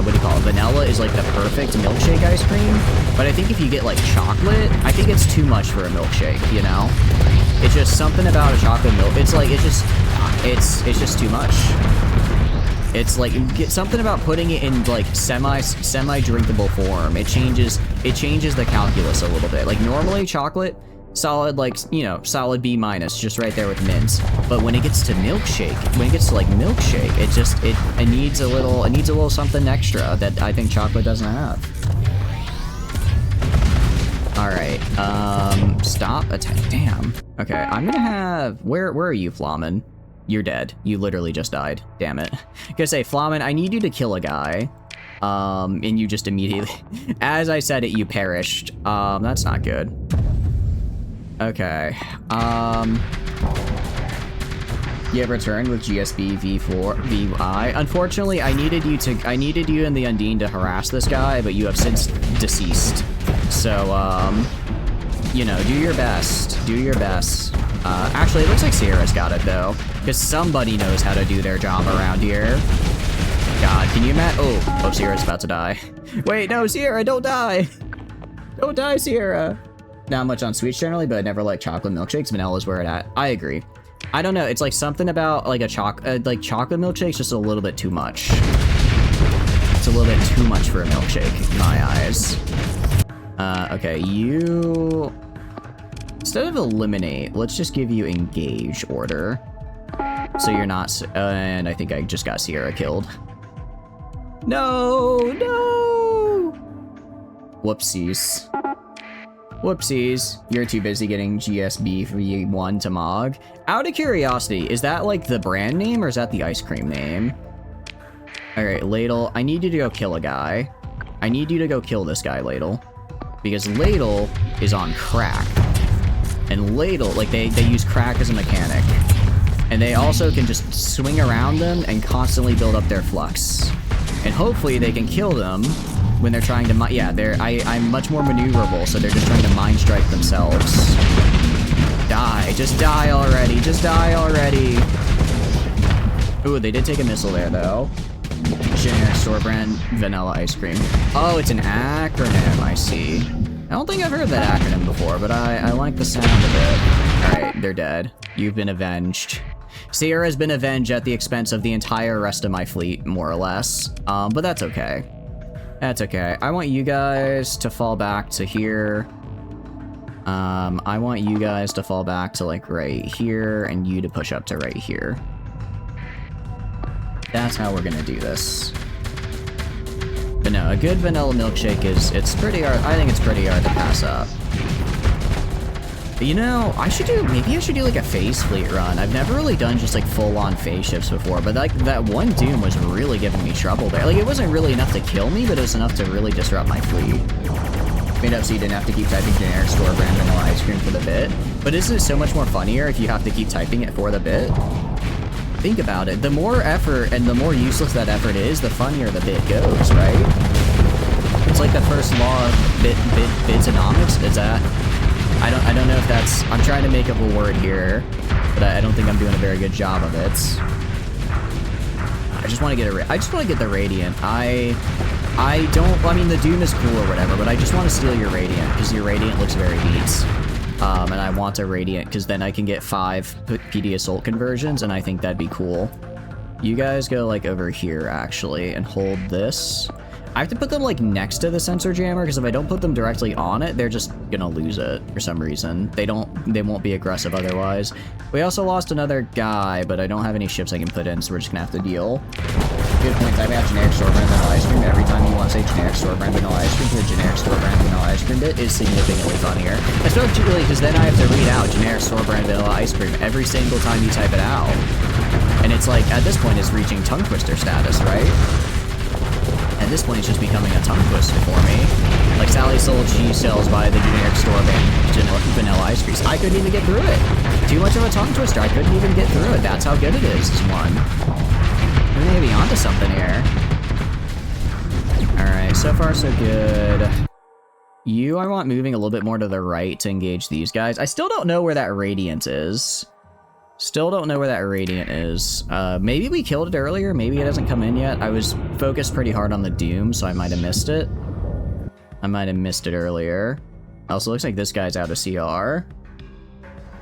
what do you call it? Vanilla is like the perfect milkshake ice cream. But I think if you get like chocolate, I think it's too much for a milkshake, you know? It's just something about a chocolate milk. It's like, it's just too much. It's like, get something about putting it in like semi-drinkable form. It changes the calculus a little bit. Like normally chocolate, solid, like, you know, solid B minus, just right there with mint. But when it gets to milkshake, it needs a little something extra that I think chocolate doesn't have. Alright, stop attack. Damn. Okay, I'm gonna have, where are you, Flamen? You're dead. You literally just died. Damn it. Gonna say, Flamen, I need you to kill a guy. And you just immediately, as I said it, you perished. That's not good. Okay. You have returned with GSB VI. Unfortunately, I needed you and the Undine to harass this guy, but you have since deceased. So, you know, do your best. Do your best. Actually, it looks like Sierra's got it, though. Because somebody knows how to do their job around here. God, can you imagine? Oh, Sierra's about to die. Wait, no, Sierra, don't die! Don't die, Sierra! Not much on sweets generally, but I never like chocolate milkshakes. Vanilla's where it at. I agree. I don't know, it's like something about like chocolate milkshake's just a little bit too much. It's a little bit too much for a milkshake, in my eyes. Okay, you... Instead of eliminate, let's just give you engage order. So you're not... and I think I just got Sierra killed. No! No! Whoopsies. Whoopsies. You're too busy getting GSB V1 to Mog. Out of curiosity, is that like the brand name or is that the ice cream name? Alright, Ladle, I need you to go kill a guy. I need you to go kill this guy, Ladle. Because Ladle is on crack. And Ladle, like, they use crack as a mechanic. And they also can just swing around them and constantly build up their flux. And hopefully they can kill them when they're trying to I'm much more maneuverable, so they're just trying to mind strike themselves. Die. Just die already. Just die already. Ooh, they did take a missile there, though. Generic store brand vanilla ice cream. Oh, it's an acronym, I see. I don't think I've heard that acronym before, but I like the sound of it. Alright, they're dead. You've been avenged. Sierra has been avenged at the expense of the entire rest of my fleet, more or less. But that's okay. That's okay. I want you guys to fall back to here. I want you guys to fall back to, like, right here, and you to push up to right here. That's how we're gonna do this. But no, a good vanilla milkshake it's pretty hard. I think it's pretty hard to pass up. But you know, maybe I should do like a phase fleet run. I've never really done just like full-on phase shifts before, but like that one Doom was really giving me trouble there. Like it wasn't really enough to kill me, but it was enough to really disrupt my fleet. Made up so you didn't have to keep typing generic store brand vanilla ice cream for the bit. But isn't it so much more funnier if you have to keep typing it for the bit? Think about it. The more effort and the more useless that effort is, the funnier the bit goes, right? It's like the first law of bitonomics. Is that? I don't know if that's... I'm trying to make up a word here, but I don't think I'm doing a very good job of it. I just want to get the Radiant. I mean, the Doom is cool or whatever, but I just want to steal your Radiant, because your Radiant looks very neat. And I want a Radiant, because then I can get 5 PD Assault conversions, and I think that'd be cool. You guys go like over here actually and hold this. I have to put them like next to the sensor jammer because if I don't put them directly on it, they're just gonna lose it for some reason. They won't be aggressive otherwise. We also lost another guy, but I don't have any ships I can put in, so we're just gonna have to deal. Good points. I've had generic store brand vanilla ice cream. Every time you want to say generic store brand vanilla ice cream to a generic store brand vanilla ice cream bit is significantly funnier. Especially because then I have to read out generic store brand vanilla ice cream every single time you type it out. And it's like, at this point, it's reaching tongue twister status, right? At this point, it's just becoming a tongue twister for me. Like Sally sold cheese shells by the generic store brand vanilla ice cream. I couldn't even get through it. Too much of a tongue twister. I couldn't even get through it. That's how good it is, this one. We may be onto something here. Alright, so far so good. I want moving a little bit more to the right to engage these guys. I still don't know where that radiant is. Still don't know where that radiant is. Maybe we killed it earlier. Maybe it hasn't come in yet. I was focused pretty hard on the Doom, so I might have missed it. I might have missed it earlier. Also, looks like this guy's out of CR.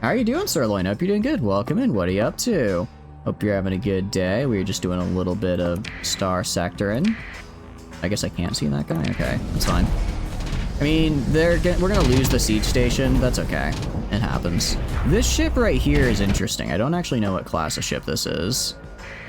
How are you doing, Sirloin? Hope you're doing good. Welcome in. What are you up to? Hope you're having a good day. We were just doing a little bit of Starsectoring. I guess I can't see that guy? Okay, that's fine. I mean, we're gonna lose the siege station. That's okay. It happens. This ship right here is interesting. I don't actually know what class of ship this is.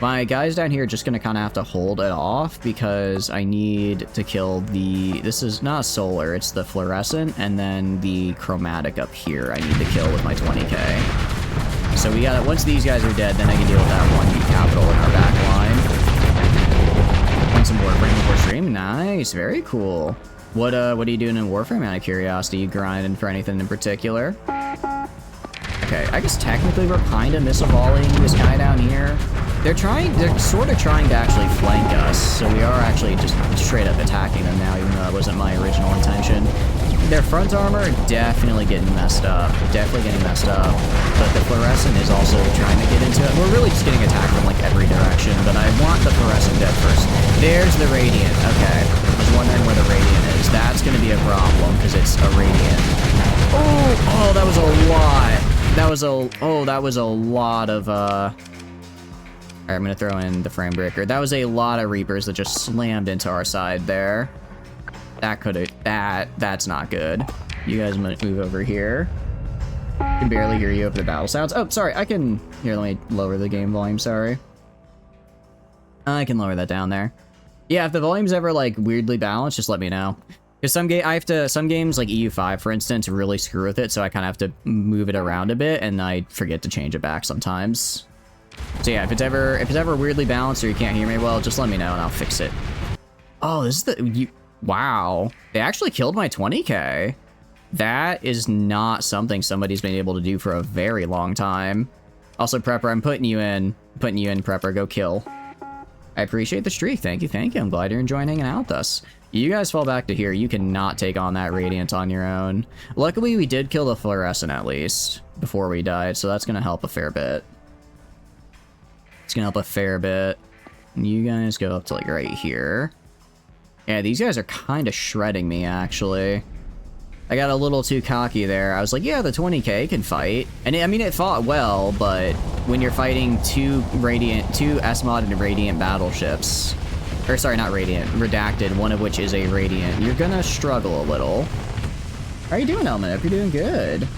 My guys down here are just gonna kind of have to hold it off because I need to kill this is not solar, it's the fluorescent, and then the chromatic up here I need to kill with my 20k. So we gotta, once these guys are dead, then I can deal with that one capital in our back line. Want some Warframe before stream? Nice, very cool. What are you doing in Warframe out of curiosity? You grinding for anything in particular? Okay, I guess technically we're kind of misevolving this guy down here. They're sort of trying to actually flank us, so we are actually just straight up attacking them now, even though that wasn't my original intention. Their front armor definitely getting messed up. Definitely getting messed up. But the fluorescent is also trying to get into it. We're really just getting attacked from like every direction, but I want the fluorescent dead first. There's the radiant. Okay. I was wondering where the radiant is. That's going to be a problem because it's a radiant. Oh, that was a lot. That was a lot of, Alright, I'm going to throw in the frame breaker. That was a lot of Reapers that just slammed into our side there. That's not good. You guys might move over here. I can barely hear you over the battle sounds. Oh, sorry, here, let me lower the game volume, sorry. I can lower that down there. Yeah, if the volume's ever, like, weirdly balanced, just let me know. Because some games, like EU5, for instance, really screw with it, so I kind of have to move it around a bit, and I forget to change it back sometimes. So yeah, if it's ever weirdly balanced or you can't hear me well, just let me know and I'll fix it. Oh, this is wow. They actually killed my 20k. That is not something somebody's been able to do for a very long time. Also, Prepper, I'm putting you in, Prepper. Go kill. I appreciate the streak. Thank you, thank you. I'm glad you're enjoying hanging out with us. You guys fall back to here. You cannot take on that Radiant on your own. Luckily, we did kill the Fluorescent at least before we died, so that's going to help a fair bit. It's going to help a fair bit. You guys go up to, like, right here. Yeah, these guys are kind of shredding me, actually. I got a little too cocky there. I was like, yeah, the 20k can fight. And I mean, it fought well, but when you're fighting two S-Mod and Radiant battleships, or sorry, not Radiant, Redacted, one of which is a Radiant, you're gonna struggle a little. How are you doing, Elman? I hope you're doing good.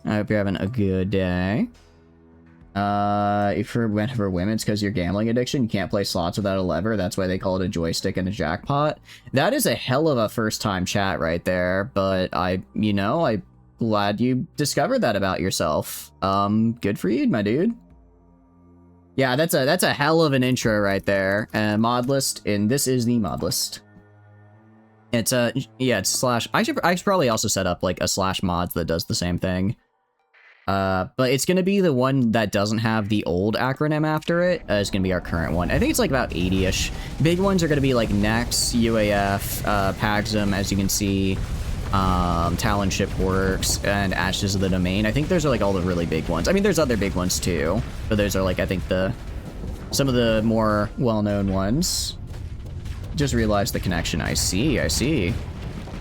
I hope you're having a good day. If for women, it's because your gambling addiction. You can't play slots without a lever. That's why they call it a joystick and a jackpot. That is a hell of a first-time chat right there. But I'm glad you discovered that about yourself. Good for you, my dude. Yeah, that's a hell of an intro right there. Mod list, and this is the mod list. It's it's slash. I should probably also set up like a slash mods that does the same thing. But it's gonna be the one that doesn't have the old acronym after it. It's gonna be our current one. I think it's like about 80-ish. Big ones are gonna be like Nex, UAF, Paxum, as you can see, Talon Shipworks, and Ashes of the Domain. I think those are like all the really big ones. I mean, there's other big ones too, but those are like, I think some of the more well-known ones. Just realized the connection. I see.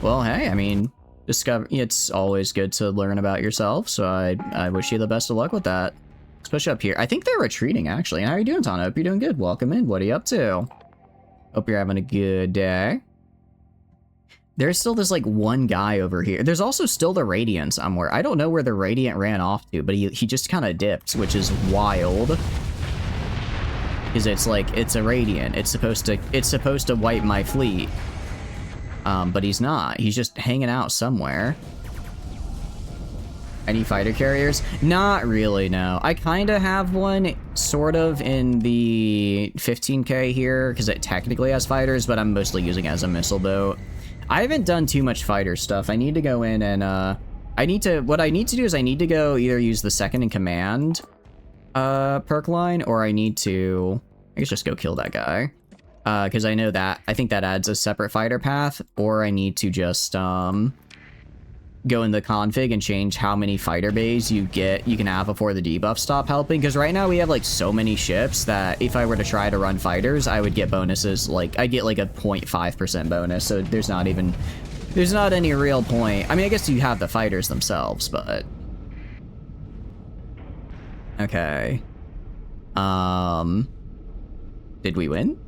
Well, hey, I mean, it's always good to learn about yourself, so I wish you the best of luck with that. Let's push up here. I think they're retreating, actually. How are you doing, Tana? Hope you're doing good. Welcome in. What are you up to? Hope you're having a good day. There's still this, like, one guy over here. There's also still the Radiant somewhere. I don't know where the Radiant ran off to, but he just kind of dipped, which is wild. Because it's like, it's a Radiant. It's supposed to wipe my fleet. But he's not. He's just hanging out somewhere. Any fighter carriers? Not really, no. I kind of have one, sort of, in the 15k here, because it technically has fighters, but I'm mostly using it as a missile boat. I haven't done too much fighter stuff. I need to go in and, what I need to do is I need to go either use the second in command, perk line, or I need to, I guess just go kill that guy. Because I know that, I think that adds a separate fighter path, or I need to just, go in the config and change how many fighter bays you can have before the debuffs stop helping. Because right now we have like so many ships that if I were to try to run fighters, I would get bonuses, like I'd get like a 0.5% bonus. So there's not any real point. I mean, I guess you have the fighters themselves, but okay. Did we win?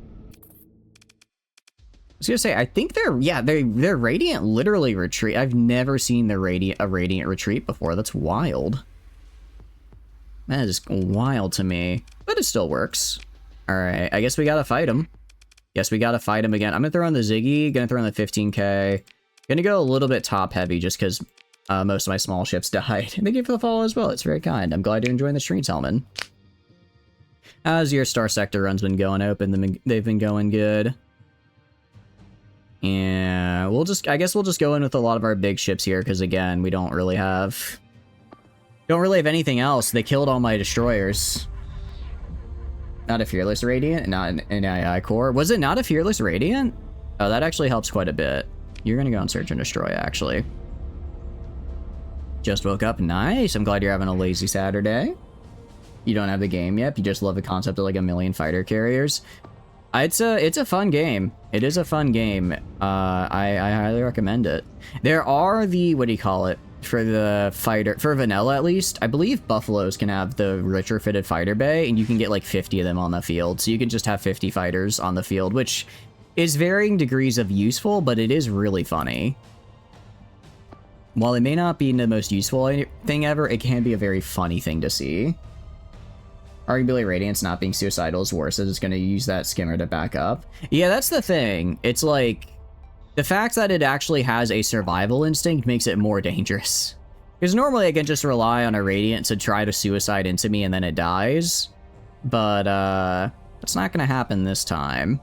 I was gonna say, I think their Radiant literally retreat. I've never seen a Radiant retreat before. That's wild. That is wild to me, but it still works. All right, I guess we gotta fight him. Yes, we gotta fight him again. I'm gonna throw on the Ziggy, gonna throw on the 15k. Gonna go a little bit top heavy just because most of my small ships died. And thank you for the follow as well. It's very kind. I'm glad you're enjoying the stream, Telman. How's your Starsector runs been going? Open, they've been going good. Yeah, I guess we'll just go in with a lot of our big ships here, because again, we don't really have anything else. They killed all my destroyers. Not a Fearless Radiant, not an AI core. Was it not a Fearless Radiant? Oh, that actually helps quite a bit. You're gonna go on Search and Destroy, actually. Just woke up, nice. I'm glad you're having a lazy Saturday. You don't have the game yet, you just love the concept of like a million fighter carriers. It's a fun game. It is a fun game. I highly recommend it. There are the, what do you call it? For the fighter, for vanilla at least, I believe Buffaloes can have the retrofitted fighter bay, and you can get like 50 of them on the field. So you can just have 50 fighters on the field, which is varying degrees of useful, but it is really funny. While it may not be the most useful thing ever, it can be a very funny thing to see. Arguably, Radiant's not being suicidal is worse, as it's going to use that skimmer to back up. Yeah, that's the thing. It's like, the fact that it actually has a survival instinct makes it more dangerous. Because normally I can just rely on a Radiant to try to suicide into me and then it dies. But, that's not going to happen this time.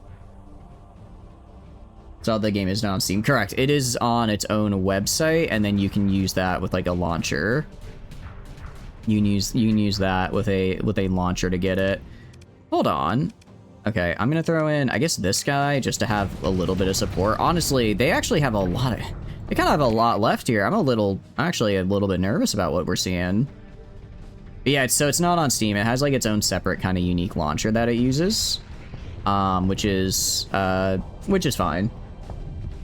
So the game is not on Steam. Correct. It is on its own website, and then you can use that with like a launcher. You can use that with a launcher to get it. Hold on. Okay, I'm gonna throw in, I guess, this guy just to have a little bit of support. Honestly, they actually have they kind of have a lot left here. I'm actually a little bit nervous about what we're seeing. But yeah, so it's not on Steam. It has like its own separate kind of unique launcher that it uses, which is fine.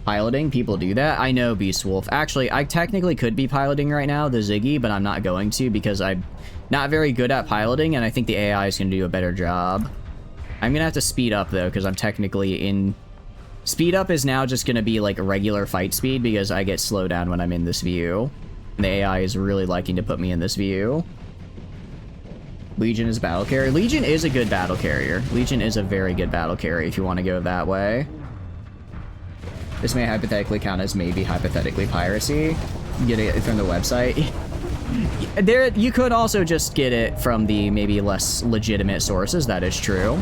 Piloting, people do that. I know, Beast Wolf. Actually, I technically could be piloting right now, the Ziggy, but I'm not going to because I'm not very good at piloting, and I think the AI is going to do a better job. I'm going to have to speed up, though, because I'm technically in... Speed up is now just going to be, like, a regular fight speed because I get slowed down when I'm in this view. And the AI is really liking to put me in this view. Legion is battle carrier. Legion is a good battle carrier. Legion is a very good battle carrier if you want to go that way. This may hypothetically count as maybe hypothetically piracy. Get it from the website. There, you could also just get it from the maybe less legitimate sources. That is true.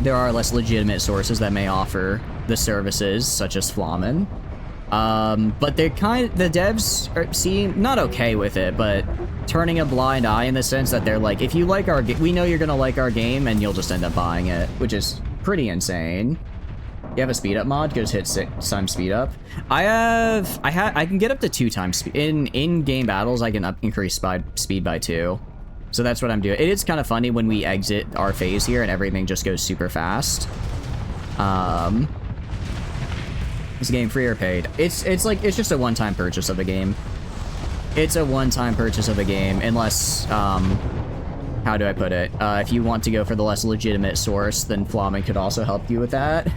There are less legitimate sources that may offer the services, such as Flamen. But the devs seem not okay with it, but turning a blind eye in the sense that they're like, if you like our game, we know you're gonna like our game, and you'll just end up buying it, which is pretty insane. You have a speed up mod? Just hit 6 times speed up. I can get up to 2 times speed. In game battles, I can increase speed by 2. So that's what I'm doing. It is kind of funny when we exit our phase here and everything just goes super fast. Is the game free or paid? It's just a one-time purchase of a game. It's a one-time purchase of a game, unless how do I put it? If you want to go for the less legitimate source, then Flamen could also help you with that.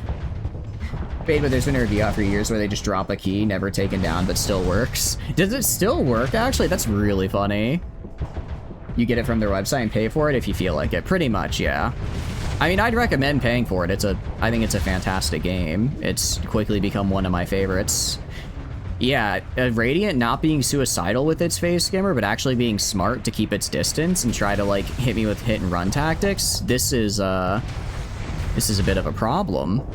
But there's been a review out for years where they just drop a key, never taken down, but still works. Does it still work, actually? That's really funny. You get it from their website and pay for it if you feel like it. Pretty much, yeah. I mean, I'd recommend paying for it. I think it's a fantastic game. It's quickly become one of my favorites. Yeah, Radiant not being suicidal with its face skimmer, but actually being smart to keep its distance and try to, like, hit me with hit and run tactics. This is a bit of a problem.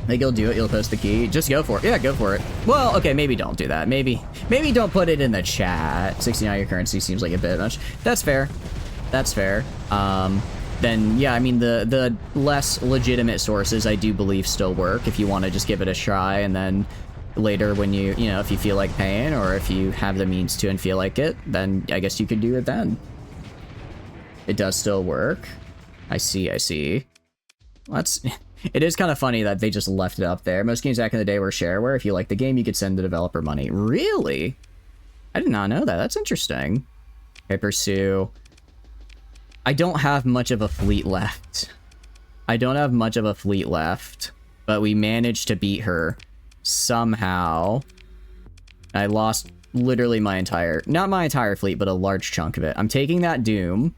Like, you'll do it, you'll post the key. Just go for it. Yeah, go for it. Well, okay, maybe don't do that. Maybe don't put it in the chat. 69 your currency seems like a bit much. That's fair. That's fair. Then, yeah, I mean, the less legitimate sources, I do believe, still work if you want to just give it a try, and then later when you know, if you feel like paying, or if you have the means to and feel like it, then I guess you could do it then. It does still work. I see. Well, it is kind of funny that they just left it up there. Most games back in the day were shareware. If you like the game, you could send the developer money. Really? I did not know that. That's interesting. Okay, pursue. I don't have much of a fleet left. But we managed to beat her somehow. I lost literally my entire, not my entire fleet, but a large chunk of it. I'm taking that Doom.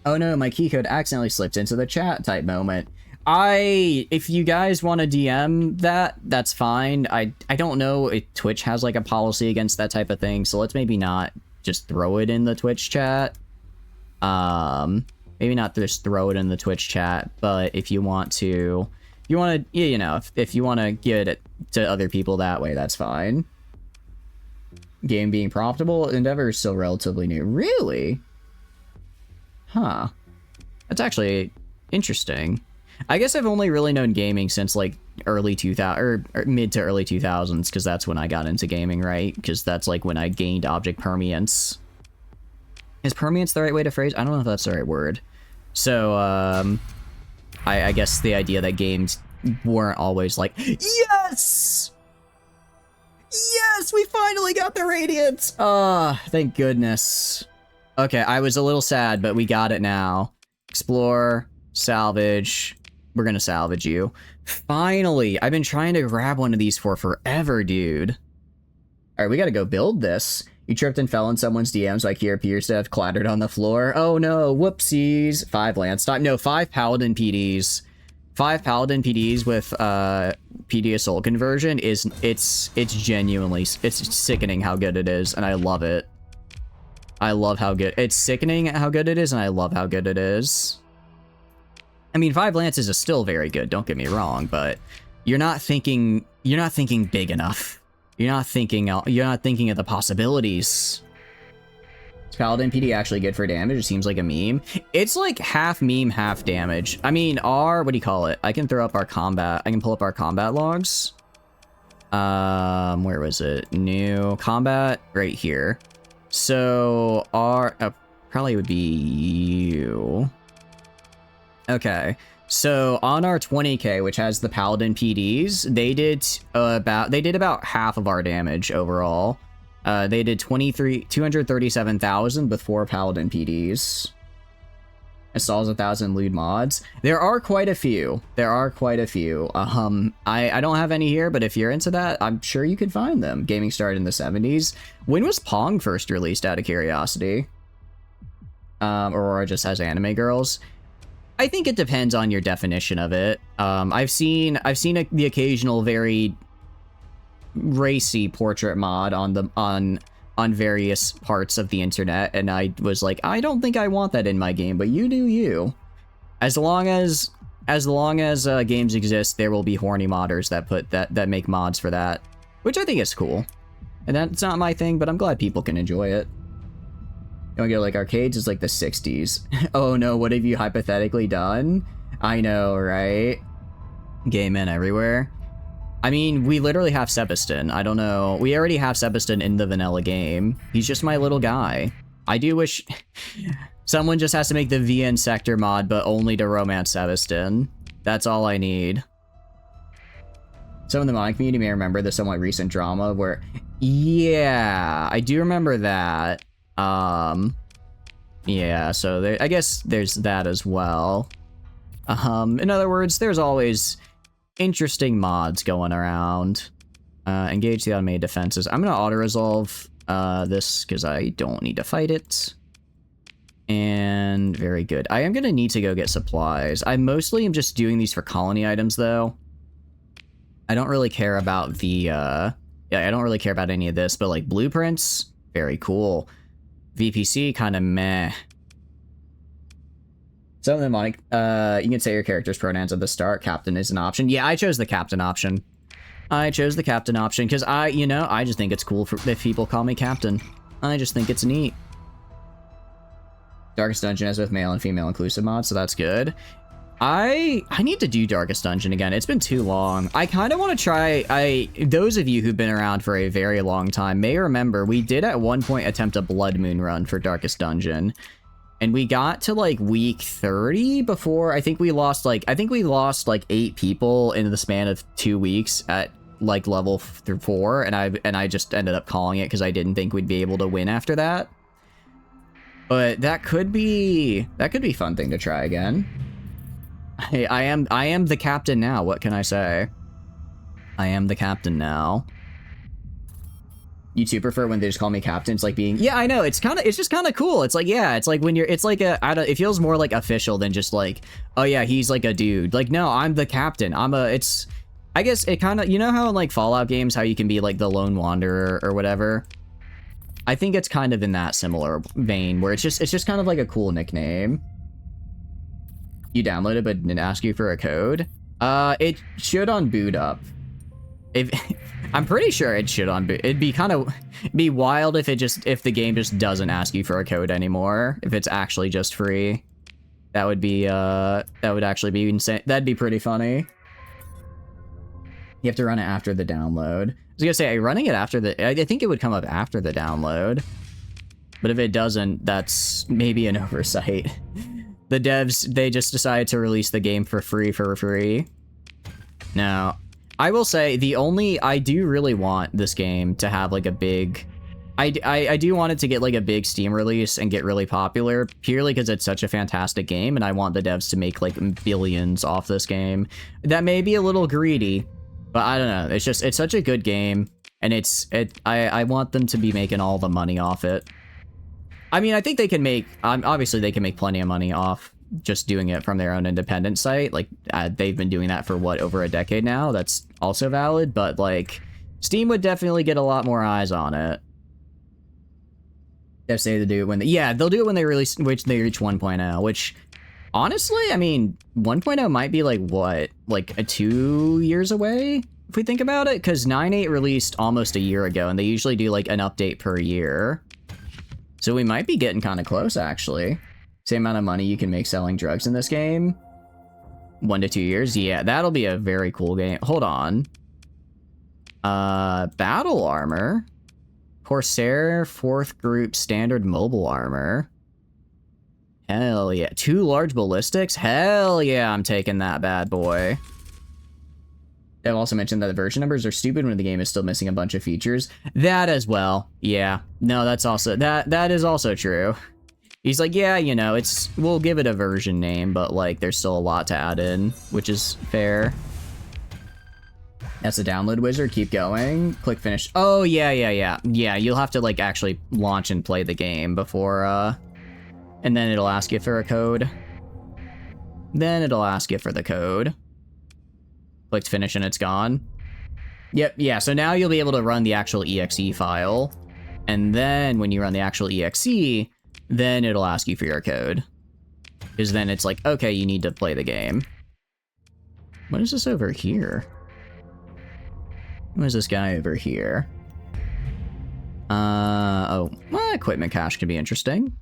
Oh no, my key code accidentally slipped into the chat type moment. If you guys want to DM that, that's fine. I don't know if Twitch has like a policy against that type of thing, so let's maybe not just throw it in the Twitch chat. Maybe not just throw it in the Twitch chat, but if you want to, you know, if you want to give it to other people that way, that's fine. Game being profitable, Endeavor is still relatively new. Really? Huh. That's actually interesting. I guess I've only really known gaming since like early 2000 or mid to early 2000s, because that's when I got into gaming, right? Because that's like when I gained object permeance. Is permeance the right way to phrase? I don't know if that's the right word. So, I guess the idea that games weren't always like, yes! Yes, we finally got the Radiance! Ah, thank goodness. Okay, I was a little sad, but we got it now. Explore, salvage. We're gonna salvage you. Finally! I've been trying to grab one of these for forever, dude. Alright, we gotta go build this. You tripped and fell in someone's DMs like here appears to have clattered on the floor. Oh no, whoopsies. 5 Lance time. No, 5 Paladin PDs. 5 Paladin PDs with PD Assault conversion is, it's genuinely, it's sickening how good it is, and I love it. I love how good, it's sickening how good it is, and I love how good it is. I mean, 5 Lances is still very good, don't get me wrong, but you're not thinking big enough. You're not thinking of the possibilities. Is Paladin PD actually good for damage? It seems like a meme. It's like half meme, half damage. I mean, what do you call it? I can throw up our combat. I can pull up our combat logs. Where was it? New combat right here. So our probably would be you. Okay. So on our 20k, which has the Paladin PDs, they did about half of our damage overall. They did 237,000 with 4 Paladin PDs. Installs 1,000 lewd mods. There are quite a few. I don't have any here, but if you're into that, I'm sure you could find them. Gaming started in the 70s. When was Pong first released, out of curiosity? Aurora just has anime girls. I think it depends on your definition of it. I've seen the occasional very racy portrait mod on various parts of the internet, and I was like, I don't think I want that in my game, but you do you. As long as games exist, there will be horny modders that make mods for that, which I think is cool. And that's not my thing, but I'm glad people can enjoy it. You wanna go like arcades is like the 60s. Oh no, what have you hypothetically done? I know, right? Gay men everywhere. I mean, we literally have Sebastin. I don't know. We already have Sebastin in the vanilla game. He's just my little guy. I do wish someone just has to make the VN Sector mod, but only to romance Sebastin. That's all I need. Some of the modding community may remember the somewhat recent drama where... Yeah, I do remember that. Yeah, so there, I guess there's that as well. In other words, there's always interesting mods going around. Engage the automated defenses. I'm gonna auto-resolve this because I don't need to fight it. And very good. I am gonna need to go get supplies. I mostly am just doing these for colony items, though. I don't really care about the, yeah, I don't really care about any of this, but like blueprints, very cool. VPC, kind of meh. So then, Monique, you can say your character's pronouns at the start. Captain is an option. Yeah, I chose the captain option. I chose the captain option because you know, I just think it's cool if people call me captain. I just think it's neat. Darkest Dungeon has both male and female inclusive mods, so that's good. I need to do Darkest Dungeon again. It's been too long. I kind of want to try. Those of you who've been around for a very long time may remember we did at one point attempt a Blood Moon run for Darkest Dungeon. And we got to like week 30 before I think we lost like 8 people in the span of 2 weeks at like level 4, and I just ended up calling it because I didn't think we'd be able to win after that. But that could be a fun thing to try again. I am the captain now. What can I say? I am the captain now. You two prefer when they just call me captain? It's like being, yeah, I know. It's just kind of cool. It's like, yeah, it's like when you're, it's like it feels more like official than just like, oh yeah, he's like a dude. Like, no, I'm the captain. I guess it kind of, you know how in like Fallout games, how you can be like the lone wanderer or whatever? I think it's kind of in that similar vein where it's just kind of like a cool nickname. You download it, but didn't ask you for a code. It should on boot up. I'm pretty sure it should on boot. It'd be wild if the game just doesn't ask you for a code anymore. If it's actually just free, that would actually be insane. That'd be pretty funny. You have to run it after the download. I was gonna say, running it after I think it would come up after the download. But if it doesn't, that's maybe an oversight. The devs, they just decided to release the game for free. Now, I will say, I do really want this game to have like a big, I do want it to get like a big Steam release and get really popular, purely because it's such a fantastic game, and I want the devs to make like billions off this game. That may be a little greedy, but I don't know. It's such a good game, and I want them to be making all the money off it. I mean, I think they can make, obviously they can make plenty of money off just doing it from their own independent site. Like, they've been doing that for what, over a decade now? That's also valid, but like, Steam would definitely get a lot more eyes on it. They say to do it when they'll do it when they reach 1.0, which honestly, I mean, 1.0 might be like what, like 2 years away if we think about it, because 9.8 released almost a year ago, and they usually do like an update per year. So we might be getting kind of close, actually. Same amount of money you can make selling drugs in this game. 1 to 2 years. Yeah, that'll be a very cool game. Hold on. Battle armor. Corsair 4th group standard mobile armor. Hell yeah. 2 large ballistics? Hell yeah, I'm taking that bad boy. They've also mentioned that the version numbers are stupid when the game is still missing a bunch of features. That as well. Yeah. No, that's also, that is also true. He's like, yeah, you know, we'll give it a version name, but like, there's still a lot to add in, which is fair. That's a download wizard. Keep going. Click finish. Oh, yeah. Yeah, you'll have to like actually launch and play the game before, and then it'll ask you for a code. Then it'll ask you for the code. Clicked finish and it's gone. Yep, yeah, so now you'll be able to run the actual exe file. And then when you run the actual exe, then it'll ask you for your code. Because then it's like, okay, you need to play the game. What is this over here? What is this guy over here? Oh, well, equipment cache could be interesting.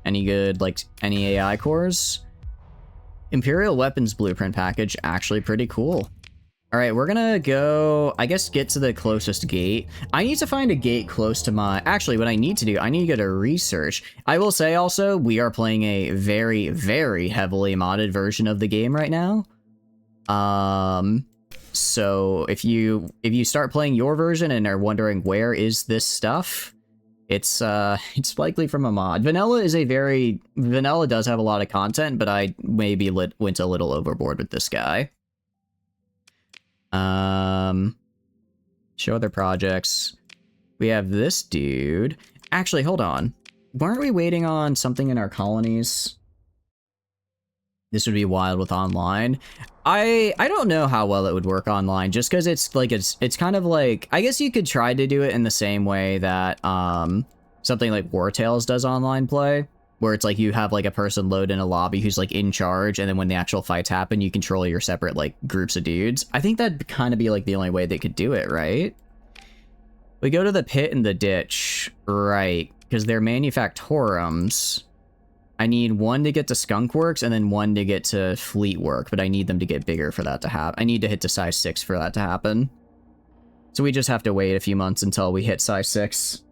Any good, like, any AI cores? Imperial Weapons Blueprint Package, actually pretty cool. Alright, we're gonna go, I guess, get to the closest gate. I need to find a gate close to actually, what I need to do, I need to go to research. I will say also, we are playing a very, very heavily modded version of the game right now. So if you start playing your version and are wondering where is this stuff, It's likely from a mod. Vanilla does have a lot of content, but I maybe went a little overboard with this guy. Show other projects. We have this dude. Actually, hold on. Weren't we waiting on something in our colonies? This would be wild with online. I don't know how well it would work online, just because it's kind of like, I guess you could try to do it in the same way that something like War Tales does online play, where it's like you have like a person load in a lobby who's like in charge, and then when the actual fights happen, you control your separate like groups of dudes. I think that'd kind of be like the only way they could do it, right? We go to the pit and the ditch, right? Because they're manufactorums. I need one to get to Skunk Works and then one to get to Fleet Work, but I need them to get bigger for that to happen. I need to hit to size 6 for that to happen. So we just have to wait a few months until we hit size 6.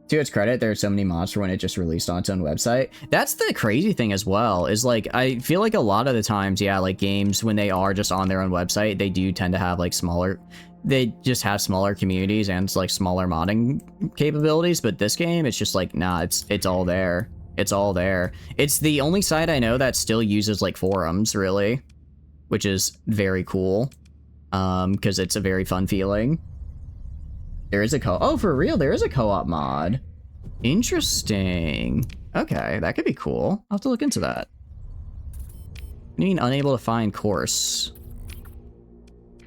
To its credit, there are so many mods for when it just released on its own website. That's the crazy thing as well, is like, I feel like a lot of the times, yeah, like games, when they are just on their own website, they do tend to have like they just have smaller communities and like smaller modding capabilities, but this game, it's just like, nah, it's all there. It's all there. It's the only site I know that still uses like forums, really, which is very cool, because it's a very fun feeling. There is a oh, for real, there is a co-op mod. Interesting. Okay, that could be cool. I'll have to look into that. I mean, unable to find course.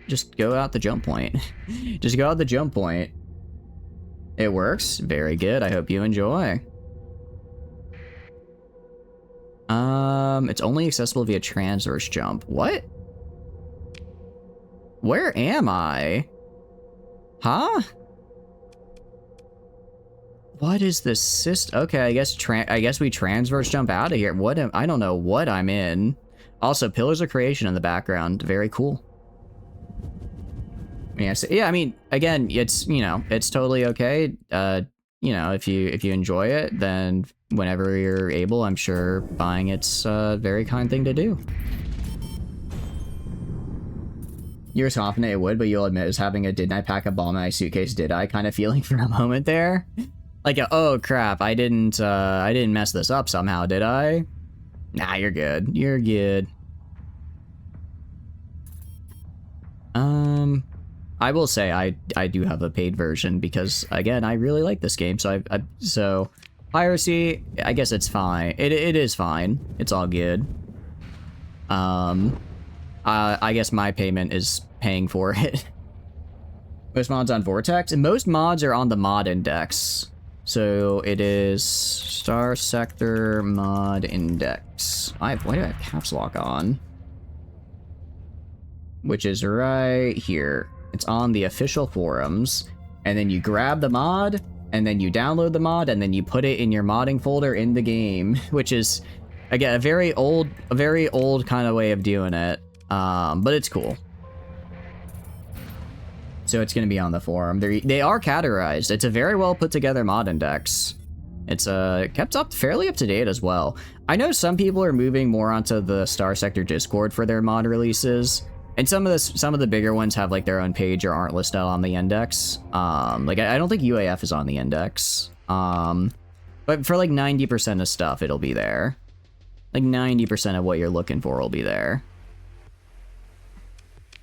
Just go out the jump point. Just go out the jump point. It works. Very good. I hope you enjoy. It's only accessible via transverse jump. What? Where am I? Huh? What is this system? Okay, I guess we transverse jump out of here. I don't know what I'm in. Also, Pillars of Creation in the background. Very cool. Yeah, I mean, again, it's, you know, it's totally okay. You know, if you enjoy it, then whenever you're able, I'm sure buying it's a very kind thing to do. You're confident it would, but you'll admit as having a "didn't I pack a bomb in my suitcase, did I" kind of feeling for a moment there. Like, oh crap, I didn't mess this up somehow, did I? Nah, you're good. You're good. I will say I do have a paid version because, again, I really like this game. So so piracy, I guess it's fine. It is fine. It's all good. I guess my payment is paying for it. Most mods on Vortex, and most mods are on the mod index. So it is Starsector mod index. Why do I have caps lock on? Which is right here. It's on the official forums, and then you grab the mod, and then you download the mod, and then you put it in your modding folder in the game, which is, again, a very old kind of way of doing it, but it's cool. So it's going to be on the forum. They are categorized. It's a very well put together mod index. It's kept fairly up to date as well. I know some people are moving more onto the Starsector Discord for their mod releases. And some of the bigger ones have like their own page or aren't listed on the index. Like I don't think UAF is on the index. But for like 90% of stuff, it'll be there. Like 90% of what you're looking for will be there.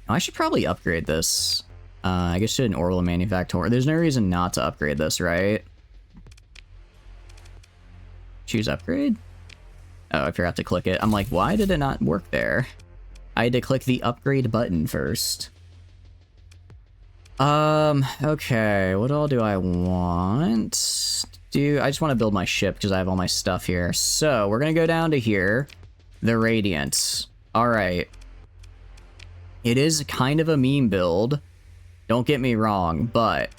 I should probably upgrade this. I guess to an Orbital Manufactor. There's no reason not to upgrade this, right? Choose upgrade? Oh, I forgot to click it. I'm like, why did it not work there? I had to click the upgrade button first. Okay, what all do I want? I just want to build my ship because I have all my stuff here. So, we're gonna go down to here. The Radiance. Alright. It is kind of a meme build. Don't get me wrong, but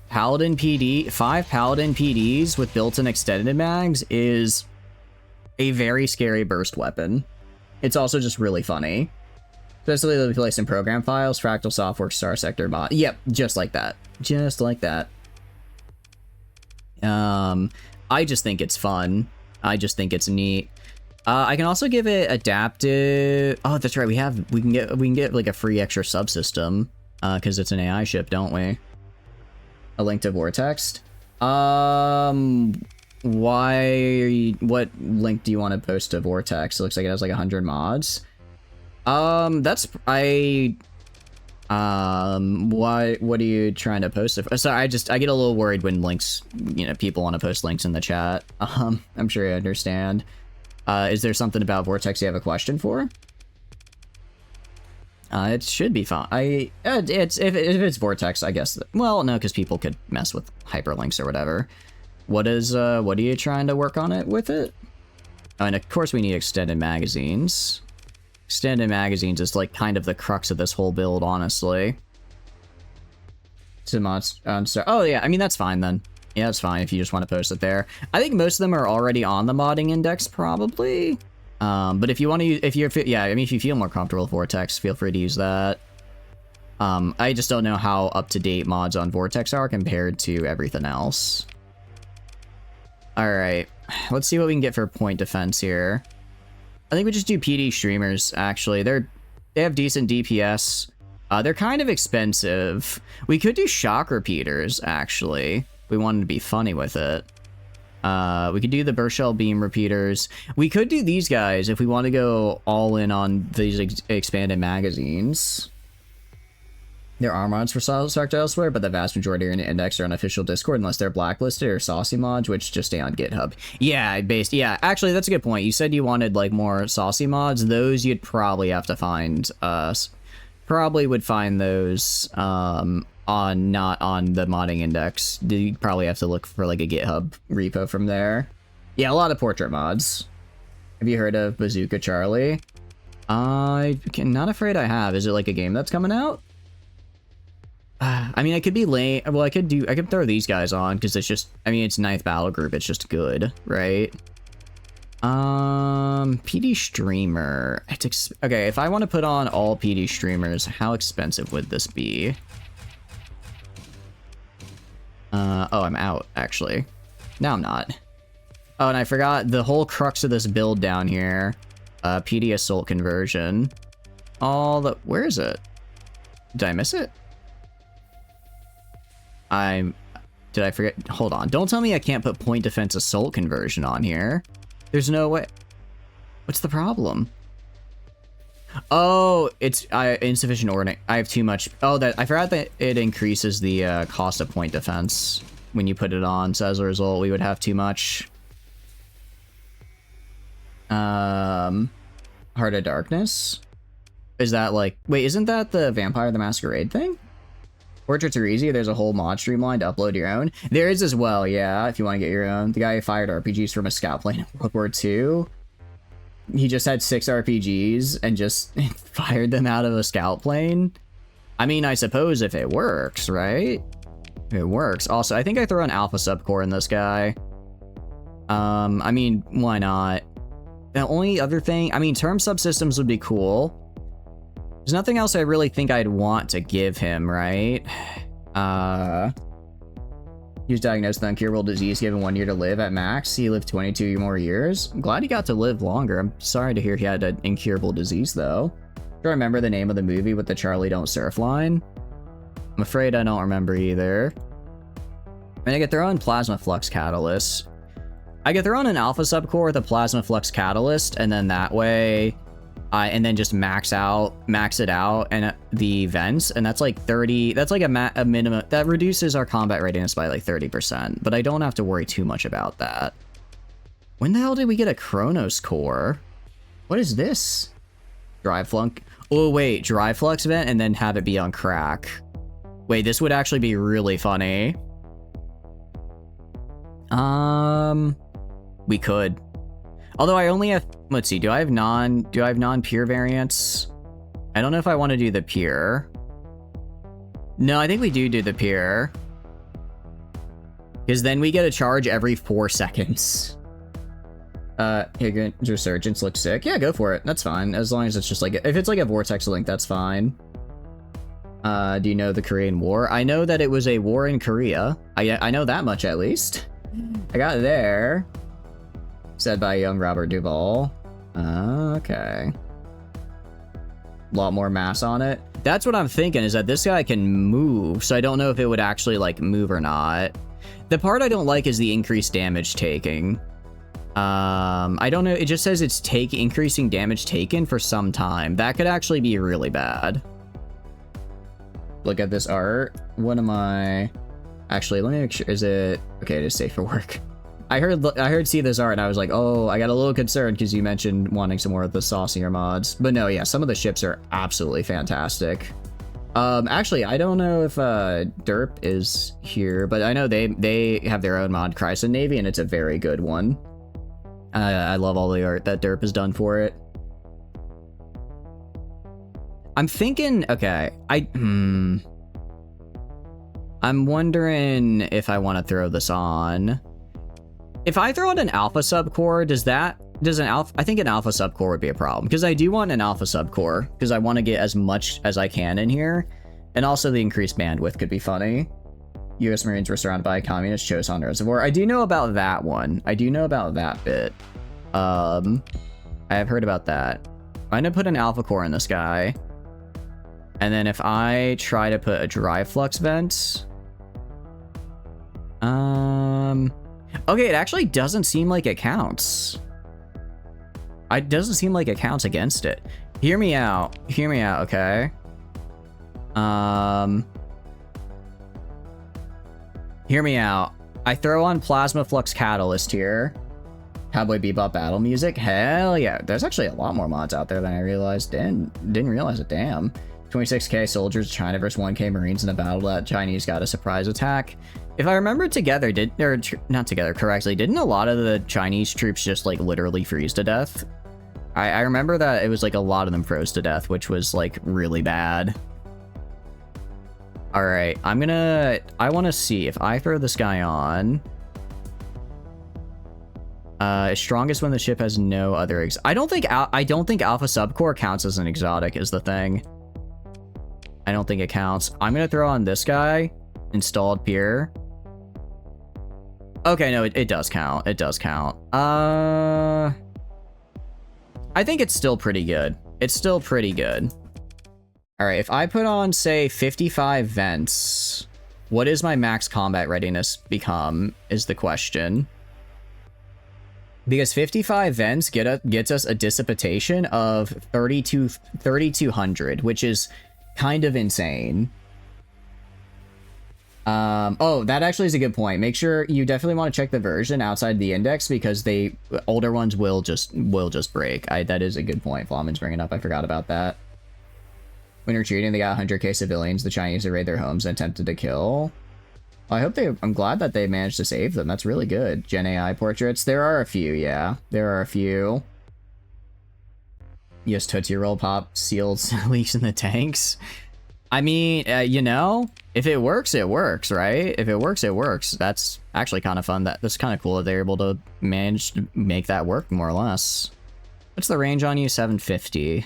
Paladin PD, 5 Paladin PDs with built-in extended mags is a very scary burst weapon. It's also just really funny. Especially the place in program files, Fractal Softworks Starsector mod. Yep, just like that. Just like that. I just think it's fun. I just think it's neat. I can also give it adaptive. Oh, that's right. We can get like a free extra subsystem. Because it's an AI ship, don't we? A link to Vortex? Why... What link do you want to post to Vortex? It looks like it has like 100 mods. That's... what are you trying to post it for? Sorry, I get a little worried when links, you know, people want to post links in the chat. I'm sure you understand. Is there something about Vortex you have a question for? It should be fine. If it's Vortex, I guess. Well, no, because people could mess with hyperlinks or whatever. What are you trying to work on it with it? Oh, and of course we need extended magazines. Extended magazines is like kind of the crux of this whole build, honestly. Oh yeah, I mean that's fine then. Yeah, that's fine if you just want to post it there. I think most of them are already on the modding index, probably. But if you want to use, if you feel more comfortable with Vortex, feel free to use that. I just don't know how up-to-date mods on Vortex are compared to everything else. Alright, let's see what we can get for point defense here. I think we just do PD streamers, actually. They have decent DPS. They're kind of expensive. We could do shock repeaters, actually. We wanted to be funny with it. We could do the burst shell beam repeaters. We could do these guys if we want to go all in on these expanded magazines. There are mods for Starsector elsewhere, but the vast majority are in the index or unofficial Discord unless they're blacklisted or saucy mods, which just stay on GitHub. Yeah, actually, that's a good point. You said you wanted like more saucy mods. Those you'd probably have to find probably would find those not on the modding index. You'd probably have to look for like a GitHub repo from there. Yeah, a lot of portrait mods. Have you heard of Bazooka Charlie? Not afraid I have. Is it like a game that's coming out? I mean, I could be lame. Well, I could throw these guys on because it's just, I mean, it's 9th battle group. It's just good, right? PD streamer. Okay, if I want to put on all PD streamers, how expensive would this be? Oh, I'm out, actually. No, I'm not. Oh, and I forgot the whole crux of this build down here. PD assault conversion. Where is it? Did I miss it? Did I forget? Hold on. Don't tell me I can't put point defense assault conversion on here. There's no way. What's the problem? Oh, it's insufficient ordering. I have too much. Oh, I forgot that it increases the cost of point defense when you put it on. So as a result, we would have too much. Heart of Darkness? Is that like... Wait, isn't that the Vampire the Masquerade thing? Portraits are easy. There's a whole mod streamline to upload your own. There is as well, yeah, if you want to get your own. The guy who fired RPGs from a scout plane in World War II. He just had 6 RPGs and just fired them out of a scout plane. I mean, I suppose if it works, right? It works. Also, I think I throw an alpha subcore in this guy. I mean, why not? The only other thing, I mean, term subsystems would be cool. There's nothing else I really think I'd want to give him, right? He was diagnosed with incurable disease, given 1 year to live at max. He lived 22 more years. I'm glad he got to live longer. I'm sorry to hear he had an incurable disease, though. Do you remember the name of the movie with the Charlie Don't Surf line? I'm afraid I don't remember either. I mean, I could throw in Plasma Flux Catalyst. I could throw in an Alpha Subcore with a Plasma Flux Catalyst, and then that way... and then just max it out, and the vents, and that's like 30, that's like a minimum, that reduces our combat readiness by like 30%, but I don't have to worry too much about that. When the hell did we get a Chronos core? What is this? Drive flunk? Oh wait, drive flux vent and then have it be on crack. Wait, this would actually be really funny. We could. Although I only have, let's see, do I have non-pure variants? I don't know if I want to do the pure. No, I think we do the pure. Because then we get a charge every 4 seconds. Here, Resurgence looks sick. Yeah, go for it. That's fine. As long as it's just like, if it's like a Vortex link, that's fine. Do you know the Korean War? I know that it was a war in Korea. I know that much at least. I got there. Said by young Robert Duvall. Okay. lot more mass on it. That's what I'm thinking, is that this guy can move, so I don't know if it would actually, like, move or not. The part I don't like is the increased damage taking. I don't know, it just says it's increasing damage taken for some time. That could actually be really bad. Look at this art. What am I... Actually, let me make sure, is it... Okay, it is safe for work. I heard see this art and I was like, oh, I got a little concerned because you mentioned wanting some more of the saucier mods. But no, yeah, some of the ships are absolutely fantastic. Actually, I don't know if Derp is here, but I know they have their own mod, Chrysler Navy, and it's a very good one. I love all the art that Derp has done for it. I'm thinking, okay, I'm wondering if I want to throw this on. If I throw on an alpha subcore, I think an alpha subcore would be a problem, because I do want an alpha subcore, because I want to get as much as I can in here, and also the increased bandwidth could be funny. U.S. Marines were surrounded by a communist Choson reservoir. I do know about that one. I do know about that bit. I have heard about that. I'm gonna put an alpha core in this guy, and then if I try to put a dry flux vent, okay, it actually doesn't seem like it counts. It doesn't seem like it counts against it. Hear me out, okay? Hear me out. I throw on Plasma Flux Catalyst here. Cowboy Bebop battle music. Hell yeah. There's actually a lot more mods out there than I realized. Didn't realize it, damn. 26k soldiers, China versus 1k Marines in a battle that Chinese got a surprise attack. If I remember not together correctly, didn't a lot of the Chinese troops just like literally freeze to death? I remember that it was like a lot of them froze to death, which was like really bad. All right, I want to see if I throw this guy on. Strongest when the ship has no other I don't think Alpha Subcore counts as an exotic is the thing. I don't think it counts. I'm gonna throw on this guy, installed pier. Okay, no, it does count. It does count. I think it's still pretty good. It's still pretty good. All right, if I put on, say, 55 vents, what is my max combat readiness become, is the question. Because 55 vents gets us a dissipation of 3,200, which is kind of insane. Oh, that actually is a good point. Make sure you definitely want to check the version outside the index, because older ones will just break. That is a good point. Flamen's bringing up. I forgot about that. When retreating, they got 100k civilians. The Chinese raided their homes and attempted to kill. Well, I'm glad that they managed to save them. That's really good. Gen AI portraits. There are a few, yeah. There are a few. Yes, Tootsie Roll Pop seals leaks in the tanks. I mean, you know, if it works, it works, right? If it works, it works. That's actually kind of fun. That's kind of cool that they're able to manage to make that work, more or less. What's the range on you? 750.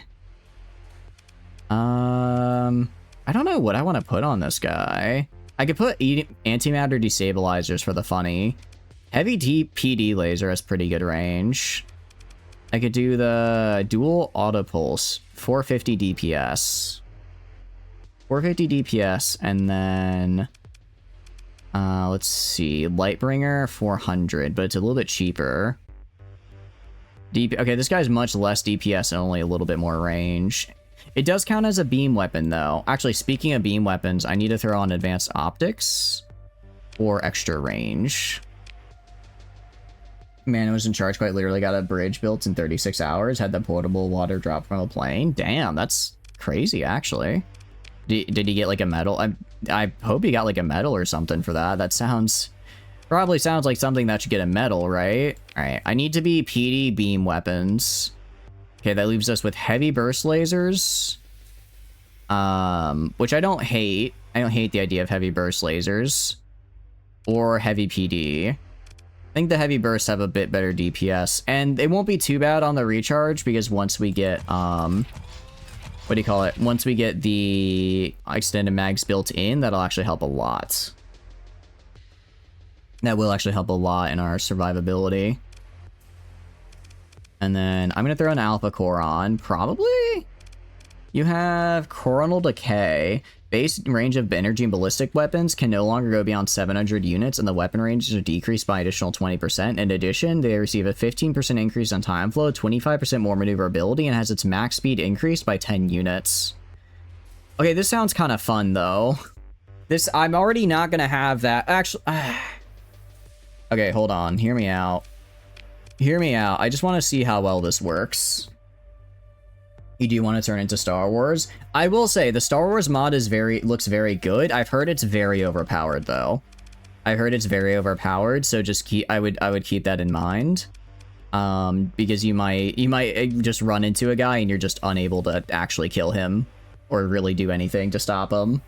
I don't know what I want to put on this guy. I could put antimatter destabilizers for the funny. Heavy PD laser has pretty good range. I could do the dual auto pulse, 450 DPS. 450 DPS, and then let's see, Lightbringer 400, but it's a little bit cheaper. Okay, this guy's much less DPS and only a little bit more range. It does count as a beam weapon, though. Actually, speaking of beam weapons, I need to throw on advanced optics or extra range. Man, I was in charge, quite literally got a bridge built in 36 hours, had the portable water drop from a plane. Damn, that's crazy, actually. Did he get like a medal? I hope he got like a medal or something for that. That probably sounds like something that should get a medal, right? All right, I need to be PD beam weapons. Okay, that leaves us with heavy burst lasers, which I don't hate. I don't hate the idea of heavy burst lasers or heavy PD. I think the heavy bursts have a bit better DPS, and it won't be too bad on the recharge, because once we get what do you call it? Once we get the extended mags built in, that'll actually help a lot. That will actually help a lot in our survivability. And then I'm gonna throw an alpha core on, probably. You have Coronal Decay. Base range of energy and ballistic weapons can no longer go beyond 700 units, and the weapon ranges are decreased by additional 20%. In addition, they receive a 15% increase on time flow, 25% more maneuverability, and has its max speed increased by 10 units. Okay, this sounds kind of fun, though. I'm already not going to have that. Actually, okay, hold on. Hear me out. Hear me out. I just want to see how well this works. You do want to turn into Star Wars? I will say the Star Wars mod is looks very good. I've heard it's very overpowered though. I heard it's very overpowered, so just I would keep that in mind. Because you might just run into a guy and you're just unable to actually kill him or really do anything to stop him.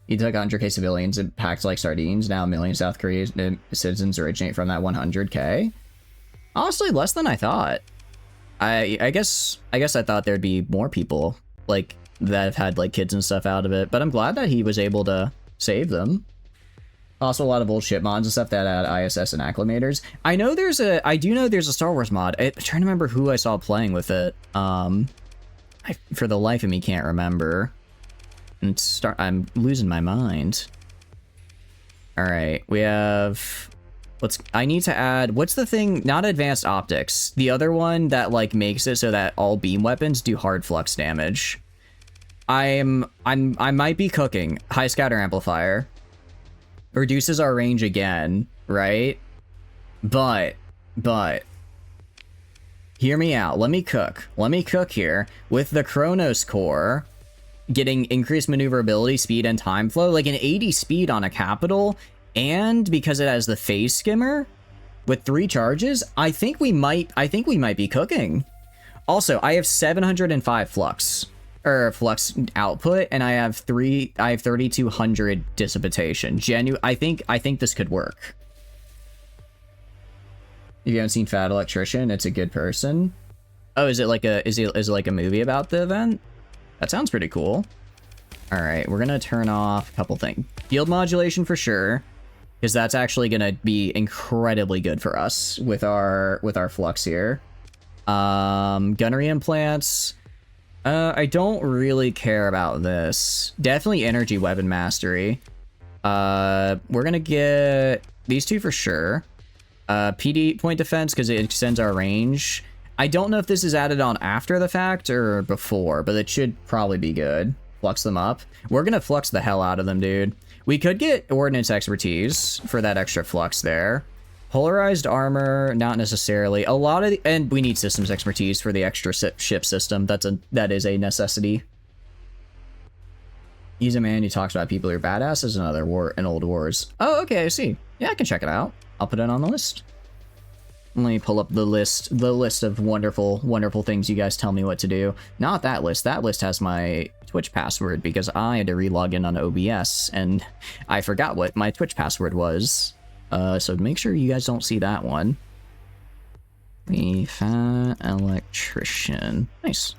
You took 100k civilians and packed like sardines. Now a million South Korean citizens originate from that 100k. Honestly, less than I thought. I guess I thought there'd be more people like that have had like kids and stuff out of it, but I'm glad that he was able to save them. Also, a lot of old ship mods and stuff that add ISS and acclimators. I do know there's a Star Wars mod. I'm trying to remember who I saw playing with it. For the life of me can't remember. I'm losing my mind. All right, we have. I need to add, what's the thing? Not advanced optics. The other one that like makes it so that all beam weapons do hard flux damage. I might be cooking. High scatter amplifier. Reduces our range again, right? But hear me out. Let me cook. Let me cook here. With the Chronos core getting increased maneuverability, speed, and time flow, like an 80 speed on a capital. And because it has the phase skimmer with 3 charges, I think we might be cooking. Also, I have 705 flux output, and I have 3,200 dissipation. I think this could work. If you haven't seen Fat Electrician, it's a good person. Oh, is it like a movie about the event? That sounds pretty cool. All right, we're gonna turn off a couple things. Field modulation for sure. Because that's actually going to be incredibly good for us with our flux here. Gunnery implants. I don't really care about this. Definitely energy weapon mastery. We're going to get these 2 for sure. PD point defense because it extends our range. I don't know if this is added on after the fact or before, but it should probably be good. Flux them up. We're going to flux the hell out of them, dude. We could get ordnance expertise for that extra flux there. Polarized armor, not necessarily. And we need systems expertise for the extra ship system. That is a necessity. He's a man who talks about people who are badasses in old wars. Oh, okay, I see. Yeah, I can check it out. I'll put it on the list. Let me pull up the list of wonderful, wonderful things you guys tell me what to do. Not that list. That list has my Twitch password because I had to re-log in on OBS and I forgot what my Twitch password was. So make sure you guys don't see that one. The Fat Electrician. Nice.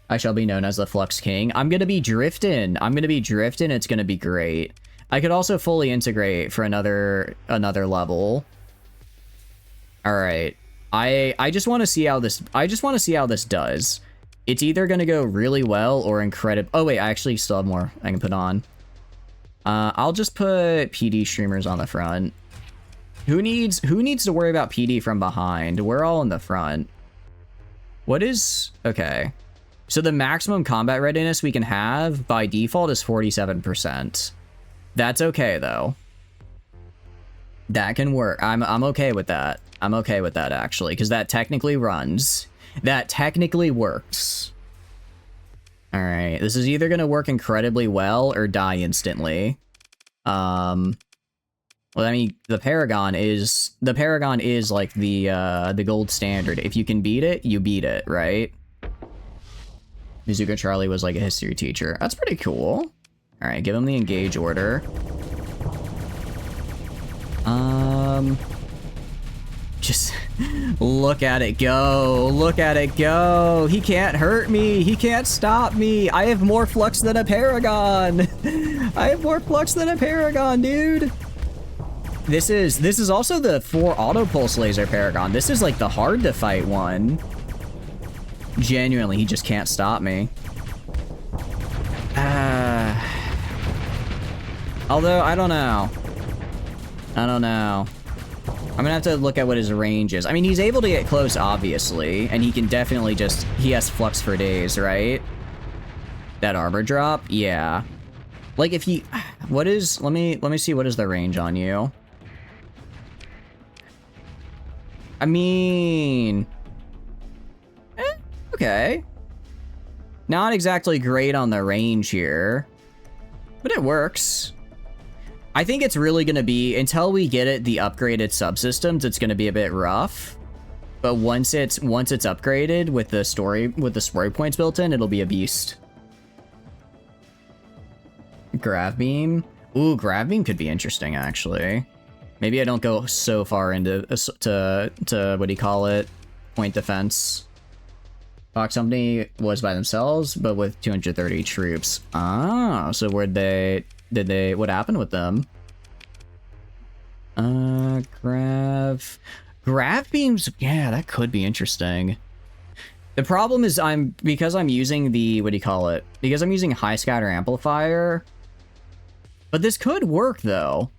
I shall be known as the Flux King. I'm gonna be drifting. It's gonna be great. I could also fully integrate for another level. All right. I just want to see how this does. It's either going to go really well or incredible. Oh wait, I actually still have more I can put on. I'll just put PD streamers on the front. Who needs to worry about PD from behind? We're all in the front. Okay. So the maximum combat readiness we can have by default is 47%. That's okay though. That can work. I'm okay with that. I'm okay with that actually, because that technically runs. That technically works. All right, this is either gonna work incredibly well or die instantly. Well, I mean, the Paragon is like the gold standard. If you can beat it, you beat it, right? Mizuka Charlie was like a history teacher. That's pretty cool. All right, give him the engage order. Just look at it go. Look at it go. He can't hurt me. He can't stop me. I have more flux than a Paragon. I have more flux than a Paragon, dude. This is also the 4 auto pulse laser Paragon. This is like the hard to fight one. Genuinely, he just can't stop me. Although, I don't know. I don't know. I'm gonna have to look at what his range is. I mean, he's able to get close, obviously, and he can definitely just... He has flux for days, right? That armor drop? Yeah. Like, if he... What is... Let me see what is the range on you. I mean... okay. Not exactly great on the range here. But it works. I think it's really going to be, until we get it, the upgraded subsystems, it's going to be a bit rough. But once it's upgraded with the story points built in, it'll be a beast. Grav beam. Ooh, grav beam could be interesting, actually. Maybe I don't go so far into to what do you call it? Point defense. Fox Company was by themselves, but with 230 troops. Ah, so what happened with them? Grav beams, yeah, that could be interesting. The problem is because I'm using the, what do you call it? Because I'm using high scatter amplifier. But this could work though.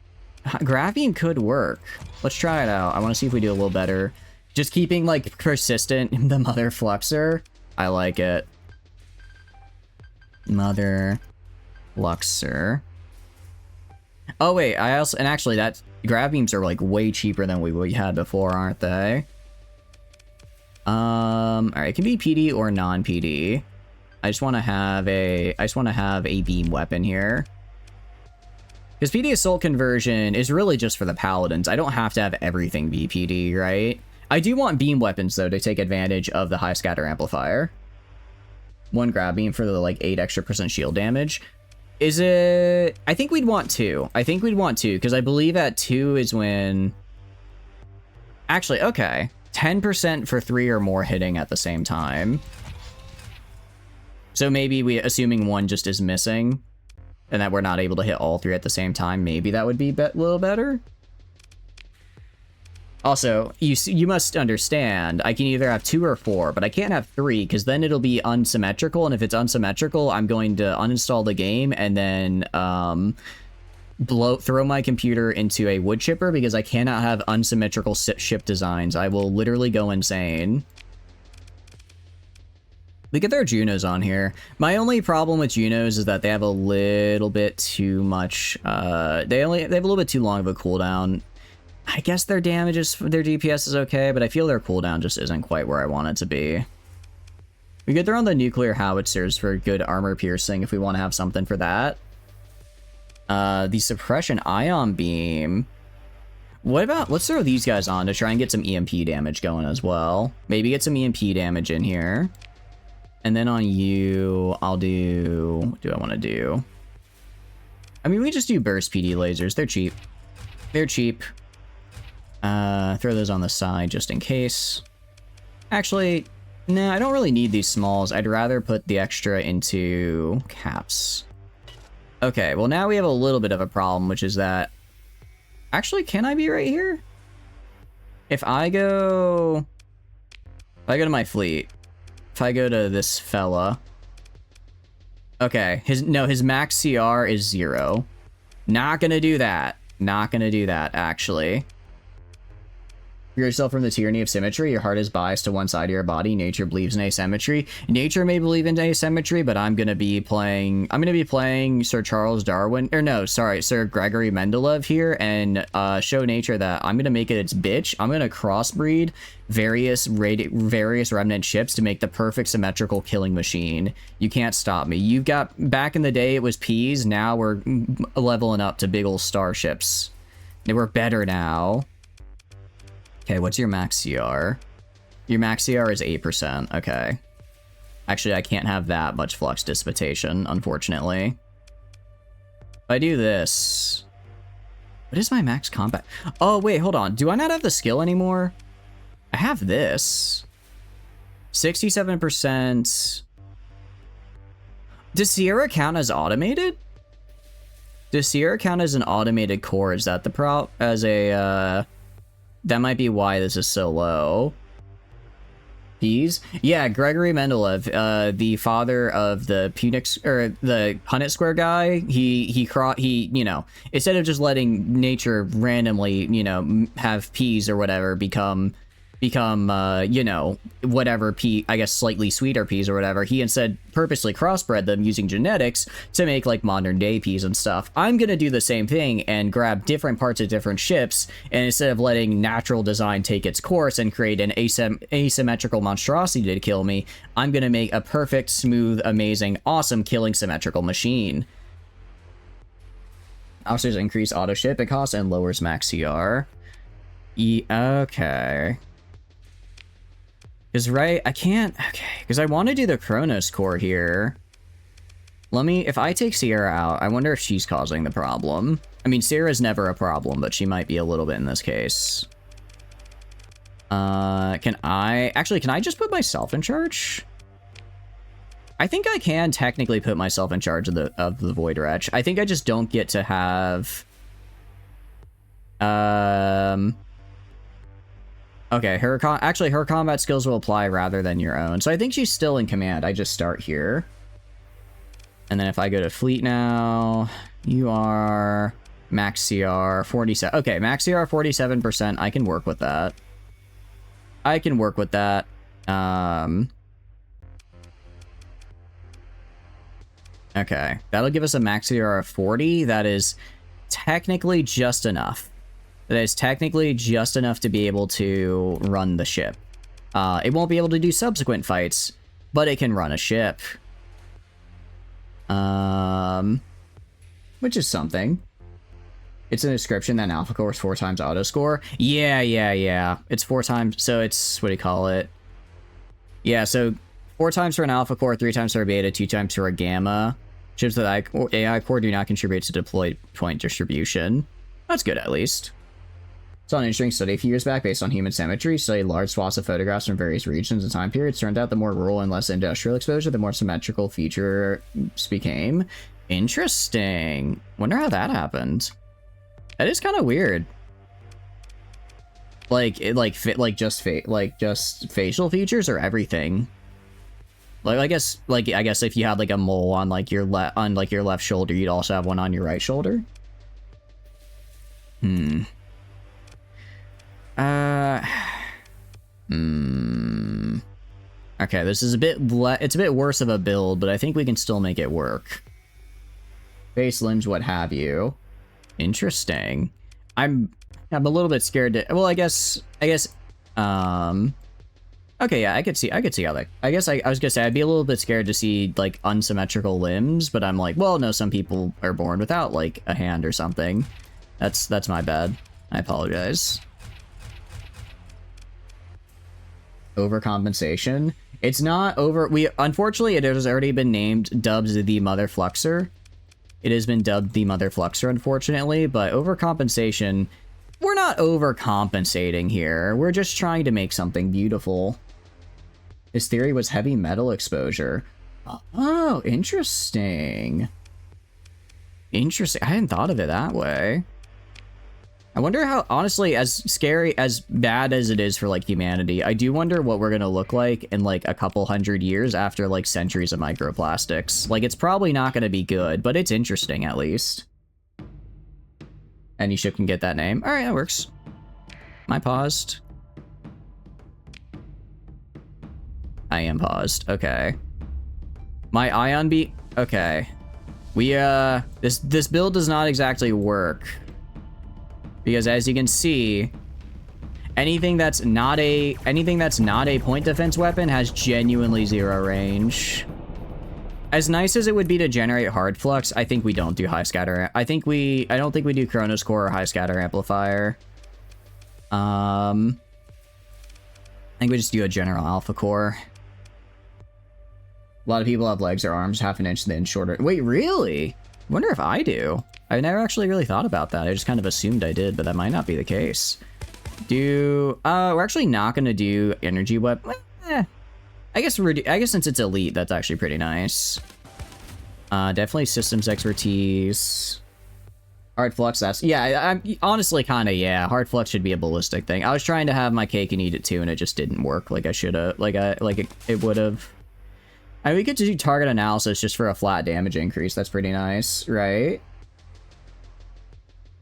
Grav beam could work. Let's try it out. I want to see if we do a little better. Just keeping, like, persistent in the Mother Fluxer. I like it. Mother Fluxer. Oh, wait, and actually, that grav beams are, like, way cheaper than we had before, aren't they? Alright, it can be PD or non-PD. I just want to have a beam weapon here. Because PD Assault conversion is really just for the Paladins. I don't have to have everything be PD, right? I do want beam weapons, though, to take advantage of the high scatter amplifier. One grab beam for the, like, 8% extra shield damage. Is it... I think we'd want 2. I think we'd want 2, because I believe at 2 is when... Actually, okay. 10% for 3 or more hitting at the same time. So maybe assuming 1 just is missing, and that we're not able to hit all 3 at the same time, maybe that would be a little better. Also, you must understand, I can either have 2 or 4, but I can't have 3, because then it'll be unsymmetrical, and if it's unsymmetrical, I'm going to uninstall the game, and then throw my computer into a wood chipper, because I cannot have unsymmetrical ship designs. I will literally go insane. Look at their Junos on here. My only problem with Junos is that they have a little bit too much, they have a little bit too long of a cooldown. I guess their DPS is okay, but I feel their cooldown just isn't quite where I want it to be. We could throw on the nuclear howitzers for good armor piercing if we want to have something for that. The suppression ion beam. What about, let's throw these guys on to try and get some EMP damage going as well. Maybe get some EMP damage in here. And then on you, I'll do, what do I want to do? I mean, we just do burst PD lasers. They're cheap. They're cheap. Throw those on the side just in case. Actually, nah, I don't really need these smalls. I'd rather put the extra into caps. Okay, well now we have a little bit of a problem, which is that... Actually, can I be right here? If I go to my fleet, if I go to this fella... Okay, his max CR is 0. Not gonna do that. Not gonna do that, actually. Free yourself from the tyranny of symmetry. Your heart is biased to one side of your body. Nature believes in asymmetry. Nature may believe in asymmetry, but I'm gonna be playing Sir Charles Darwin, or no, sorry, Sir Gregory Mendeleev here, and show nature that I'm gonna make it its bitch. I'm gonna crossbreed various remnant ships to make the perfect symmetrical killing machine. You can't stop me. You've got, back in the day it was peas, now we're leveling up to big ol' starships. We're better now. Okay, what's your max CR? Your max CR is 8%, okay. Actually, I can't have that much flux dissipation, unfortunately. If I do this... What is my max combat? Oh, wait, hold on. Do I not have the skill anymore? I have this. 67%... Does Sierra count as automated? Does Sierra count as an automated core? Is that the That might be why this is so low. Peas? Yeah, Gregory Mendeleev, the father of the Punnett, or the Punnett Square guy. He, you know, instead of just letting nature randomly, you know, have peas or whatever become, you know, whatever pea, I guess slightly sweeter peas or whatever, he instead purposely crossbred them using genetics to make like modern day peas and stuff. I'm gonna do the same thing and grab different parts of different ships, and instead of letting natural design take its course and create an asymmetrical monstrosity to kill me, I'm gonna make a perfect, smooth, amazing, awesome killing symmetrical machine. Officers increase auto ship it costs and lowers max CR. Okay. Because, right, I can't... Okay, because I want to do the Kronos core here. Let me... If I take Sierra out, I wonder if she's causing the problem. I mean, Sierra's never a problem, but she might be a little bit in this case. Can I... Actually, can I just put myself in charge? I think I can technically put myself in charge of the Void Wretch. I think I just don't get to have... Okay, her combat skills will apply rather than your own. So I think she's still in command. I just start here. And then if I go to fleet now, you are max CR 47. Okay, max CR 47%. I can work with that. I can work with that. Okay, that'll give us a max CR of 40. That is technically just enough. That is technically just enough to be able to run the ship. It won't be able to do subsequent fights, but it can run a ship. Which is something. It's an description that an alpha core is 4 times auto score. Yeah. It's 4 times, so it's, what do you call it? Yeah, so 4 times for an alpha core, 3 times for a beta, 2 times for a gamma. Ships with AI core do not contribute to deployed point distribution. That's good, at least. Saw an interesting study a few years back based on human symmetry, studied large swaths of photographs from various regions and time periods. Turned out the more rural and less industrial exposure, the more symmetrical features became. Interesting. Wonder how that happened. That is kind of weird. Just facial features or everything. I guess if you had like a mole on your left shoulder, you'd also have one on your right shoulder. Okay, this is it's a bit worse of a build, but I think we can still make it work. Face limbs, what have you. Interesting. I'm a little bit scared to, well, I guess, okay, yeah, I could see how that, I guess I was gonna say, I'd be a little bit scared to see, like, unsymmetrical limbs, but I'm like, well, no, some people are born without, like, a hand or something. That's my bad. I apologize. Overcompensation. It's not over. Unfortunately, it has already been dubbed the Mother Fluxer. It has been dubbed the Mother Fluxer, unfortunately, but overcompensation, we're not overcompensating here. We're just trying to make something beautiful. His theory was heavy metal exposure. Oh, interesting. Interesting. I hadn't thought of it that way. I wonder how, honestly, as scary, as bad as it is for, like, humanity, I do wonder what we're gonna look like in, like, a couple hundred years after, like, centuries of microplastics. Like, it's probably not gonna be good, but it's interesting, at least. Any ship can get that name. Alright, that works. Am I paused? I am paused. Okay. My ion beat... Okay. We, this build does not exactly work. Because as you can see, anything that's not a point defense weapon has genuinely 0 range. As nice as it would be to generate hard flux, I think we don't do high scatter. I don't think we do Kronos core or high scatter amplifier. I think we just do a general alpha core. A lot of people have legs or arms half an inch then shorter. Wait, really? Wonder if I do. I've never actually really thought about that. I just kind of assumed I did, but that might not be the case. We're actually not going to do energy weapon. I guess since it's elite, that's actually pretty nice. Definitely systems expertise. Hard flux, that's... Yeah, I'm honestly kind of, yeah. Hard flux should be a ballistic thing. I was trying to have my cake and eat it too, and it just didn't work like I should have. Like, it would have. I mean, we get to do target analysis just for a flat damage increase. That's pretty nice, right?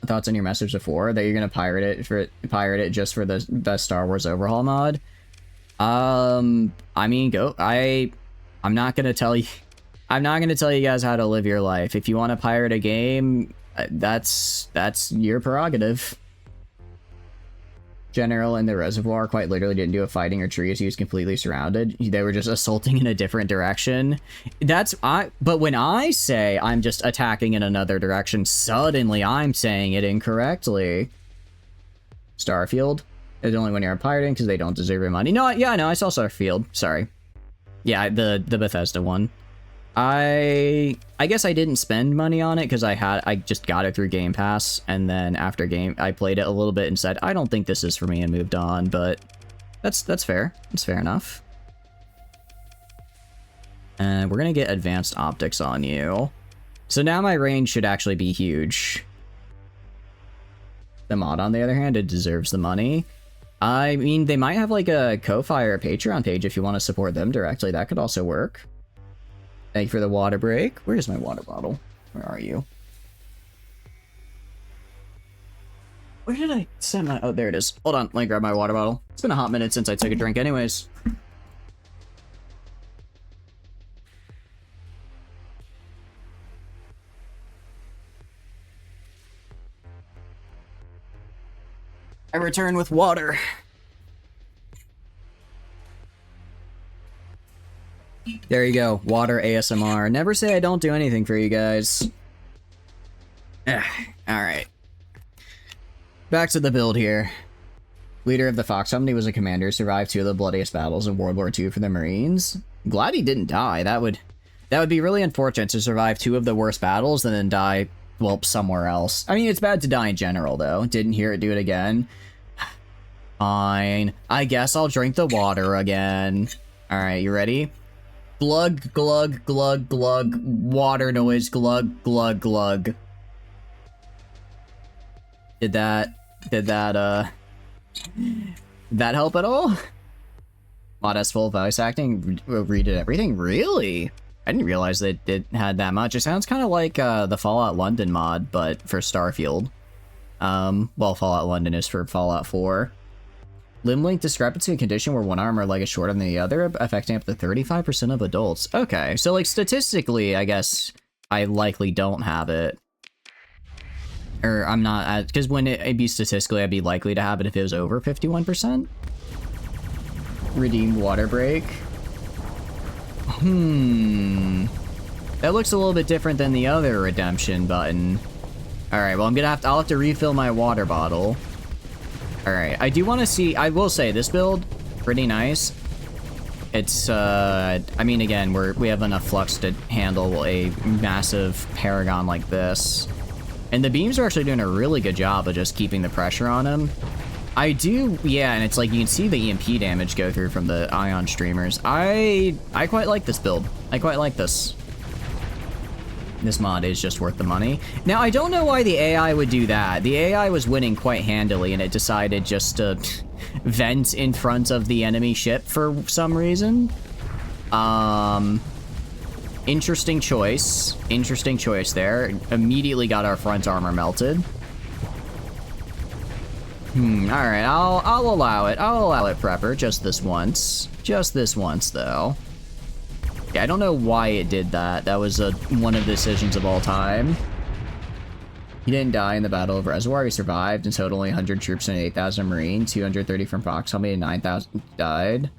Thoughts on your message before that you're gonna pirate it just for the best Star Wars overhaul mod? I mean, go. I'm not gonna tell you. I'm not gonna tell you guys how to live your life. If you want to pirate a game, that's your prerogative. General in the reservoir quite literally didn't do a fighting or trees. He was completely surrounded. They were just assaulting in a different direction. But when I say I'm just attacking in another direction, suddenly I'm saying it incorrectly. Starfield is only when you're pirating because they don't deserve your money. No, yeah, no, I saw Starfield. Sorry. Yeah, the Bethesda one. I guess I didn't spend money on it because I just got it through Game Pass, and then after I played it a little bit and said I don't think this is for me and moved on. But that's fair. That's fair enough. And we're gonna get advanced optics on you, so now my range should actually be huge. The mod, on the other hand, it deserves the money. I mean, they might have like a Ko-Fi or a Patreon page if you want to support them directly. That could also work. Thank you for the water break. Where's my water bottle? Where are you? Where did I send my... Oh, there it is. Hold on, let me grab my water bottle. It's been a hot minute since I took a drink anyways. I return with water. There you go. Water ASMR. Never say I don't do anything for you guys. Alright. Back to the build here. Leader of the Fox Company was a commander, survived 2 of the bloodiest battles in World War II for the Marines. Glad he didn't die. That would be really unfortunate to survive 2 of the worst battles and then die, well, somewhere else. I mean, it's bad to die in general, though. Didn't hear it do it again. Fine. I guess I'll drink the water again. Alright, you ready? Glug, glug, glug, glug. Water noise. Glug, glug, glug. Did that help at all? Mod has full voice acting, redid everything? Really? I didn't realize that it had that much. It sounds kind of like the Fallout London mod, but for Starfield. Well, Fallout London is for Fallout 4. Limb length discrepancy and condition where one arm or leg is shorter than the other, affecting up to 35% of adults. Okay, so like statistically, I guess I likely don't have it. Or I'm not, because when it'd be statistically, I'd be likely to have it if it was over 51%. Redeemed water break. That looks a little bit different than the other redemption button. Alright, well I'll have to refill my water bottle. Alright, I do want to see, I will say, this build, pretty nice. It's, I mean, again, we have enough flux to handle a massive paragon like this. And the beams are actually doing a really good job of just keeping the pressure on them. Yeah, and it's like you can see the EMP damage go through from the ion streamers. I quite like this build. I quite like this. This mod is just worth the money. Now, I don't know why the AI would do that. The AI was winning quite handily, and it decided just to vent in front of the enemy ship for some reason. Interesting choice. Interesting choice there. Immediately got our front armor melted. Alright, I'll allow it. I'll allow it, Prepper, just this once. Just this once, though. Yeah, I don't know why it did that. That was one of the decisions of all time. He didn't die in the Battle of Reservoir. He survived. In total, only 100 troops and 8,000 Marines. 230 from Fox Company and 9,000 died.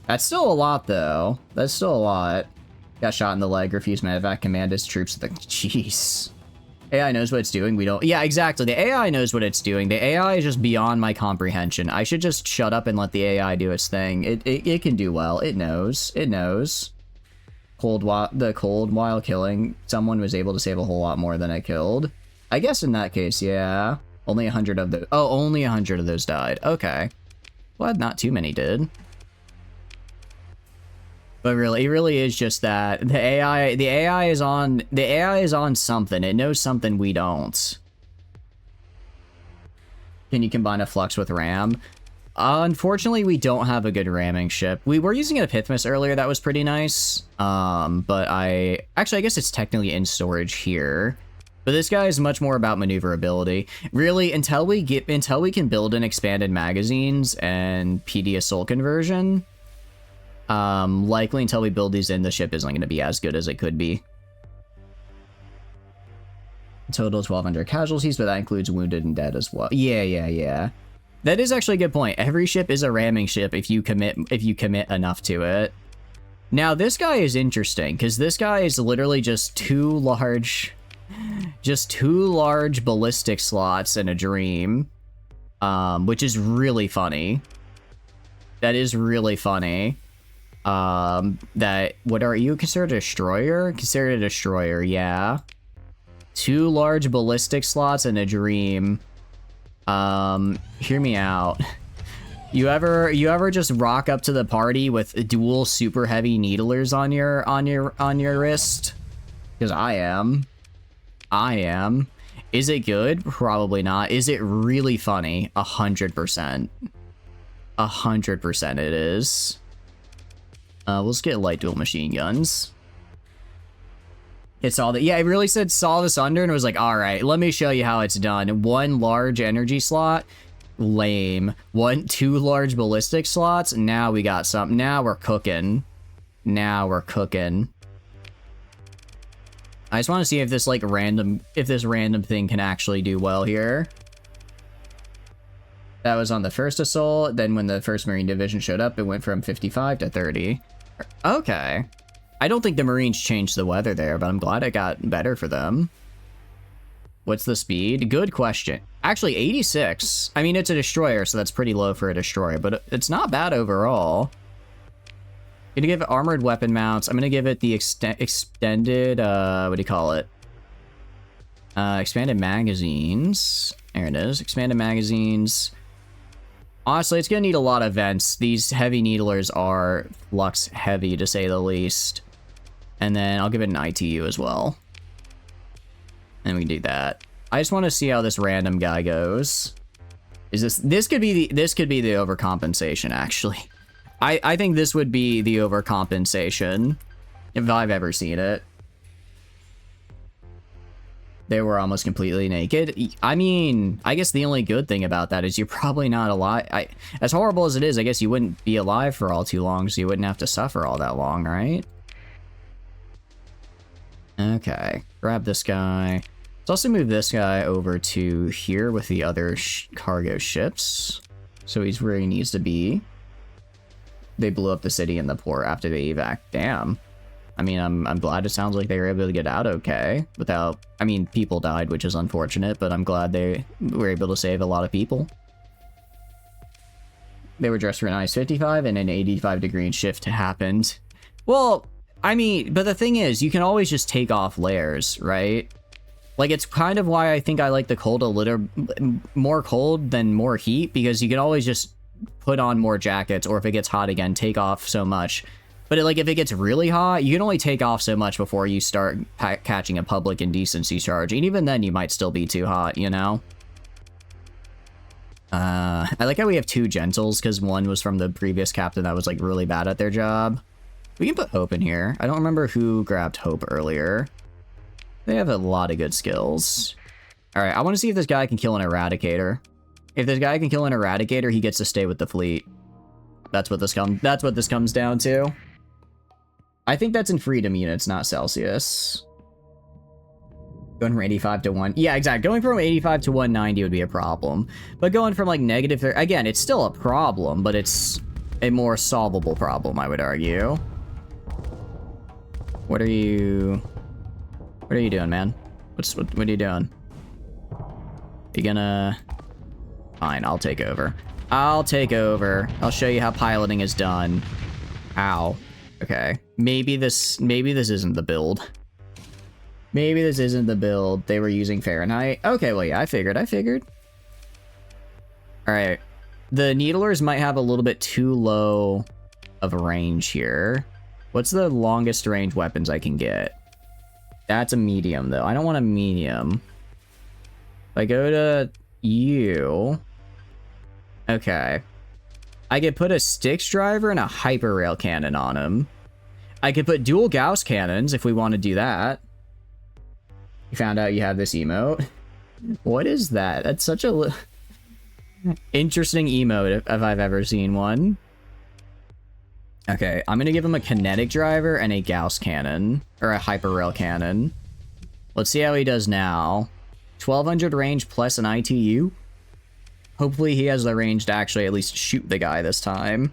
That's still a lot, though. That's still a lot. Got shot in the leg. Refused medevac. Command his troops. Jeez. AI knows what it's doing. We don't. Yeah, exactly. The AI knows what it's doing. The AI is just beyond my comprehension. I should just shut up and let the AI do its thing. It can do well. It knows. It knows. The cold while killing someone was able to save a whole lot more than I killed. I guess in that case, yeah. Only 100 of those. Oh, only 100 of those died. Okay. Well, not too many did. But really, it really is just that the AI is on something. It knows something we don't. Can you combine a flux with RAM? Unfortunately, we don't have a good ramming ship. We were using an Epithmus earlier. That was pretty nice. But I guess it's technically in storage here. But this guy is much more about maneuverability. Really, until we can build in expanded magazines and PD assault conversion, likely until we build these in, the ship isn't going to be as good as it could be. Total 1,200 casualties, but that includes wounded and dead as well. Yeah. That is actually a good point. Every ship is a ramming ship if you commit enough to it. Now this guy is interesting because this guy is literally just two large ballistic slots in a dream, which is really funny. That is really funny. What are you considered a destroyer? Considered a destroyer, yeah. Two large ballistic slots in a dream. Hear me out. You ever just rock up to the party with dual super heavy needlers on your wrist? Because I am. Is it good? Probably not. Is it really funny? 100%. 100% it is. Let's get light dual machine guns. It saw that. Yeah, it really saw this under and was like, all right, let me show you how it's done. One large energy slot, lame. Two large ballistic slots. Now we got something. Now we're cooking. I just want to see if this random thing can actually do well here. That was on the first assault. Then when the first Marine Division showed up, it went from 55 to 30. Okay. I don't think the Marines changed the weather there, but I'm glad it got better for them. What's the speed? Good question. Actually, 86. I mean, it's a destroyer, so that's pretty low for a destroyer, but it's not bad overall. I'm gonna give it armored weapon mounts. I'm gonna give it the extended, what do you call it? Expanded magazines. There it is. Expanded magazines. Honestly, it's gonna need a lot of vents. These heavy needlers are flux heavy, to say the least. And then I'll give it an ITU as well. And we can do that. I just want to see how this random guy goes. This could be the overcompensation, actually. I think this would be the overcompensation if I've ever seen it. They were almost completely naked. I mean, I guess the only good thing about that is you're probably not alive. As horrible as it is, I guess you wouldn't be alive for all too long, so you wouldn't have to suffer all that long, right? Okay, grab this guy. Let's also move this guy over to here with the other cargo ships. So he's where he needs to be. They blew up the city and the port after they evac. Damn. I mean, I'm glad it sounds like they were able to get out okay without, I mean, people died, which is unfortunate, but I'm glad they were able to save a lot of people. They were dressed for an ice 55 and an 85-degree shift happened. Well, I mean, but the thing is, you can always just take off layers, right? Like, it's kind of why I think I like the cold a little more cold than more heat, because you can always just put on more jackets, or if it gets hot again, take off so much. But if it gets really hot, you can only take off so much before you start catching a public indecency charge. And even then, you might still be too hot, you know? I like how we have two gentles, because one was from the previous captain that was, really bad at their job. We can put Hope in here. I don't remember who grabbed Hope earlier. They have a lot of good skills. Alright, I want to see if this guy can kill an Eradicator. If this guy can kill an Eradicator, he gets to stay with the fleet. That's what this comes down to. I think that's in freedom units, not Celsius. Going from 85 to 1. Yeah, exactly. Going from 85 to 190 would be a problem. But going from negative 30, again, it's still a problem, but it's a more solvable problem, I would argue. What are you doing, man? What are you doing? You gonna... Fine, I'll take over. I'll show you how piloting is done. Ow. Okay. Maybe this isn't the build. Maybe this isn't the build. They were using Fahrenheit. Okay, well, yeah, I figured. Alright. The Needlers might have a little bit too low of a range here. What's the longest range weapons I can get? That's a medium, though. I don't want a medium. If I go to you... Okay. I could put a Styx driver and a hyper rail cannon on him. I could put dual Gauss cannons if we want to do that. You found out you have this emote. What is that? That's such a interesting emote if I've ever seen one. Okay, I'm gonna give him a kinetic driver and a Gauss cannon, or a hyper rail cannon. Let's see how he does now. 1200 range plus an ITU. Hopefully he has the range to actually at least shoot the guy this time.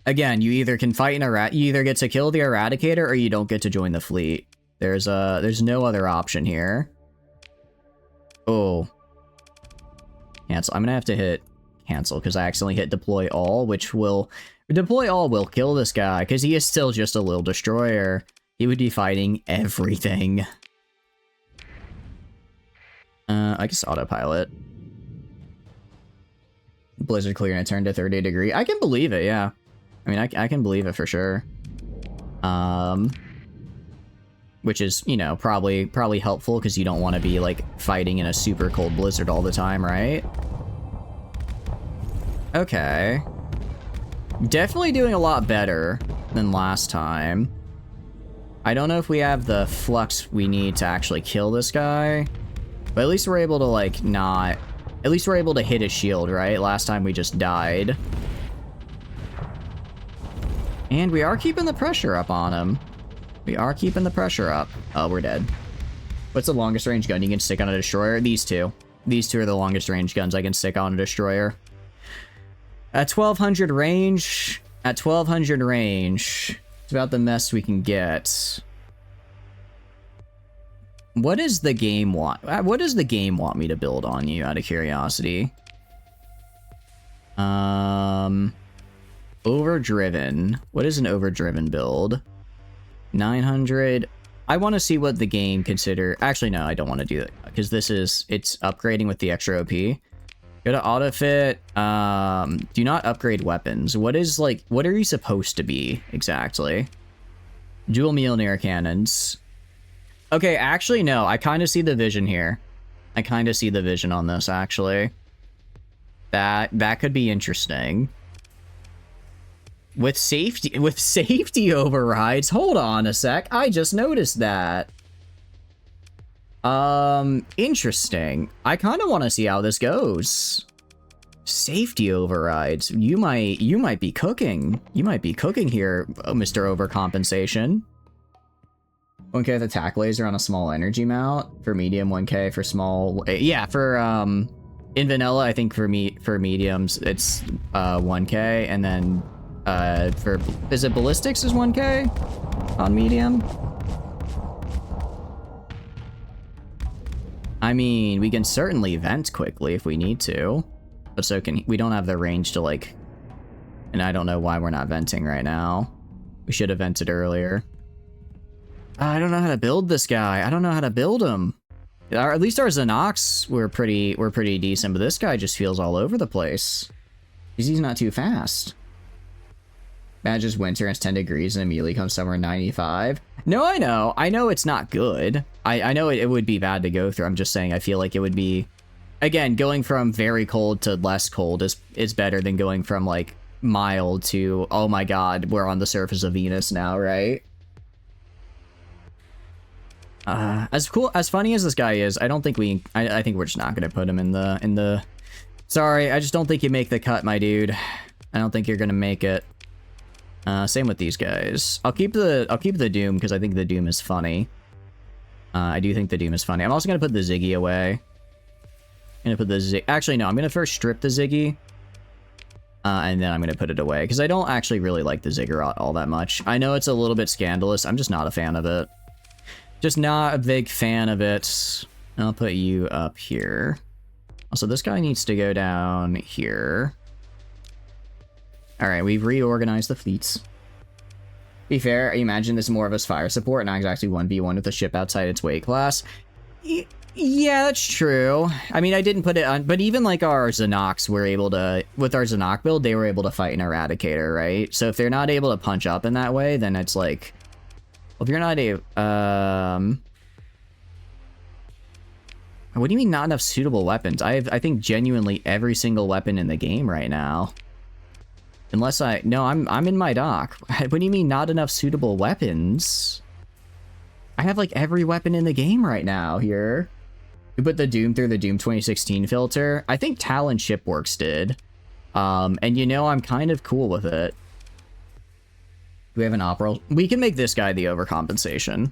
Again, you either can fight you either get to kill the Eradicator or you don't get to join the fleet. There's no other option here. Oh. Cancel. I'm gonna have to hit cancel because I accidentally hit deploy all, which will... Deploy all will kill this guy, because he is still just a little destroyer. He would be fighting everything. I guess autopilot. Blizzard clear and it turned to 30 degree. I can believe it, yeah. I mean, I can believe it for sure. Which is, you know, probably helpful, because you don't want to be, like, fighting in a super cold blizzard all the time, right? Okay. Definitely doing a lot better than last time. I don't know if we have the flux we need to actually kill this guy. But at least we're able to, like, not... At least we're able to hit his shield, right? Last time we just died. And we are keeping the pressure up on him. We are keeping the pressure up. Oh, we're dead. What's the longest range gun you can stick on a destroyer? These two. These two are the longest range guns I can stick on a destroyer. At 1200 range, it's about the best we can get. What does the game want? What does the game want me to build on you, out of curiosity? Overdriven. What is an overdriven build? 900. I want to see what the game consider. Actually, no, I don't want to do it because it's upgrading with the extra OP. Go to autofit. Do not upgrade weapons. What are you supposed to be exactly? Dual Mjolnir cannons. Okay, actually, no. I kind of see the vision here. I kind of see the vision on this, actually. That could be interesting. With safety overrides. Hold on a sec. I just noticed that. Interesting. I kind of want to see how this goes. Safety overrides. You might be cooking. You might be cooking here, Mr. Overcompensation. 1k with attack laser on a small energy mount. For medium, 1k for small. Yeah, for in vanilla, I think for mediums it's 1k, and then for is it ballistics is 1k on medium? I mean, we can certainly vent quickly if we need to, but so can we don't have the range to, like, and I don't know why we're not venting right now. We should have vented earlier. I don't know how to build this guy. I don't know how to build him. At least our Xenox were pretty decent, but this guy just feels all over the place. He's not too fast. Manages winter and it's 10 degrees and immediately comes somewhere 95. No, I know it's not good. I know it would be bad to go through. I'm just saying I feel like it would be, again, going from very cold to less cold is better than going from, like, mild to, oh my god, we're on the surface of Venus now, right? As funny as this guy is, I don't think I think we're just not gonna put him in the sorry, I just don't think you make the cut, my dude. I don't think you're gonna make it. Same with these guys. I'll keep the Doom because I think the Doom is funny. I do think the Doom is funny. I'm also gonna put the Ziggy away. I'm gonna put the actually no, I'm gonna first strip the Ziggy. And then I'm gonna put it away because I don't actually really like the Ziggurat all that much. I know it's a little bit scandalous. I'm just not a fan of it. Just not a big fan of it. I'll put you up here. Also, this guy needs to go down here. Alright, we've reorganized the fleets. Be fair, I imagine this is more of a fire support, not exactly 1v1 with a ship outside its weight class. You Yeah, that's true. I mean, I didn't put it on, but even like our Xenox were able to, with our Xenoc build, they were able to fight an Eradicator, right? So if they're not able to punch up in that way, then it's like, well, if you're not what do you mean not enough suitable weapons? I think genuinely every single weapon in the game right now. Unless no, I'm in my dock. What do you mean not enough suitable weapons? I have like every weapon in the game right now here. We put the Doom through the Doom 2016 filter. I think Talon Shipworks did. And you know, I'm kind of cool with it. Do we have an opera? We can make this guy the overcompensation.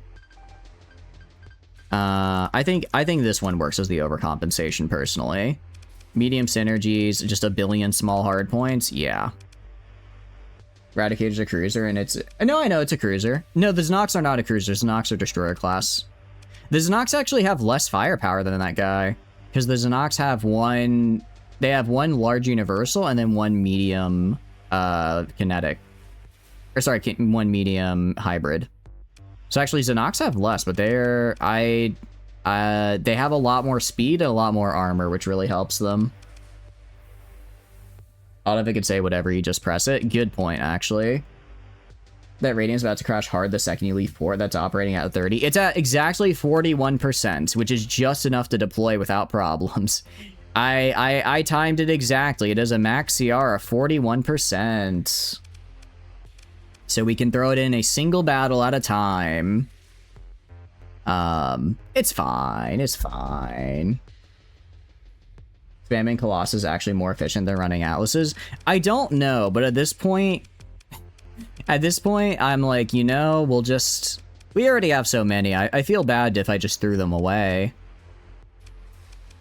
I think this one works as the overcompensation personally. Medium synergies, just a billion small hard points. Yeah. Eradicator's a cruiser, and it's... No, I know it's a cruiser. No, the Xenox are not a cruiser. Xenox are destroyer class. The Xenox actually have less firepower than that guy. Because the Xenox have one... They have one large universal and then one medium kinetic. Or sorry, one medium hybrid. So actually, Xenox have less, but they're... they have a lot more speed and a lot more armor, which really helps them. Auto could say whatever, you just press it. Good point, actually. That Radiant's about to crash hard the second you leave port. That's operating at 30. It's at exactly 41%, which is just enough to deploy without problems. I timed it exactly. It is a max CR of 41%. So we can throw it in a single battle at a time. It's fine. It's fine. Spamming Colossus is actually more efficient than running Atlases. I don't know, but at this point, I'm like, you know, we'll just... We already have so many. I feel bad if I just threw them away.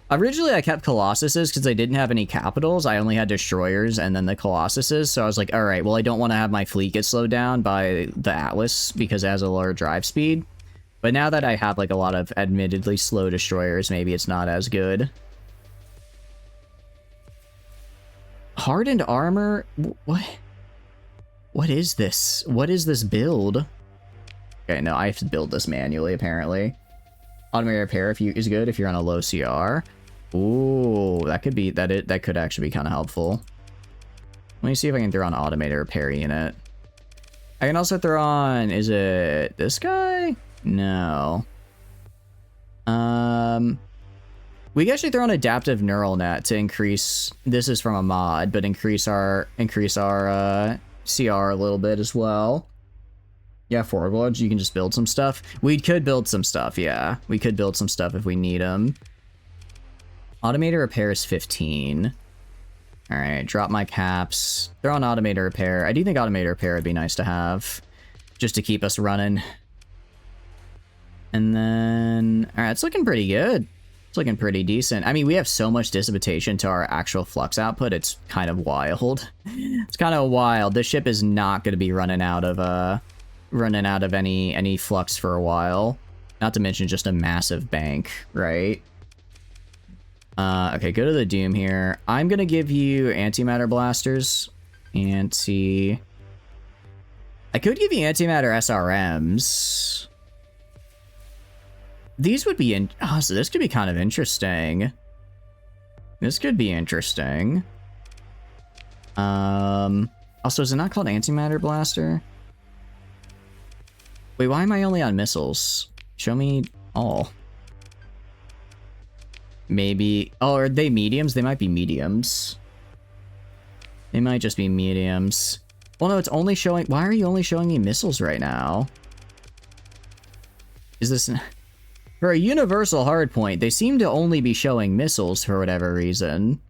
Originally, I kept Colossuses because I didn't have any capitals. I only had destroyers and then the Colossuses. So I was like, all right, well, I don't want to have my fleet get slowed down by the Atlas because it has a lower drive speed. But now that I have like a lot of admittedly slow destroyers, maybe it's not as good. Hardened armor? What is this? What is this build? Okay, no, I have to build this manually, apparently. Automated repair is good if you're on a low CR. Ooh, that could be that could actually be kind of helpful. Let me see if I can throw on automated repair unit. I can also throw on, is it this guy? No. We can actually throw an adaptive neural net to increase, this is from a mod, but increase our CR a little bit as well. Yeah, forward bloods, you can just build some stuff. We could build some stuff, yeah. We could build some stuff if we need them. Automated repair is 15. All right, drop my caps. Throw on automated repair. I do think automated repair would be nice to have, just to keep us running. And then, all right, it's looking pretty good. It's looking pretty decent. I mean, we have so much dissipation to our actual flux output. It's kind of wild. It's kind of wild. This ship is not going to be running out of any flux for a while. Not to mention just a massive bank, right? Okay, go to the Doom here. I'm going to give you antimatter blasters. I could give you antimatter SRMs. These would be so this could be kind of interesting. This could be interesting. Also, is it not called antimatter blaster? Wait, why am I only on missiles? Show me all. Maybe... Oh, are they mediums? They might be mediums. They might just be mediums. Well, no, it's only showing... Why are you only showing me missiles right now? Is this... For a universal hardpoint, they seem to only be showing missiles for whatever reason.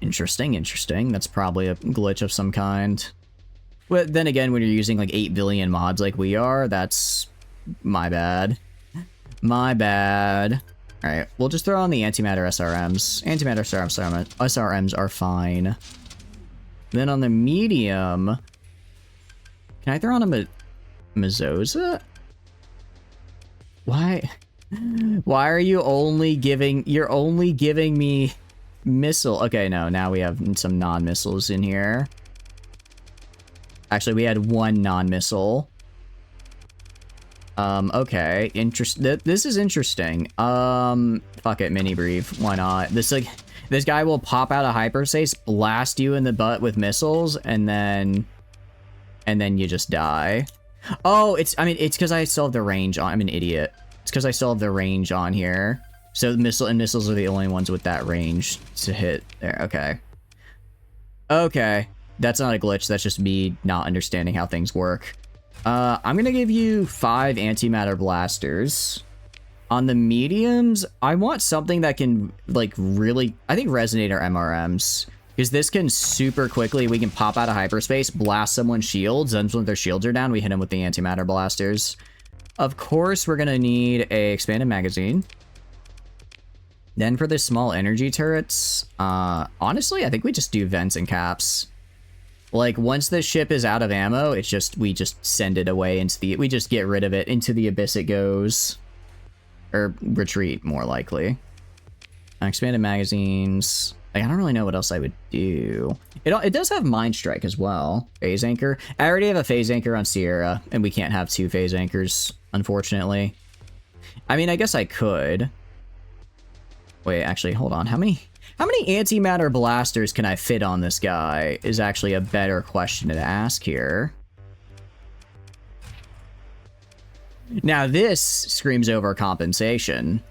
Interesting, interesting. That's probably a glitch of some kind. But then again, when you're using like 8 billion mods like we are, that's my bad. My bad. Alright, we'll just throw on the antimatter SRMs. Antimatter SRMs are fine. Then on the medium... Can I throw on a Mazoza? Why? Why are you only giving... You're only giving me missile... Okay, no, now we have some non-missiles in here. Actually, we had one non-missile. Okay. This is interesting. Fuck it, mini brief. Why not? This guy will pop out of hyperspace, blast you in the butt with missiles, and then you just die. Oh, it's because I still have the range on. I'm an idiot. It's because I still have the range on here. So missiles are the only ones with that range to hit there. Okay. Okay. That's not a glitch. That's just me not understanding how things work. I'm gonna give you 5 antimatter blasters. On the mediums, I want something that can, like, really... I think Resonator MRMs. Because this can super quickly... We can pop out of hyperspace, blast someone's shields, and when their shields are down, we hit them with the antimatter blasters. Of course, we're gonna need a expanded magazine. Then for the small energy turrets... honestly, I think we just do vents and caps. Like, once the ship is out of ammo, it's just... We just send it away into the... We just get rid of it. Into the abyss it goes. Or retreat, more likely. Expanded magazines. Like, I don't really know what else I would do. It does have Mind Strike as well. Phase Anchor. I already have a Phase Anchor on Sierra, and we can't have 2 Phase Anchors, unfortunately. I mean, I guess I could. Wait, actually, hold on. How many antimatter blasters can I fit on this guy is actually a better question to ask here. Now, this screams overcompensation.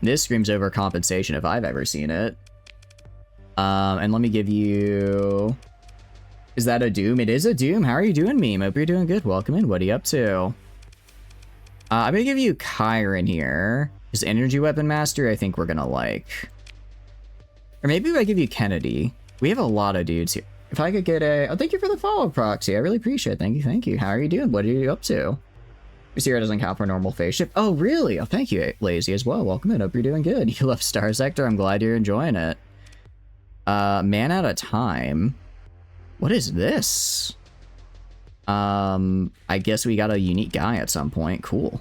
This screams overcompensation if I've ever seen it. And let me give you... Is that a Doom? It is a Doom. How are you doing, meme? Hope you're doing good. Welcome in. What are you up to? I'm going to give you Kyron here. His Energy Weapon Master, I think we're going to like. Or maybe if I give you Kennedy. We have a lot of dudes here. If I could get a... Oh, thank you for the follow, Proxy. I really appreciate it. Thank you, thank you. How are you doing? What are you up to? Sierra doesn't count for normal phase shift. Oh, really? Oh, thank you, Lazy, as well. Welcome in. Hope you're doing good. You love Starsector. I'm glad you're enjoying it. Man out of time. What is this? I guess we got a unique guy at some point. Cool.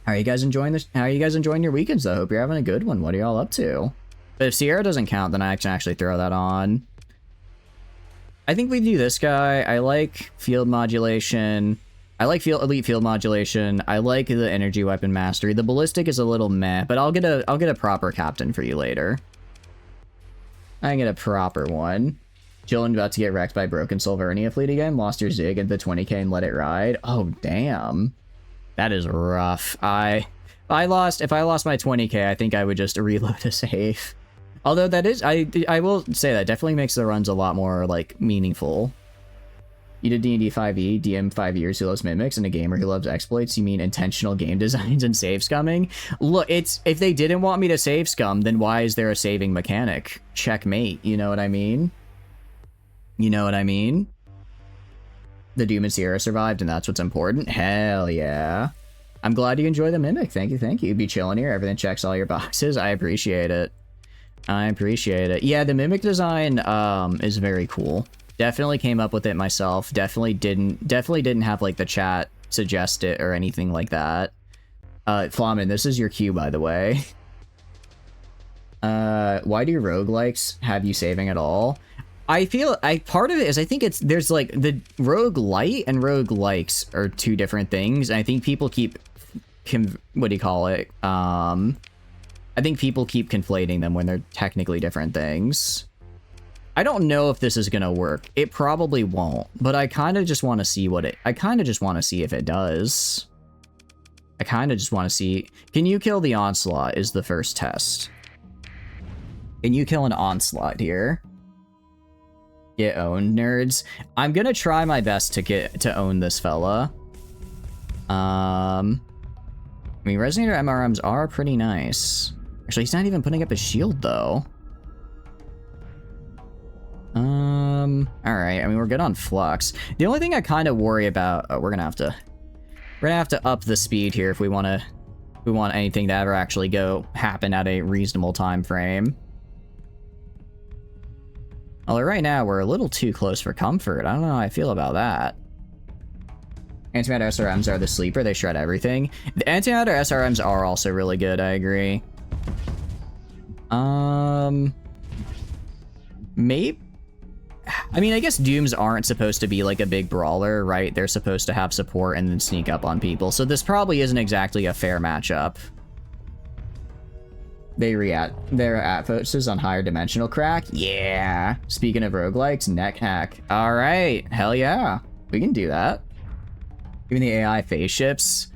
How are you guys enjoying this? How are you guys enjoying your weekends, though? Hope you're having a good one. What are y'all up to? But if Sierra doesn't count, then I can actually throw that on. I think we do this guy. I like field modulation. I like elite field modulation. I like the energy weapon mastery. The ballistic is a little meh, but I'll get a proper captain for you later. I can get a proper one. Chillin' about to get wrecked by Broken Solvernia fleet again. Lost your Zig at the 20k and let it ride. Oh damn, that is rough. If I lost my 20k, I think I would just reload a save. Although that is, I will say that definitely makes the runs a lot more like meaningful. You did D&D 5e, DM 5 years who loves mimics, and a gamer who loves exploits. You mean intentional game designs and save scumming? Look, if they didn't want me to save scum, then why is there a saving mechanic? Checkmate, you know what I mean? You know what I mean? The Doom and Sierra survived, and that's what's important? Hell yeah. I'm glad you enjoy the mimic. Thank you, thank you. Be chilling here. Everything checks all your boxes. I appreciate it. I appreciate it. Yeah, the mimic design is very cool. Definitely came up with it myself. Definitely didn't have like the chat suggest it or anything like that. Flamin, this is your cue, by the way. Why do roguelikes have you saving at all? I feel part of it is I think there's like the roguelite and roguelikes are 2 different things. And I think people keep what do you call it? I think people keep conflating them when they're technically different things. I don't know if this is gonna work. It probably won't, but I kind of just want to see I kind of just want to see if it does. I kind of just want to see. Can you kill the Onslaught is the first test. Can you kill an Onslaught here? Get owned, nerds. I'm gonna try my best to own this fella. I mean, Resonator MRMs are pretty nice. Actually, he's not even putting up his shield, though. Alright, I mean, we're good on Flux. The only thing I kind of worry about... Oh, we're gonna have to up the speed here if we want anything to ever actually happen at a reasonable time frame. Although right now, we're a little too close for comfort. I don't know how I feel about that. Antimatter SRMs are the sleeper. They shred everything. The antimatter SRMs are also really good, I agree. Maybe... I mean, I guess Dooms aren't supposed to be like a big brawler, right? They're supposed to have support and then sneak up on people. So this probably isn't exactly a fair matchup. Their at focuses on higher dimensional crack. Yeah. Speaking of roguelikes, neck hack. All right. Hell yeah. We can do that. Even the AI phase ships.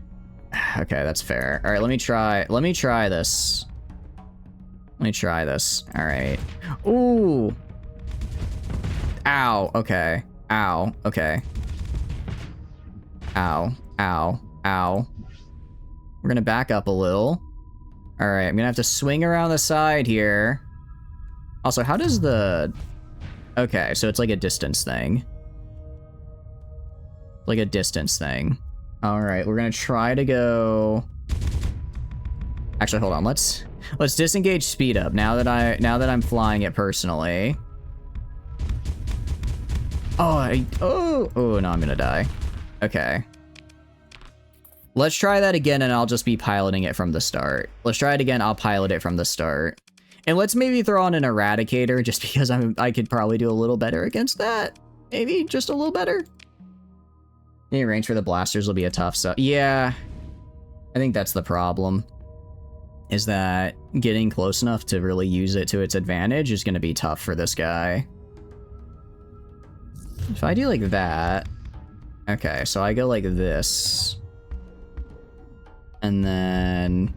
Okay, that's fair. All right, let me try this. Let me try this. All right. Ooh. Ow. Okay. Ow. Okay. Ow. Ow. Ow. We're gonna back up a little. All right, I'm gonna have to swing around the side here. Also, how does the... Okay, so it's like a distance thing. Like a distance thing. All right, we're gonna try to go... Actually, hold on. Let's disengage speed up now that I'm flying it personally. Oh, no, I'm gonna die. Okay. Let's try that again, and I'll just be piloting it from the start. Let's try it again. I'll pilot it from the start. And let's maybe throw on an Eradicator, just because I could probably do a little better against that. Maybe just a little better. Any range for the blasters will be a tough stuff. Yeah, I think that's the problem. Is that getting close enough to really use it to its advantage is going to be tough for this guy. If I do like that... Okay, so I go like this. And then...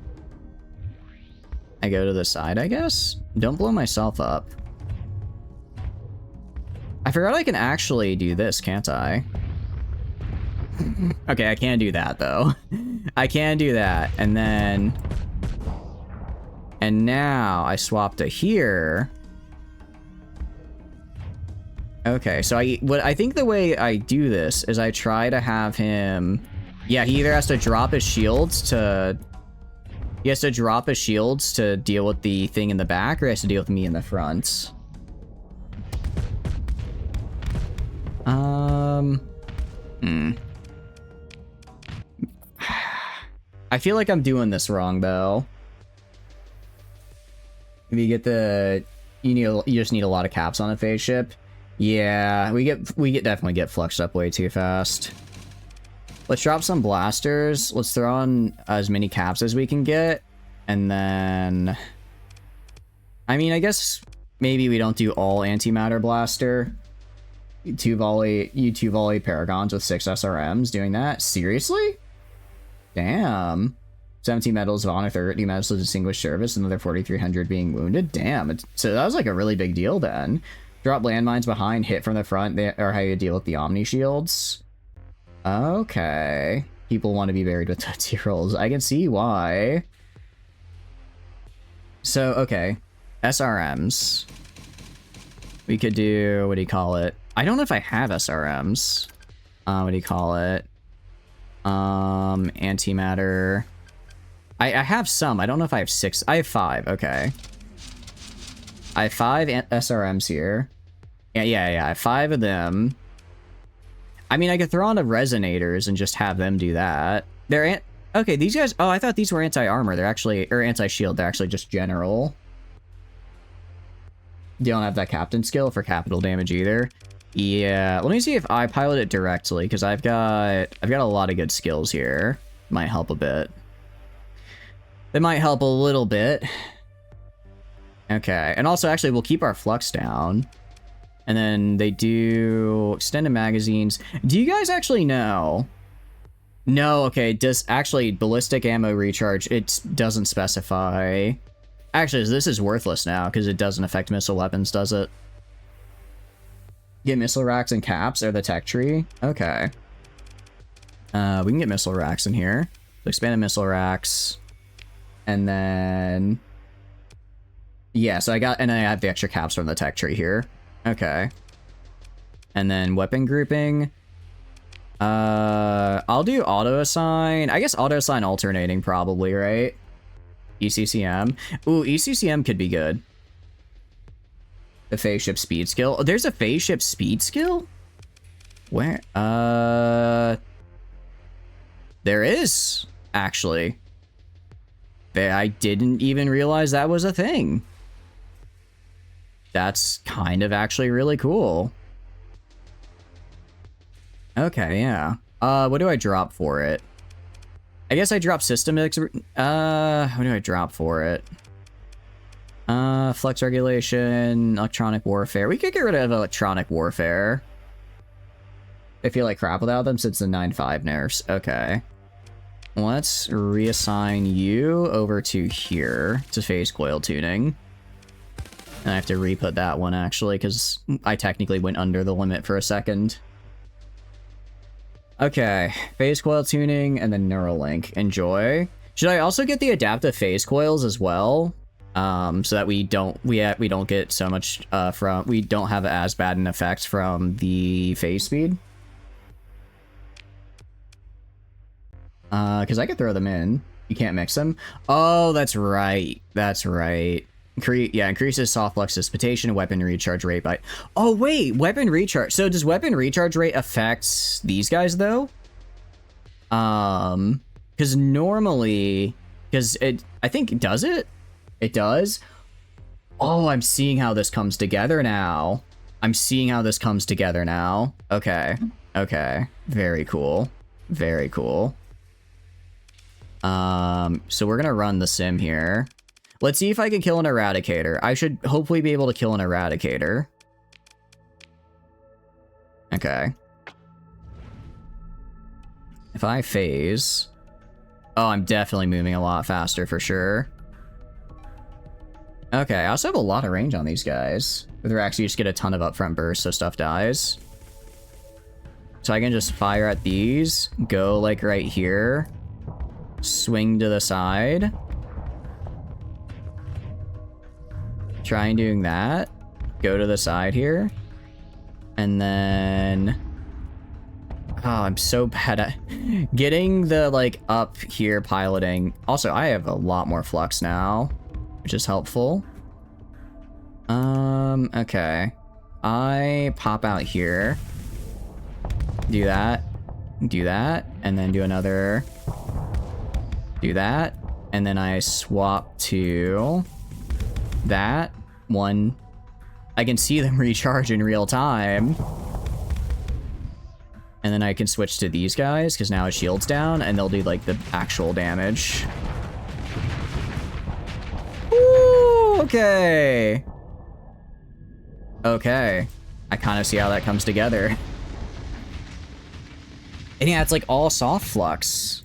I go to the side, I guess? Don't blow myself up. I forgot I can actually do this, can't I? Okay, I can do that, though. I can do that, and then... And now I swap to here. Okay, so I think the way I do this is I try to have him... Yeah, he either has to drop his shields to... He has to drop his shields to deal with the thing in the back, or he has to deal with me in the front. I feel like I'm doing this wrong, though. If you get the... You just need a lot of caps on a phase ship. Yeah, we definitely get fluxed up way too fast. Let's drop some blasters. Let's throw on as many caps as we can get. And then... I mean, I guess maybe we don't do all antimatter blaster. You two volley paragons with 6 SRMs doing that? Seriously? Damn. 17 medals of honor, 30 medals of distinguished service, another 4,300 being wounded. Damn. So that was like a really big deal then. Drop landmines behind, hit from the front, or how you deal with the Omni shields. Okay. People want to be buried with Tootsie Rolls. I can see why. So, okay. SRMs. We could do... What do you call it? I don't know if I have SRMs. What do you call it? Antimatter. I have some. I don't know if I have 6. I have 5. Okay. I have 5 SRMs here. Yeah. I have 5 of them. I mean, I could throw on the resonators and just have them do that. They're okay, these guys... Oh, I thought these were anti-armor. They're actually... Or anti-shield. They're actually just general. They don't have that captain skill for capital damage either. Yeah, let me see if I pilot it directly, because I've got a lot of good skills here. Might help a bit. That might help a little bit. Okay, and also, actually, we'll keep our flux down. And then they do extended magazines. Do you guys actually know? No, okay, does actually ballistic ammo recharge, it doesn't specify. Actually, this is worthless now, because it doesn't affect missile weapons, does it? Get missile racks and caps or the tech tree? Okay. We can get missile racks in here. So expanded missile racks. And then... Yeah, so I have the extra caps from the tech tree here. Okay. And then weapon grouping. I'll do auto assign. I guess auto assign alternating probably, right? ECCM. Ooh, ECCM could be good. The phase ship speed skill. Oh, there's a phase ship speed skill? Where? There is, actually. I didn't even realize that was a thing. That's kind of actually really cool. Okay, yeah. What do I drop for it? I guess I drop system what do I drop for it? Flex regulation, electronic warfare. We could get rid of electronic warfare. I feel like crap without them since the 9.5 nerfs. Okay. Let's reassign you over to here to phase coil tuning. And I have to re-put that one actually, because I technically went under the limit for a second. Okay, phase coil tuning and then Neuralink. Enjoy. Should I also get the adaptive phase coils as well? So that we don't get so much we don't have as bad an effect from the phase speed. Because I could throw them in. You can't mix them. Oh, that's right. That's right. Increases soft flux dissipation, weapon recharge rate by... Oh, wait, weapon recharge. So does weapon recharge rate affect these guys, though? Because normally... Because I think, does it? It does? Oh, I'm seeing how this comes together now. I'm seeing how this comes together now. Okay. Okay. Very cool. Very cool. So we're gonna run the sim here. Let's see if I can kill an Eradicator. I should hopefully be able to kill an Eradicator. Okay. If I phase... Oh, I'm definitely moving a lot faster for sure. Okay, I also have a lot of range on these guys. Whether actually just get a ton of upfront bursts so stuff dies. So I can just fire at these, go like right here, swing to the side. Try doing that. Go to the side here. And then... Oh, I'm so bad at getting the, like, up here piloting. Also, I have a lot more flux now, which is helpful. Okay. I pop out here. Do that. Do that. And then do another... Do that. And then I swap to... that. One. I can see them recharge in real time. And then I can switch to these guys, because now his shield's down, and they'll do, like, the actual damage. Ooh, okay. Okay. I kind of see how that comes together. And yeah, it's like all soft flux.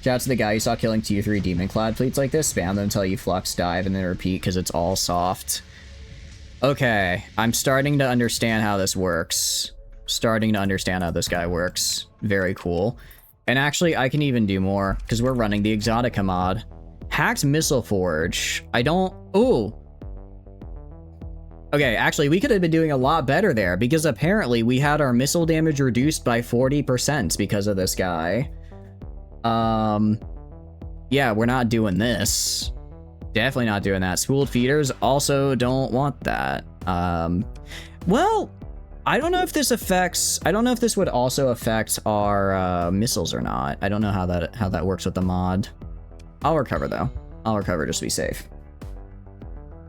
Shout out to the guy you saw killing 2-3 demon clad fleets like this. Spam them until you flux, dive, and then repeat, because it's all soft. Okay, I'm starting to understand how this works. Starting to understand how this guy works. Very cool. And actually, I can even do more, because we're running the Exotica mod. Hacked Missile Forge. I don't... Ooh. Okay, actually, we could have been doing a lot better there, because apparently we had our missile damage reduced by 40% because of this guy. Yeah, we're not doing this. Definitely not doing that. Spooled feeders also don't want that. Well... I don't know if this affects... I don't know if this would also affect our missiles or not. I don't know how that works with the mod. I'll recover, though. I'll recover just to be safe.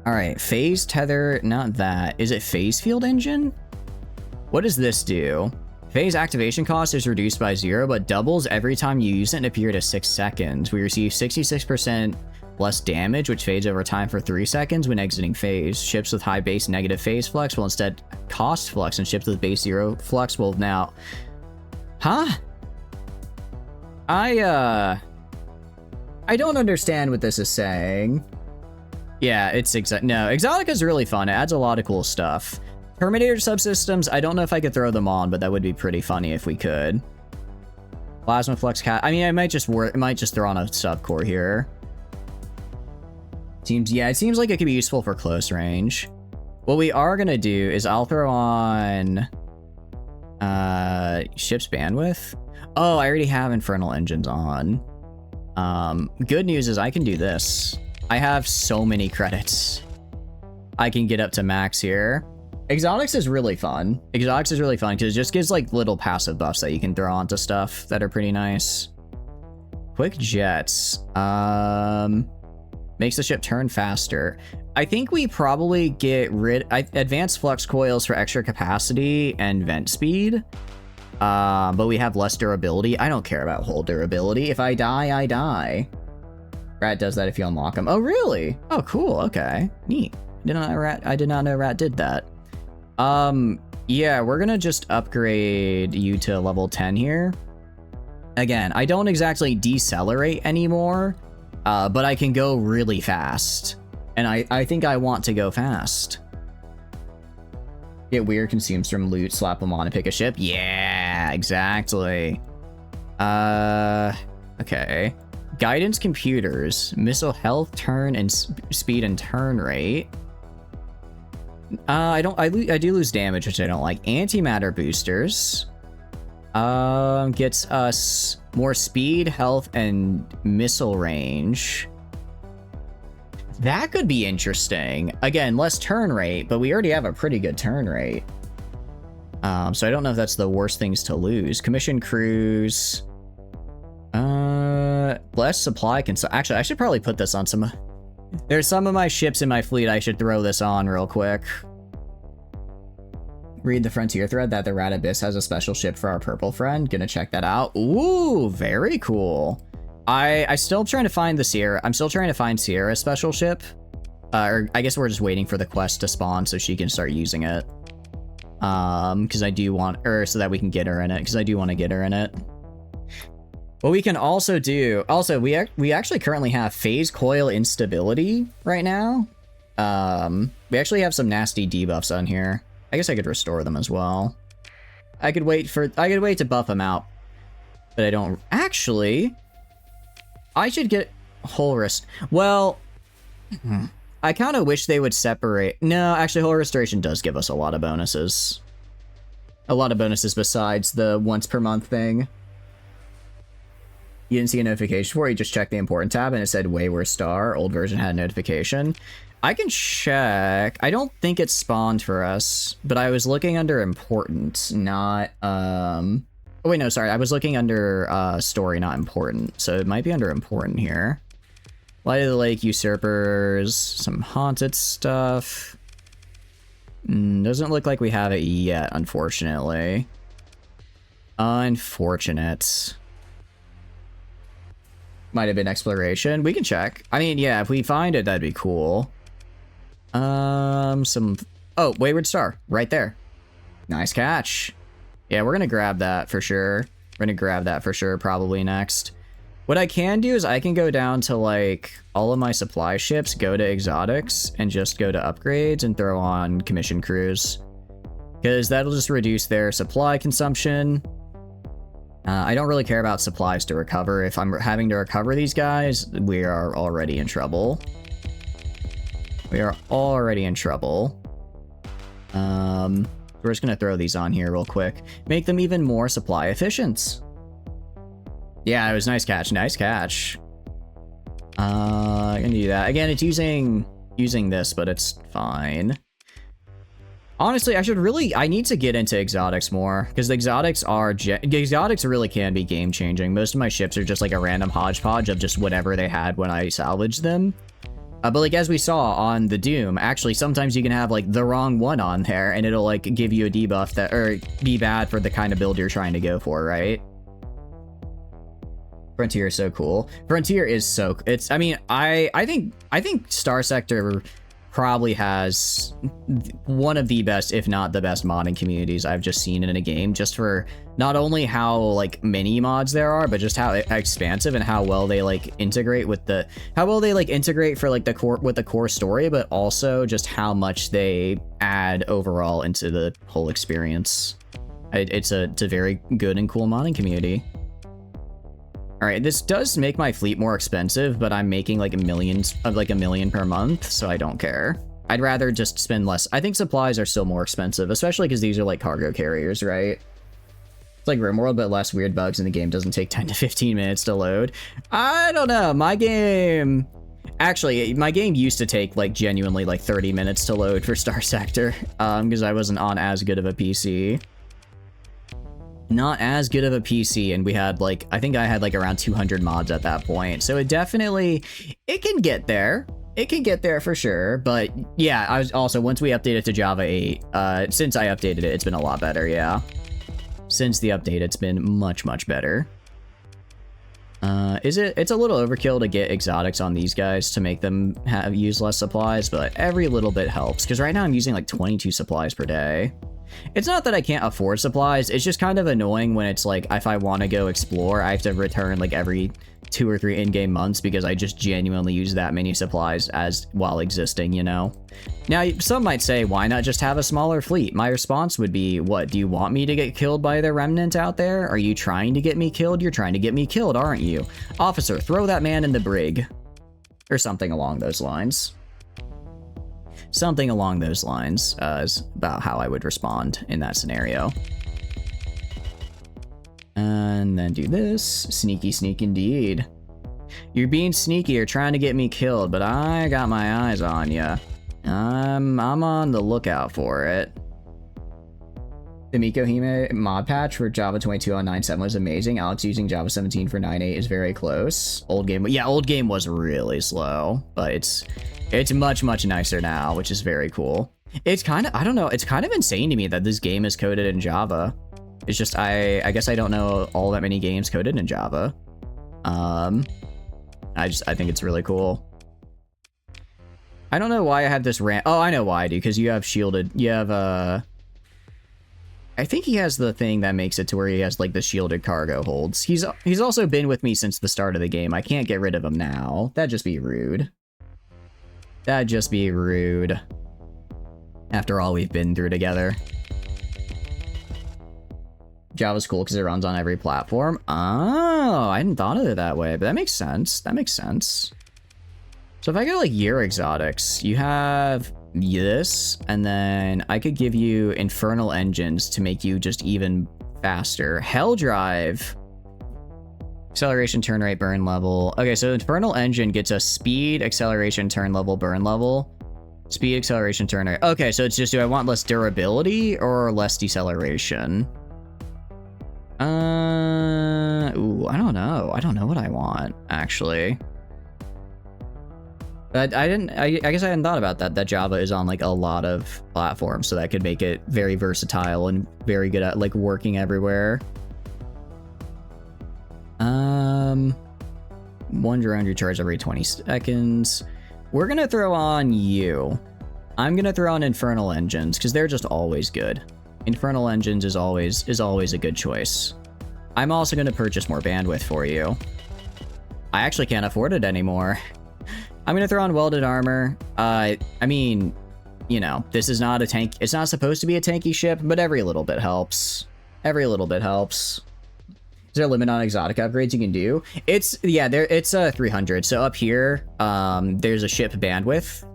Alright, phase tether, not that. Is it phase field engine? What does this do? Phase activation cost is reduced by 0, but doubles every time you use it in a period of 6 seconds. We receive 66% less damage, which fades over time for 3 seconds when exiting phase. Ships with high base negative phase flux will instead cost flux, and ships with base 0 flux will now... Huh? I don't understand what this is saying. Yeah, it's no, Exotica is really fun. It adds a lot of cool stuff. Terminator subsystems, I don't know if I could throw them on, but that would be pretty funny if we could. Plasma flux cat. I mean, I might just throw on a subcore here. Yeah, it seems like it could be useful for close range. What we are gonna do is I'll throw on ship's bandwidth. Oh, I already have infernal engines on. Good news is I can do this. I have so many credits. I can get up to max here. Exotics is really fun. Exotics is really fun because it just gives like little passive buffs that you can throw onto stuff that are pretty nice. Quick jets. Makes the ship turn faster. I think we probably get advanced flux coils for extra capacity and vent speed. But we have less durability. I don't care about hull durability. If I die, I die. Rat does that if you unlock him. Oh, really? Oh, cool. Okay. Neat. I did not know Rat did that. Yeah, we're gonna just upgrade you to level 10 here. Again, I don't exactly decelerate anymore, but I can go really fast. And I think I want to go fast. Get weird, consumes from loot, slap them on and pick a ship. Yeah, exactly. Okay. Guidance computers, missile health, turn, and speed and turn rate. I do lose damage, which I don't like. Antimatter boosters. Gets us more speed, health, and missile range. That could be interesting. Again, less turn rate, but we already have a pretty good turn rate. So I don't know if that's the worst things to lose. Commission crews. Less supply actually, I should probably put this on some... There's some of my ships in my fleet I should throw this on real quick. Read the Frontier thread that the Rat Abyss has a special ship for our purple friend. Gonna check that out. Ooh, very cool. I still trying to find the Sierra. I'm still trying to find Sierra's special ship. Or I guess we're just waiting for the quest to spawn so she can start using it. Because I do want... Or so that we can get her in it. Because I do want to get her in it. What we can also do... Also, we actually currently have phase coil instability right now. We actually have some nasty debuffs on here. I guess I could restore them as well. I could wait to buff them out. But I don't... Actually... I should get hull rest. Well... I kind of wish they would separate... No, actually, hull restoration does give us a lot of bonuses. A lot of bonuses besides the once per month thing. You didn't see a notification for it, you just checked the important tab and it said Wayward Star. Old version had a notification. I can check. I don't think it's spawned for us, but I was looking under important, not... Oh, wait, no, sorry. I was looking under story, not important. So it might be under important here. Light of the Lake, Usurpers, some haunted stuff. Doesn't look like we have it yet, unfortunately. Unfortunate. Might have been exploration. We can check. I mean, yeah, if we find it, that'd be cool. Oh, Wayward Star, right there. Nice catch. Yeah, we're gonna grab that for sure. We're gonna grab that for sure, probably next. What I can do is I can go down to, like, all of my supply ships, go to exotics, and just go to upgrades and throw on commission crews. Because that'll just reduce their supply consumption. I don't really care about supplies to recover. If I'm having to recover these guys, we are already in trouble. We are already in trouble. We're just gonna throw these on here real quick. Make them even more supply efficient. Yeah, it was nice catch, nice catch. I can do that. Again, it's using this, but it's fine. Honestly, I need to get into exotics more, because the exotics really can be game-changing. Most of my ships are just like a random hodgepodge of just whatever they had when I salvaged them. But like, as we saw on the Doom, actually, sometimes you can have like the wrong one on there, and it'll like give you a debuff that, or be bad for the kind of build you're trying to go for, right? Frontier is so cool. Frontier is so... I mean, I think Starsector probably has one of the best, if not the best, modding communities I've just seen in a game, just for not only how like many mods there are, but just how expansive and how well they like integrate with the... How well they like integrate for like the core, with the core story, but also just how much they add overall into the whole experience. It's a very good and cool modding community. All right, this does make my fleet more expensive, but I'm making like $1 million per month, so I don't care. I'd rather just spend less. I think supplies are still more expensive, especially because these are like cargo carriers, right? It's like RimWorld, but less weird bugs, and the game doesn't take 10 to 15 minutes to load. I don't know. My game used to take like genuinely like 30 minutes to load for Starsector, because I wasn't on as good of a PC. Not as good of a PC, and we had like, I think I had like around 200 mods at that point, so it can get there. It can get there for sure, but yeah, I was also, once we updated to Java 8, since I updated it, it's been a lot better, yeah. Since the update, it's been much, much better. It's a little overkill to get exotics on these guys to make them use less supplies, but every little bit helps, because right now I'm using like 22 supplies per day. It's not that I can't afford supplies, it's just kind of annoying when it's like, if I want to go explore, I have to return like every 2 or 3 in-game months because I just genuinely use that many supplies as while existing, you know? Now, some might say, why not just have a smaller fleet? My response would be, what, do you want me to get killed by the remnant out there? Are you trying to get me killed? You're trying to get me killed, aren't you? Officer, throw that man in the brig. Or something along those lines. Something along those lines is about how I would respond in that scenario. And then do this. Sneaky sneak indeed. You're being sneaky or trying to get me killed, but I got my eyes on ya. I'm on the lookout for it. The Mikohime mod patch for Java 22.9.7 was amazing. Alex using Java 17 for 9.8 is very close. Old game was really slow, but it's much, much nicer now, which is very cool. It's kind of, I don't know, it's kind of insane to me that this game is coded in Java. It's just, I guess I don't know all that many games coded in Java. I think it's really cool. I don't know why I had this rant. Oh, I know why, dude, because you have shielded, you have, I think he has the thing that makes it to where he has, like, the shielded cargo holds. He's also been with me since the start of the game. I can't get rid of him now. That'd just be rude. That'd just be rude. After all we've been through together. Java's cool because it runs on every platform. Oh, I hadn't thought of it that way, but that makes sense. That makes sense. So if I go like year exotics, you have this, and then I could give you infernal engines to make you just even faster. Hell drive. Acceleration, turn rate, burn level. Okay, so infernal engine gets a speed, acceleration, turn level, burn level. Speed, acceleration, turn rate. Okay, so it's just, do I want less durability or less deceleration? Ooh, I don't know. I don't know what I want, actually. I guess I hadn't thought about that Java is on like a lot of platforms, so that could make it very versatile and very good at like working everywhere. 1 drone recharge every 20 seconds. We're gonna throw on you. I'm gonna throw on infernal engines because they're just always good. Infernal engines is always a good choice. I'm also gonna purchase more bandwidth for you. I actually can't afford it anymore. I'm gonna throw on welded armor. I mean, you know, this is not a tank. It's not supposed to be a tanky ship, but every little bit helps. Every little bit helps. Is there a limit on exotic upgrades you can do? It's 300. So up here, there's a ship bandwidth.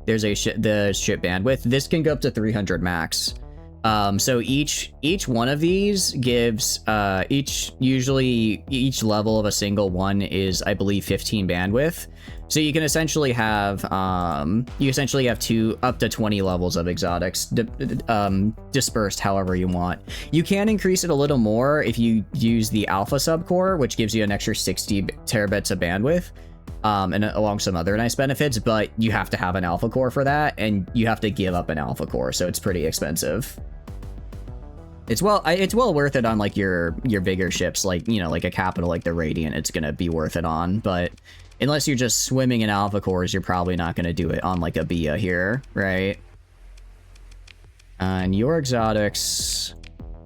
There's the ship bandwidth. This can go up to 300 max. So each one of these gives each level of a single one is, I believe, 15 bandwidth. So you can essentially have up to 20 levels of exotics dispersed however you want. You can increase it a little more if you use the alpha subcore, which gives you an extra 60 terabits of bandwidth. And along some other nice benefits, but you have to have an alpha core for that, and you have to give up an alpha core, so it's pretty expensive. It's well worth it on like your bigger ships, like, you know, like a capital like the Radiant. It's gonna be worth it on, but unless you're just swimming in alpha cores, you're probably not gonna do it on like a Bia here, right? And your exotics,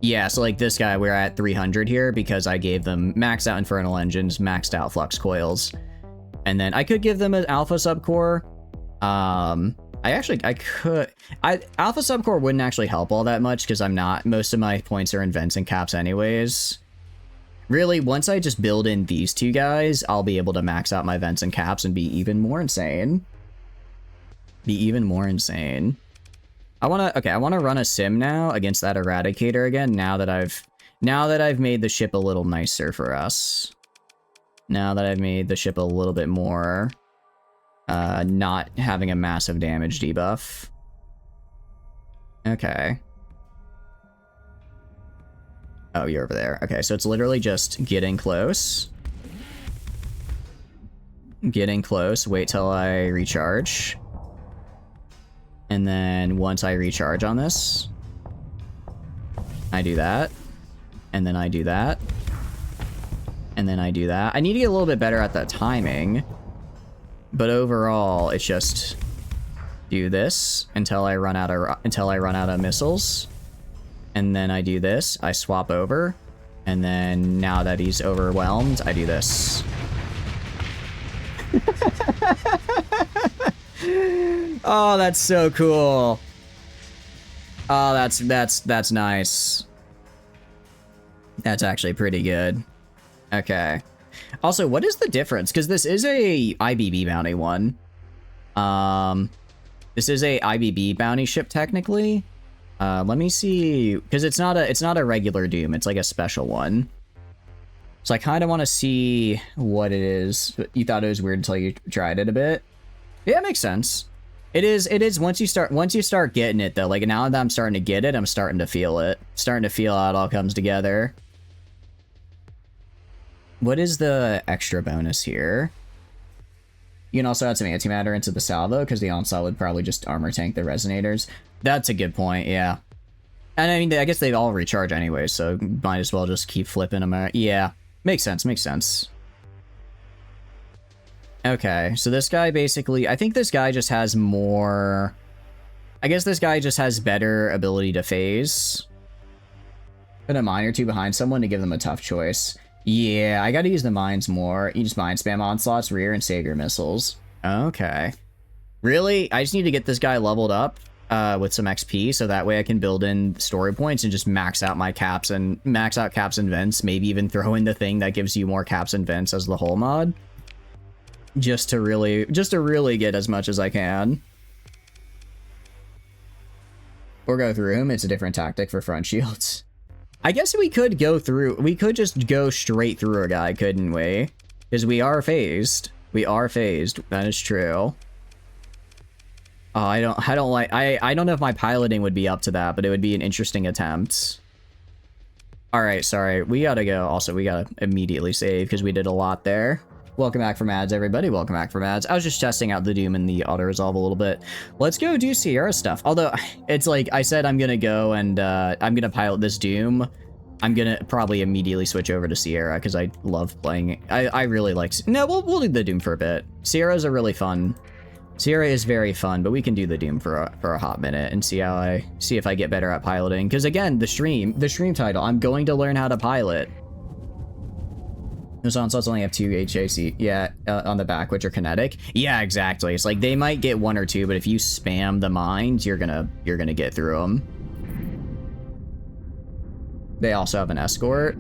yeah. So like this guy, we're at 300 here because I gave them maxed out infernal engines, maxed out flux coils. And then I could give them an alpha subcore. Alpha subcore wouldn't actually help all that much because most of my points are in vents and caps anyways. Really, once I just build in these two guys, I'll be able to max out my vents and caps and be even more insane. I want to run a sim now against that Eradicator again, now that I've made the ship a little nicer for us. Now that I've made the ship a little bit more, not having a massive damage debuff. Okay. Oh, you're over there. Okay, so it's literally just getting close. Getting close, wait till I recharge. And then once I recharge on this, I do that. and then I do that. And then I do that. I need to get a little bit better at that timing. But overall, it's just do this until I run out of missiles. And then I do this, I swap over. And then now that he's overwhelmed, I do this. Oh, that's so cool. Oh, that's nice. That's actually pretty good. Okay. Also, what is the difference? Because this is a IBB bounty one. This is a IBB bounty ship technically. Let me see, because it's not a regular Doom. It's like a special one. So I kind of want to see what it is. You thought it was weird until you tried it a bit. Yeah, it makes sense. It is once you start getting it though. Like now that I'm starting to get it, I'm starting to feel it. Starting to feel how it all comes together. What is the extra bonus here? You can also add some antimatter into the salvo, because the onslaught would probably just armor tank the resonators. That's a good point, yeah. And I mean, I guess they all recharge anyway, so might as well just keep flipping them out. Yeah, makes sense, makes sense. Okay, so this guy basically, I think this guy just has more... I guess this guy just has better ability to phase. Put a mine or two behind someone to give them a tough choice. Yeah, I gotta use the mines more. You just mine spam onslaughts, rear, and save your missiles. Okay. Really? I just need to get this guy leveled up with some XP, so that way I can build in story points and just max out my caps and max out caps and vents. Maybe even throw in the thing that gives you more caps and vents as the whole mod. Just to really get as much as I can. Or go through him. It's a different tactic for front shields. I guess we could just go straight through a guy, couldn't we? Because we are phased. We are phased. That is true. Oh, I don't know if my piloting would be up to that, but it would be an interesting attempt. All right, sorry. We gotta go. Also, we gotta immediately save because we did a lot there. Welcome back from ads, everybody. Welcome back from ads. I was just testing out the Doom and the auto-resolve a little bit. Let's go do Sierra stuff. Although, it's like, I said I'm gonna go and I'm gonna pilot this Doom. I'm gonna probably immediately switch over to Sierra because I love playing. I really like... No, we'll do the Doom for a bit. Sierra's a really fun... Sierra is very fun, but we can do the Doom for a hot minute and see if I get better at piloting. Because again, the stream title, I'm going to learn how to pilot. Those onslaughts only have 2 HAC, yeah, on the back, which are kinetic. Yeah, exactly. It's like they might get 1 or 2, but if you spam the mines, you're gonna get through them. They also have an escort.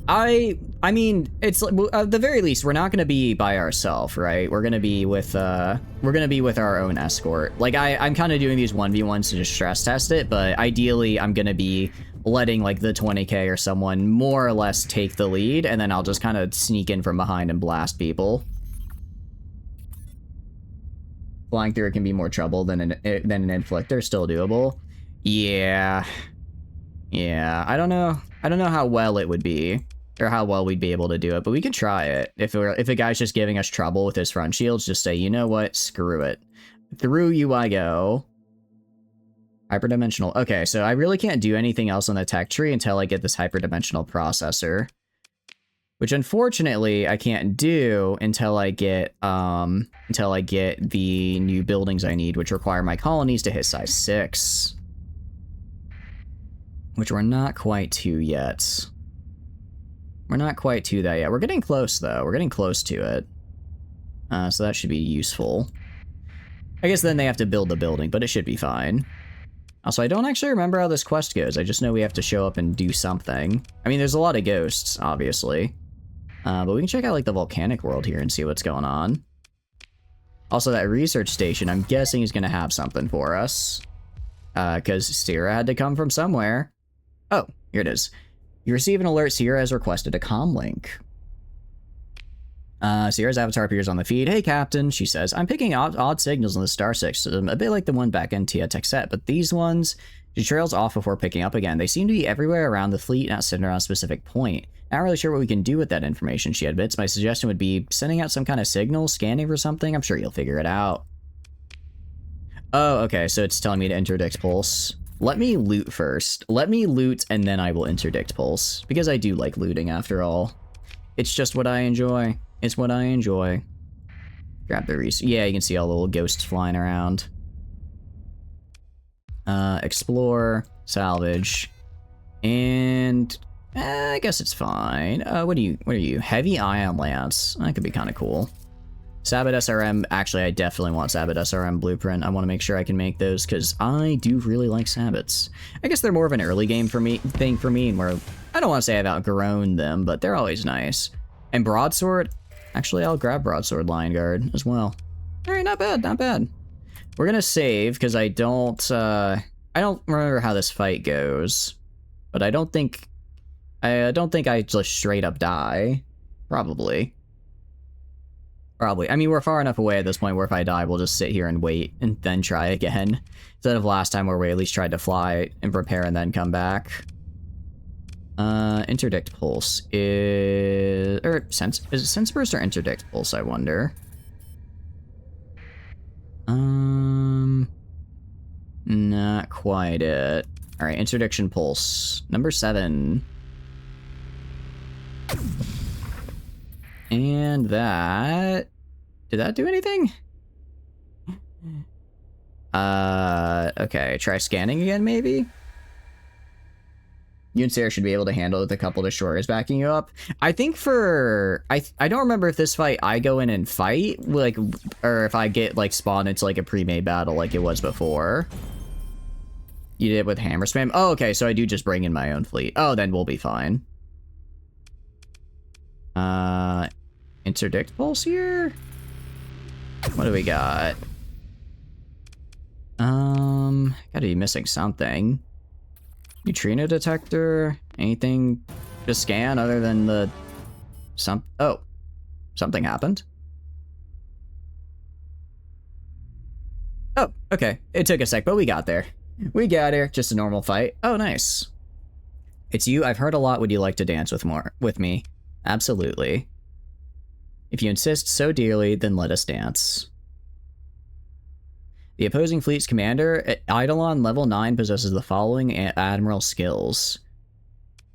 I mean, it's at the very least, we're not gonna be by ourselves, right? We're gonna be with our own escort. Like I'm kind of doing these 1v1s to just stress test it, but ideally, I'm gonna be letting like the 20k or someone more or less take the lead, and then I'll just kind of sneak in from behind and blast people. Flying through it can be more trouble than an inflictor, still doable. Yeah. I don't know how well it would be, or how well we'd be able to do it, but we could try it. If a guy's just giving us trouble with his front shields, just say, you know what, screw it. Through you I go. Hyperdimensional. Okay, so I really can't do anything else on the tech tree until I get this hyperdimensional processor. Which unfortunately I can't do until I get the new buildings I need, which require my colonies to hit size 6. Which we're not quite to yet. We're not quite to that yet. We're getting close though. We're getting close to it. So that should be useful. I guess then they have to build the building, but it should be fine. Also, I don't actually remember how this quest goes. I just know we have to show up and do something. I mean, there's a lot of ghosts, obviously. But we can check out, like, the volcanic world here and see what's going on. Also, that research station, I'm guessing is going to have something for us. Because Sierra had to come from somewhere. Oh, here it is. You receive an alert. Sierra has requested a comm link. Sierra's avatar appears on the feed. Hey, Captain, she says. I'm picking odd signals on the Starsector system, a bit like the one back in Tia Tech set, but these ones, she trails off before picking up again. They seem to be everywhere around the fleet, not centered on a specific point. Not really sure what we can do with that information, she admits. My suggestion would be sending out some kind of signal, scanning for something. I'm sure you'll figure it out. Oh, okay, so it's telling me to interdict pulse. Let me loot first. Let me loot and then I will interdict pulse. Because I do like looting after all. It's just what I enjoy. It's what I enjoy. Grab the resource. Yeah, you can see all the little ghosts flying around. Explore, salvage, and I guess it's fine. What are you? Heavy ion lance. That could be kind of cool. Sabot SRM. Actually, I definitely want Sabot SRM blueprint. I want to make sure I can make those because I do really like Sabots. I guess they're more of an early game thing for me, where I don't want to say I've outgrown them, but they're always nice. And broadsword. Actually, I'll grab broadsword lion guard as well. All right, not bad, not bad. We're gonna save because I don't remember how this fight goes, but I don't think I just straight up die. Probably. I mean, we're far enough away at this point where if I die, we'll just sit here and wait and then try again. Instead of last time where we at least tried to fly and prepare and then come back. Interdict pulse is... is it sense burst or interdict pulse, I wonder? Not quite it. Alright, interdiction pulse. Number 7. And that... Did that do anything? Okay, try scanning again, maybe? You and Sarah should be able to handle it with a couple destroyers backing you up. I think for... I don't remember if this fight I go in and fight, like, or if I get, like, spawned into, like, a pre-made battle like it was before. You did it with hammer spam? Oh, okay, so I do just bring in my own fleet. Oh, then we'll be fine. Interdict pulse here? What do we got? Gotta be missing something. Neutrino detector? Anything to scan other than the... Oh. Something happened. Oh, okay. It took a sec, but we got there. We got here. Just a normal fight. Oh, nice. It's you. I've heard a lot. Would you like to dance with me? Absolutely. If you insist so dearly, then let us dance. The opposing fleet's commander, Eidolon level 9, possesses the following admiral skills.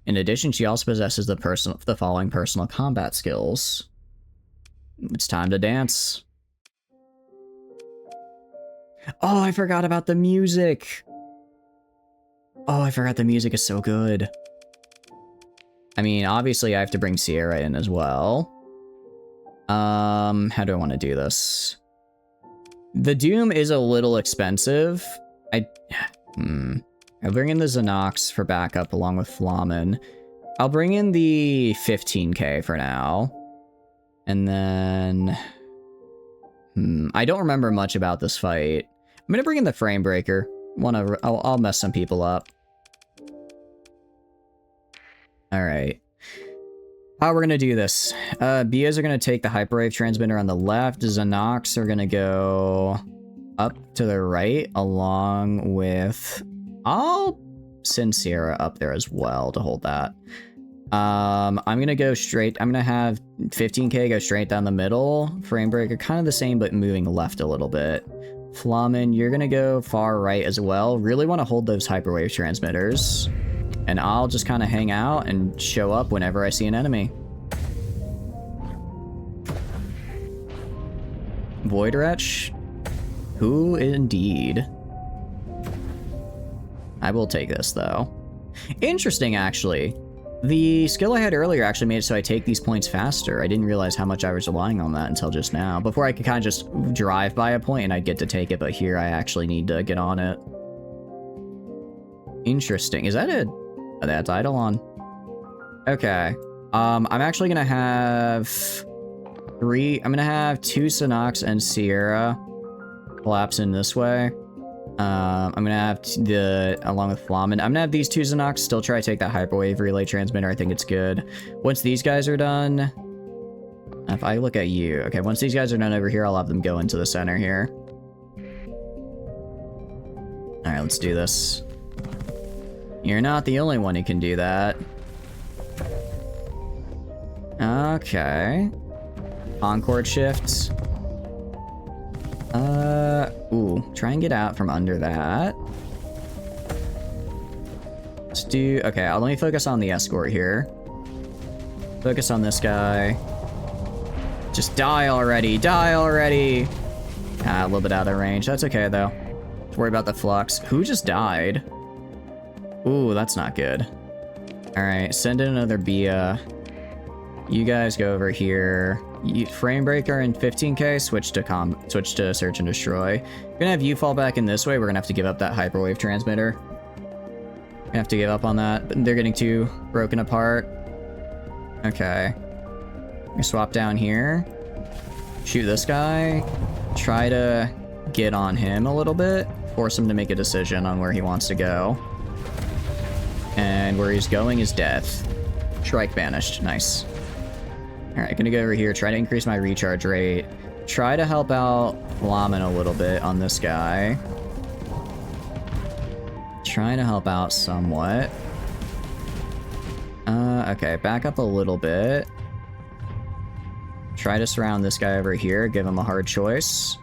In addition, she also possesses the following personal combat skills. It's time to dance. Oh, I forgot about the music. Oh, I forgot the music is so good. I mean, obviously I have to bring Sierra in as well. How do I want to do this? The Doom is a little expensive. I'll bring in the Xenox for backup along with Flamen. I'll bring in the 15k for now. And then... I don't remember much about this fight. I'm gonna bring in the Frame Breaker. I'll mess some people up. Alright. How we're gonna do this. Bias are gonna take the Hyperwave Transmitter on the left. Xenox are gonna go up to the right along with... I'll send Sierra up there as well to hold that. I'm gonna go straight... I'm gonna have 15k go straight down the middle. Frame Breaker, kind of the same, but moving left a little bit. Flamen, you're gonna go far right as well. Really want to hold those Hyperwave Transmitters. And I'll just kind of hang out and show up whenever I see an enemy. Void Wretch? Who indeed? I will take this, though. Interesting, actually. The skill I had earlier actually made it so I take these points faster. I didn't realize how much I was relying on that until just now. Before I could kind of just drive by a point and I'd get to take it, but here I actually need to get on it. Interesting. Is that it? Oh, that's Eidolon. Okay. I'm actually gonna have I'm gonna have 2 Xenox and Sierra collapse in this way. I'm gonna have along with Flamen. I'm gonna have these 2 Xenox still try to take that Hyperwave Relay Transmitter. I think it's good. Once these guys are done, if I look at you, okay, once these guys are done over here, I'll have them go into the center here. All right, let's do this. You're not the only one who can do that. Okay. Concord shifts. Ooh, try and get out from under that. Let's do... Okay, let me focus on the escort here. Focus on this guy. Just die already. Die already. Ah, a little bit out of range. That's okay, though. Don't worry about the flux. Who just died? Ooh, that's not good. Alright, send in another Bia. You guys go over here. Frame breaker and 15k, switch to search and destroy. We're gonna have you fall back in this way. We're gonna have to give up that hyperwave transmitter. Gonna have to give up on that. They're getting too broken apart. Okay. We swap down here. Shoot this guy. Try to get on him a little bit. Force him to make a decision on where he wants to go. And where he's going is death. Strike banished. Nice. Alright, gonna go over here. Try to increase my recharge rate. Try to help out Lamin a little bit on this guy. Trying to help out somewhat. Okay, back up a little bit. Try to surround this guy over here. Give him a hard choice.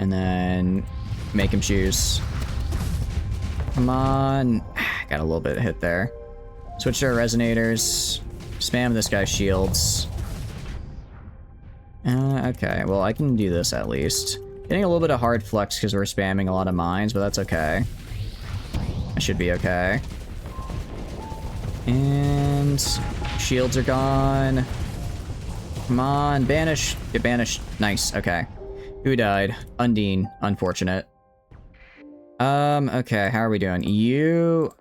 And then make him choose. Come on. Got a little bit of hit there. Switch to our resonators. Spam this guy's shields. Okay, well, I can do this at least. Getting a little bit of hard flux because we're spamming a lot of mines, but that's okay. I should be okay. And shields are gone. Come on, banish. Get banished. Nice, okay. Who died? Undine. Unfortunate. Okay, how are we doing?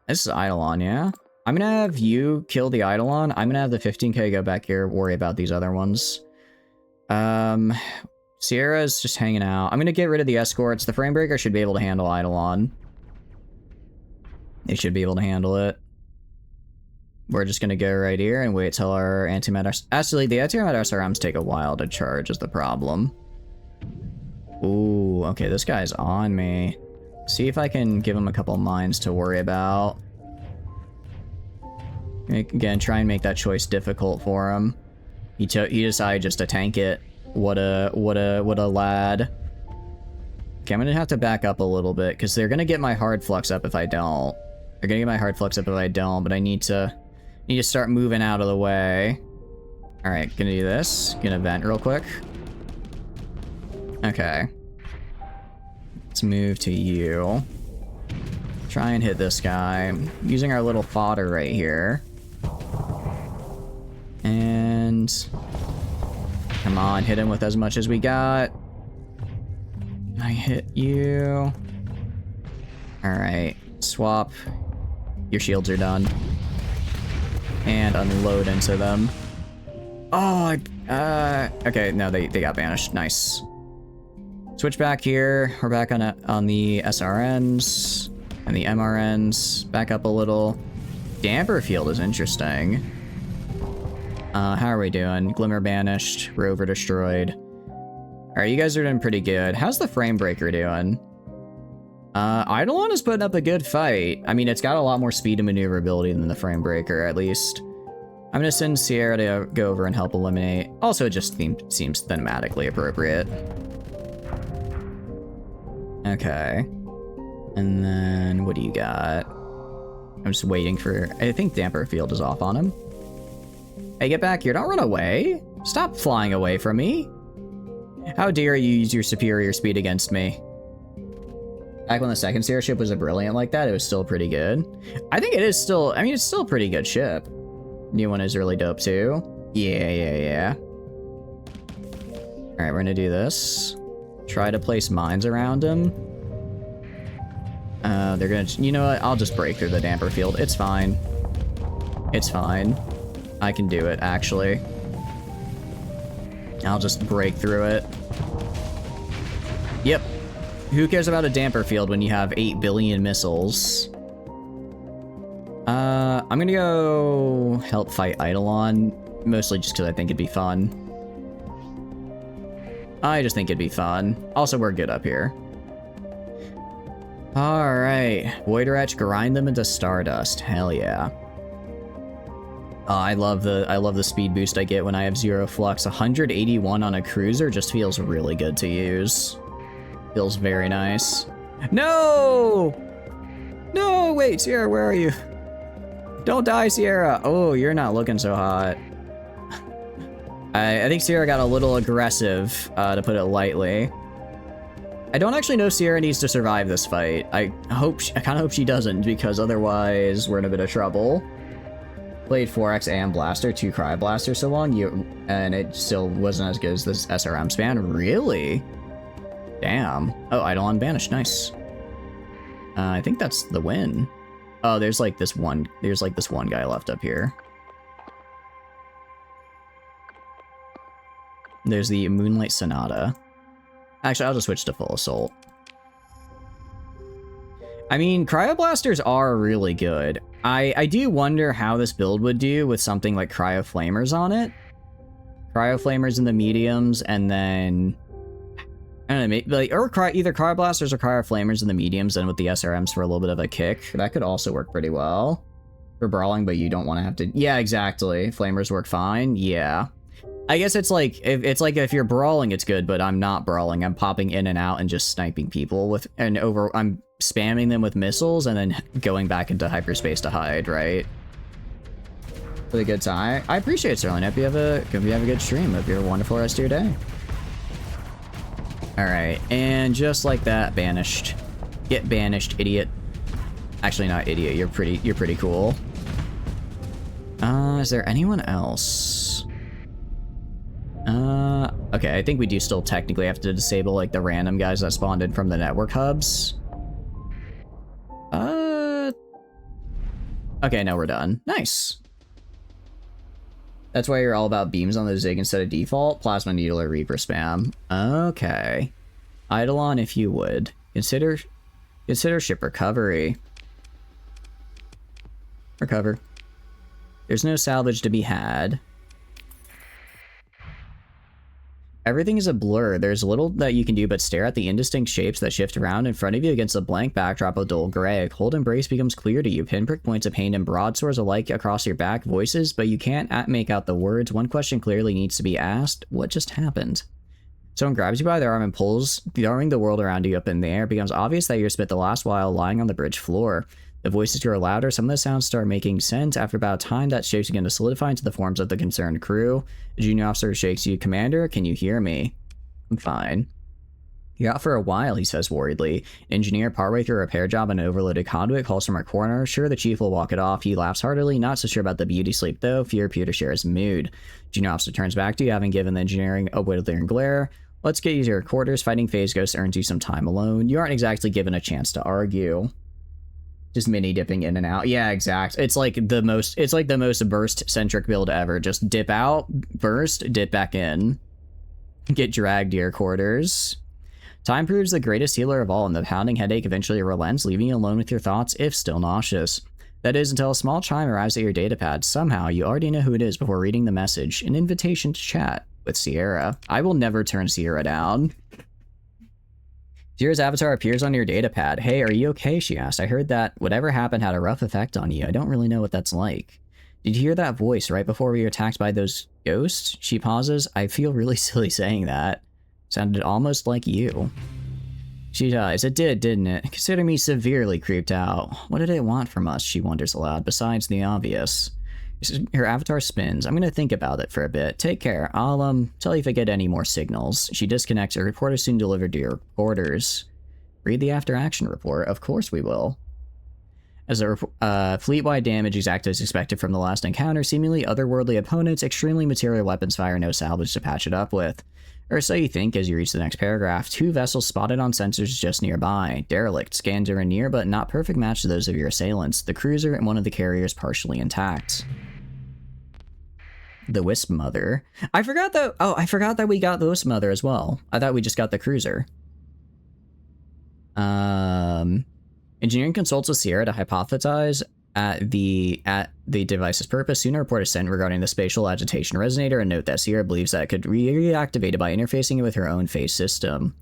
This is Eidolon, yeah? I'm gonna have you kill the Eidolon. I'm gonna have the 15k go back here, worry about these other ones. Sierra's just hanging out. I'm gonna get rid of the escorts. The frame breaker should be able to handle Eidolon. They should be able to handle it. We're just gonna go right here and wait till our antimatter... Actually, the antimatter SRMs take a while to charge is the problem. Ooh, okay, this guy's on me. See if I can give him a couple mines to worry about. Again, try and make that choice difficult for him. He decided just to tank it. What a lad. Okay, I'm gonna have to back up a little bit because they're gonna get my hard flux up if I don't. They're gonna get my hard flux up if I don't, but I need to start moving out of the way. All right, gonna do this. Gonna vent real quick. Okay. Let's move to you. Try and hit this guy. I'm using our little fodder right here. And come on, hit him with as much as we got. I hit you. All right, swap. Your shields are done. And unload into them. Oh, okay, no, they got banished. Nice. Switch back here. We're back on the SRNs and the MRNs. Back up a little. Damper field is interesting. How are we doing? Glimmer banished. Rover destroyed. Alright, you guys are doing pretty good. How's the frame breaker doing? Eidolon is putting up a good fight. I mean, it's got a lot more speed and maneuverability than the frame breaker, at least. I'm gonna send Sierra to go over and help eliminate. Also, it just seems thematically appropriate. Okay. And then, what do you got? I'm just waiting for... I think Damper Field is off on him. Hey, get back here. Don't run away. Stop flying away from me. How dare you use your superior speed against me? Back when the second Sierra ship was a brilliant like that, it was still pretty good. I think it is still... I mean, it's still a pretty good ship. New one is really dope, too. Yeah. Alright, we're gonna do this. Try to place mines around him. They're gonna... You know what? I'll just break through the damper field. It's fine. It's fine. I can do it, actually. I'll just break through it. Yep. Who cares about a damper field when you have 8 billion missiles? I'm gonna go help fight Eidolon, mostly just because I think it'd be fun. I just think it'd be fun. Also, we're good up here. Alright. Void Wretch, grind them into stardust. Hell yeah. I love the speed boost I get when I have 0 flux. 181 on a cruiser just feels really good to use. Feels very nice. No! No, wait, Sierra, where are you? Don't die, Sierra. Oh, you're not looking so hot. I think Sierra got a little aggressive, to put it lightly. I don't actually know Sierra needs to survive this fight. I kind of hope she doesn't, because otherwise we're in a bit of trouble. Played 4x and blaster, 2 cry blasters so long, and it still wasn't as good as this SRM span. Really? Damn. Oh, Eidolon banished. Nice. I think that's the win. Oh, there's like this one guy left up here. There's the Moonlight Sonata. Actually, I'll just switch to full assault. I mean, cryoblasters are really good. I do wonder how this build would do with something like cryo flamers on it. Cryo flamers in the mediums, and then I don't know, maybe like either cryo blasters or cryo flamers in the mediums, and with the SRMs for a little bit of a kick. That could also work pretty well for brawling, but you don't want to have to. Yeah, exactly. Flamers work fine. Yeah. I guess it's like if you're brawling, it's good, but I'm not brawling. I'm popping in and out and just sniping people I'm spamming them with missiles and then going back into hyperspace to hide, right? For a good time. I appreciate it, Sterling. Hope you have a good stream. Hope you have a wonderful rest of your day. All right, and just like that, banished. Get banished, idiot. Actually, not idiot. You're pretty cool. Is there anyone else? Okay, I think we do still technically have to disable, like, the random guys that spawned in from the network hubs. Okay, no, we're done. Nice. That's why you're all about beams on the Zig instead of default? Plasma Needle or Reaper spam. Okay. Eidolon, if you would. Consider ship recovery. Recover. There's no salvage to be had. Everything is a blur. There's little that you can do but stare at the indistinct shapes that shift around in front of you against a blank backdrop of dull gray. Cold embrace becomes clear to you. Pinprick points of pain and broadswords alike across your back. Voices, but you can't make out the words. One question clearly needs to be asked. What just happened? Someone grabs you by the arm and pulls, throwing the world around you up in the air. It becomes obvious that you spent the last while lying on the bridge floor. The voices grow louder. Some of the sounds start making sense. After about a time, that shapes begin to solidify into the forms of the concerned crew. A junior officer shakes you. Commander, can you hear me? I'm fine. You're out for a while, he says worriedly. Engineer, partway through a repair job on an overloaded conduit, calls from our corner. Sure, the chief will walk it off. He laughs heartily. Not so sure about the beauty sleep, though. Fear appear to share his mood. Junior officer turns back to you, having given the engineering a withering glare. Let's get you to your quarters. Fighting phase ghost earns you some time alone. You aren't exactly given a chance to argue. Just mini dipping in and out. Yeah, exact. It's like the most burst centric build ever. Just dip out, burst, dip back in. Get dragged to your quarters. Time proves the greatest healer of all, and the pounding headache eventually relents, leaving you alone with your thoughts, if still nauseous. That is, until a small chime arrives at your datapad. Somehow, you already know who it is before reading the message. An invitation to chat with Sierra. I will never turn Sierra down. Sierra's avatar appears on your datapad. Hey, are you okay? She asked. I heard that whatever happened had a rough effect on you. I don't really know what that's like. Did you hear that voice right before we were attacked by those ghosts? She pauses. I feel really silly saying that. Sounded almost like you. She dies. It did, didn't it? Consider me severely creeped out. What did it want from us? She wonders aloud, besides the obvious. Her avatar spins. I'm gonna think about it for a bit. Take care. I'll, tell you if I get any more signals. She disconnects. A report is soon delivered to your orders. Read the after-action report. Of course we will. As a fleet-wide damage exactly as expected from the last encounter, seemingly otherworldly opponents, extremely material weapons fire, no salvage to patch it up with. Or so you think as you reach the next paragraph. 2 vessels spotted on sensors just nearby. Derelict, scans are near but not perfect match to those of your assailants. The cruiser and one of the carriers partially intact. The Wisp Mother. I forgot that we got the Wisp Mother as well. I thought we just got the cruiser. Engineering consults with Sierra to hypothesize at the device's purpose. Soon a report is sent regarding the spatial agitation resonator, and note that Sierra believes that it could be reactivated by interfacing it with her own phase system.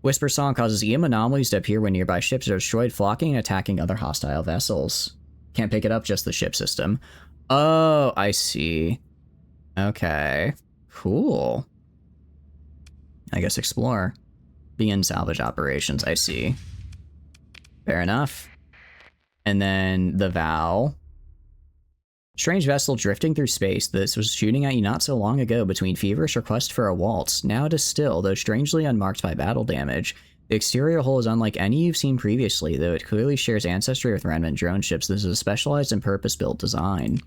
Whisper Song causes EM anomalies to appear when nearby ships are destroyed, flocking and attacking other hostile vessels. Can't pick it up, just the ship system. Oh, I see. Okay. Cool. I guess explore. Begin salvage operations, I see. Fair enough. And then the Vow. Strange vessel drifting through space. This was shooting at you not so long ago between feverish request for a waltz. Now it is still, though strangely unmarked by battle damage. The exterior hull is unlike any you've seen previously, though it clearly shares ancestry with remnant drone ships. This is a specialized and purpose-built design.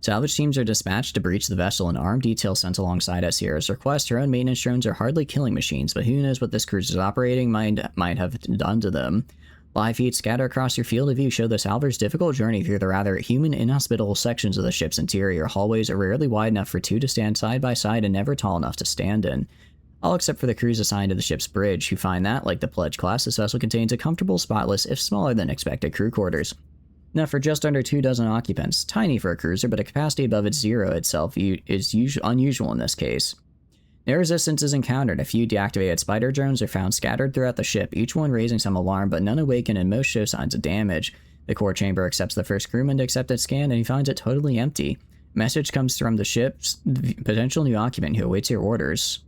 Salvage teams are dispatched to breach the vessel, and armed detail sent alongside at Sierra's request. Her own maintenance drones are hardly killing machines, but who knows what this cruiser's operating mind might have done to them. Live feeds scatter across your field of view show the salver's difficult journey through the rather human, inhospitable sections of the ship's interior. Hallways are rarely wide enough for two to stand side by side and never tall enough to stand in. All except for the crews assigned to the ship's bridge, who find that, like the Pledge class, this vessel contains a comfortable, spotless, if smaller than expected, crew quarters. Enough for just under 24 occupants. Tiny for a cruiser, but a capacity above its zero itself is unusual in this case. No resistance is encountered. A few deactivated spider drones are found scattered throughout the ship, each one raising some alarm, but none awaken and most show signs of damage. The core chamber accepts the first crewman to accept its scan, and he finds it totally empty. Message comes from the ship's potential new occupant who awaits your orders.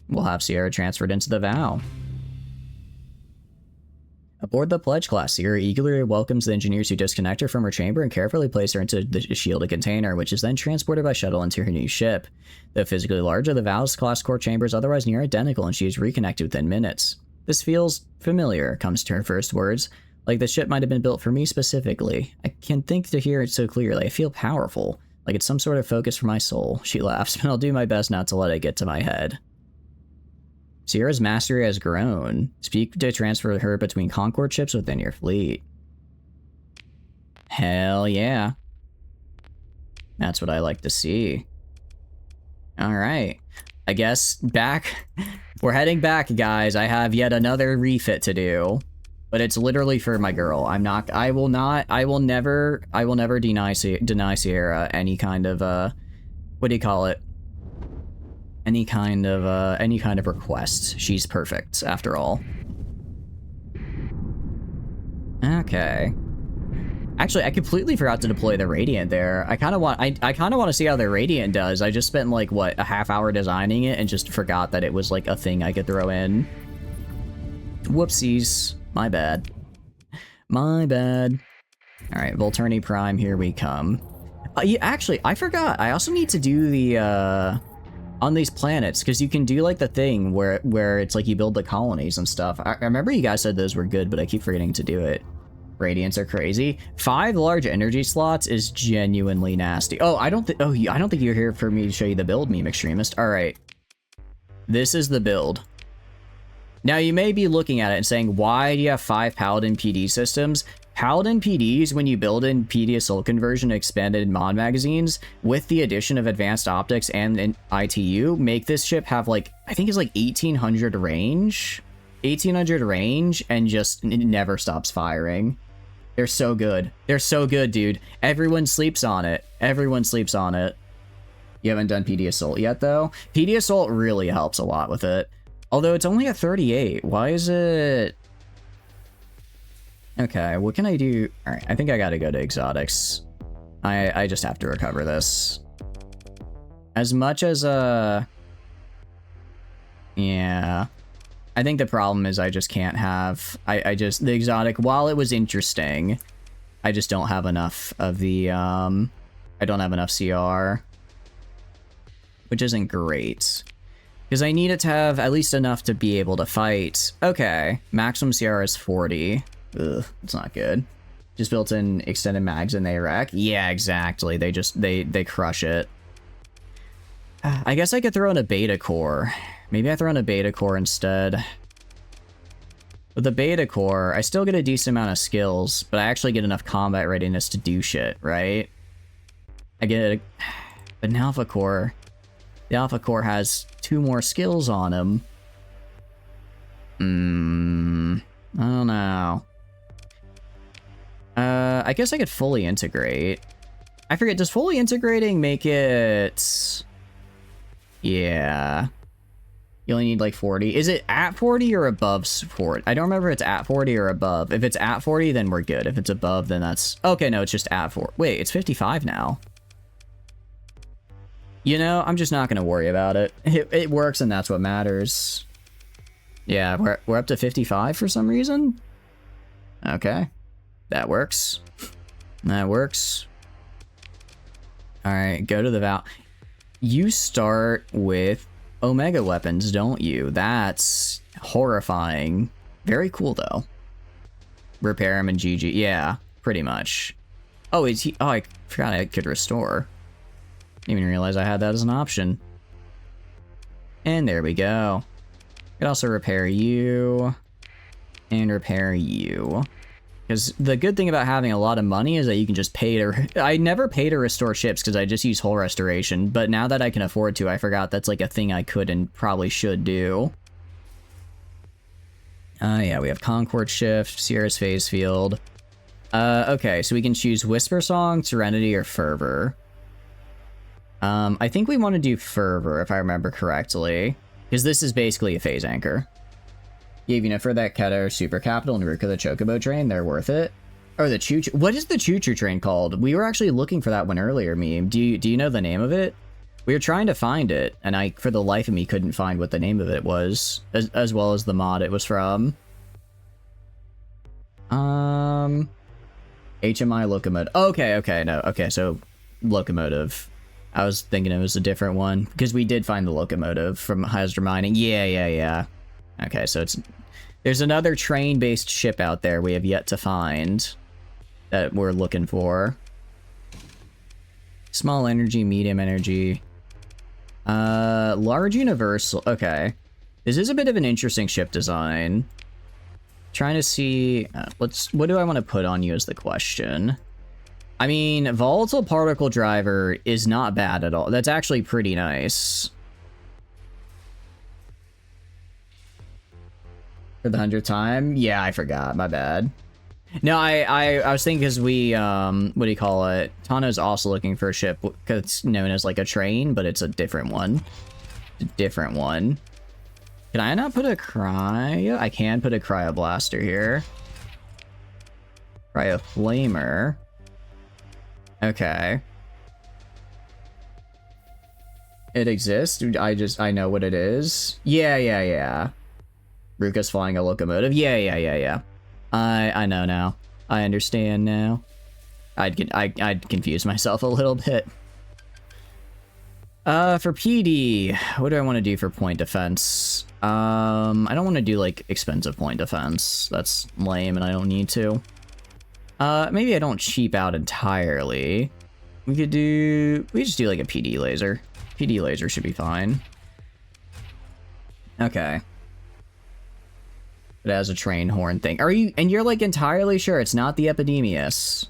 We'll have Sierra transferred into the Vow. Aboard the Pledge class, Sierra eagerly welcomes the engineers who disconnect her from her chamber and carefully place her into the shielded container, which is then transported by shuttle into her new ship. Though physically larger, the Vow's class core chamber is otherwise near identical, and she is reconnected within minutes. This feels familiar, comes to her first words. Like the ship might have been built for me specifically. I can think to hear it so clearly. I feel powerful, like it's some sort of focus for my soul. She laughs, but I'll do my best not to let it get to my head. Sierra's mastery has grown. Speak to transfer her between Concord ships within your fleet. Hell yeah. That's what I like to see. Alright. I guess back. We're heading back, guys. I have yet another refit to do. But it's literally for my girl. I will never deny Sierra any kind of, what do you call it? Any kind of request. She's perfect, after all. Okay. Actually, I completely forgot to deploy the Radiant there. I kind of want to see how the Radiant does. I just spent like what, a half hour designing it and just forgot that it was like a thing I could throw in. Whoopsies. My bad. My bad. All right, Volturni Prime, here we come. Yeah, actually, I forgot. I also need to do the on these planets, because you can do like the thing where it's like you build the colonies and stuff. I remember you guys said those were good, but I keep forgetting to do it. Radiants are crazy. 5 large energy slots is genuinely nasty. Oh, I don't think you're here for me to show you the build, meme extremist. All right, this is the build. Now you may be looking at it and saying, why do you have 5 Paladin PD systems? Paladin PDs, when you build in PD Assault Conversion expanded mod magazines, with the addition of advanced optics and ITU, make this ship have like, I think it's like 1800 range? 1800 range, and just it never stops firing. They're so good. They're so good, dude. Everyone sleeps on it. Everyone sleeps on it. You haven't done PD Assault yet, though? PD Assault really helps a lot with it. Although it's only at 38. Why is it... Okay, what can I do? Alright, I think I gotta go to exotics. I just have to recover this. As much as, yeah. I think the problem is I just can't have... the exotic, while it was interesting, I just don't have enough of the, I don't have enough CR. Which isn't great. Because I need it to have at least enough to be able to fight. Okay, maximum CR is 40. Ugh, it's not good. Just built in extended mags and they wreck. Yeah, exactly. They crush it. I guess I could throw in a beta core. Maybe I throw in a beta core instead. With the beta core, I still get a decent amount of skills, but I actually get enough combat readiness to do shit, right? I get an alpha core. The alpha core has 2 more skills on him. I don't know. I guess I could fully integrate. I forget, does fully integrating make it... Yeah. You only need like 40. Is it at 40 or above 40? I don't remember if it's at 40 or above. If it's at 40, then we're good. If it's above, then that's... Okay, no, it's just at 40. Wait, it's 55 now. You know, I'm just not going to worry about it. It works, and that's what matters. Yeah, we're up to 55 for some reason. Okay. That works. That works. Alright, go to the Val. You start with Omega weapons, don't you? That's horrifying. Very cool, though. Repair him and GG. Yeah, pretty much. Oh, is he? Oh, I forgot I could restore. Didn't even realize I had that as an option. And there we go. Could also repair you. And repair you. Because the good thing about having a lot of money is that you can just pay to... I never pay to restore ships because I just use hull restoration. But now that I can afford to, I forgot that's like a thing I could and probably should do. Yeah, we have Concord Shift, Sierra's Phase Field. Okay, so we can choose Whisper Song, Serenity, or Fervor. I think we want to do Fervor, if I remember correctly. Because this is basically a phase anchor. Gave enough for that Keter Super Capital and Ruka the Chocobo train. They're worth it. Or the Choo Choo. What is the Choo Choo train called? We were actually looking for that one earlier, Meme. Do you know the name of it? We were trying to find it, and I, for the life of me, couldn't find what the name of it was, as well as the mod it was from. HMI locomotive. Okay, no. Okay, so locomotive. I was thinking it was a different one because we did find the locomotive from Hazard Mining. Yeah. Okay, so there's another train-based ship out there we have yet to find that we're looking for. Small energy, medium energy. Large universal. Okay. This is a bit of an interesting ship design. Trying to see... what do I want to put on you as the question? I mean, volatile particle driver is not bad at all. That's actually pretty nice. For the 100th time? Yeah, I forgot. My bad. No, I was thinking because we, what do you call it? Tano's also looking for a ship because it's known as like a train, but it's a different one. Different one. Can I not put a cryo? I can put a cryo blaster here. Cryo flamer. Okay. It exists? I know what it is. Yeah. Ruka's flying a locomotive. Yeah. I know now. I understand now. I'd confuse myself a little bit. For PD, what do I want to do for point defense? I don't want to do, like, expensive point defense. That's lame, and I don't need to. Maybe I don't cheap out entirely. We just do, like, a PD laser. PD laser should be fine. Okay. It has a train horn thing. And you're, like, entirely sure it's not the Epidemius?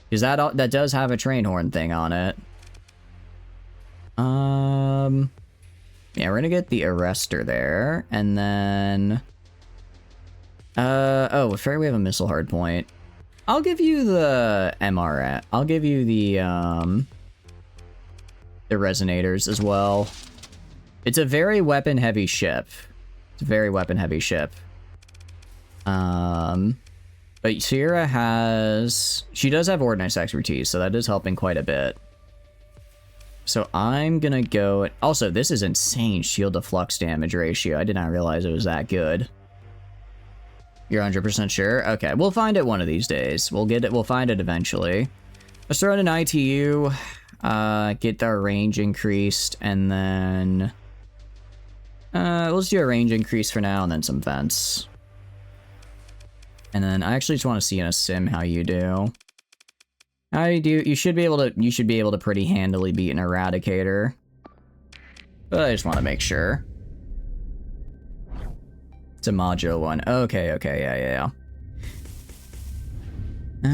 Because that does have a train horn thing on it. Yeah, we're gonna get the arrestor there, and then... oh, fair, we have a missile hard point. I'll give you the MRS. I'll give you the resonators as well. It's a very weapon-heavy ship. It's a very weapon-heavy ship. But Sierra has... She does have ordnance expertise, so that is helping quite a bit. So I'm gonna go... Also, this is insane shield to flux damage ratio. I did not realize it was that good. You're 100% sure? Okay, we'll find it one of these days. We'll get it. We'll find it eventually. Let's throw in an ITU. Get our range increased, and then... let's do a range increase for now, and then some vents. And then I actually just want to see in a sim how you do. How do you do? You should be able to pretty handily beat an Eradicator. But I just want to make sure. It's a module one. Okay, yeah.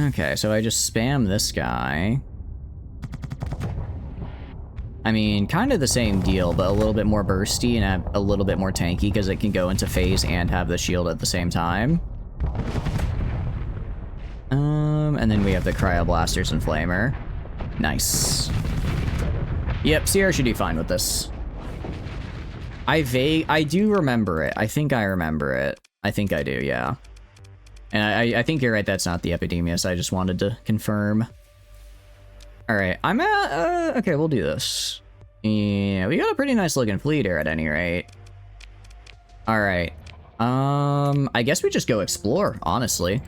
Okay, so I just spam this guy. I mean, kind of the same deal, but a little bit more bursty and a little bit more tanky because it can go into phase and have the shield at the same time. And then we have the Cryo Blasters and Flamer. Nice. Yep, Sierra should do fine with this. I do remember it. I think I remember it. I think I do, yeah. And I think you're right, that's not the Epidemius. I just wanted to confirm. Alright, I'm at... okay, we'll do this. Yeah, we got a pretty nice looking fleet here at any rate. Alright. I guess we just go explore, honestly.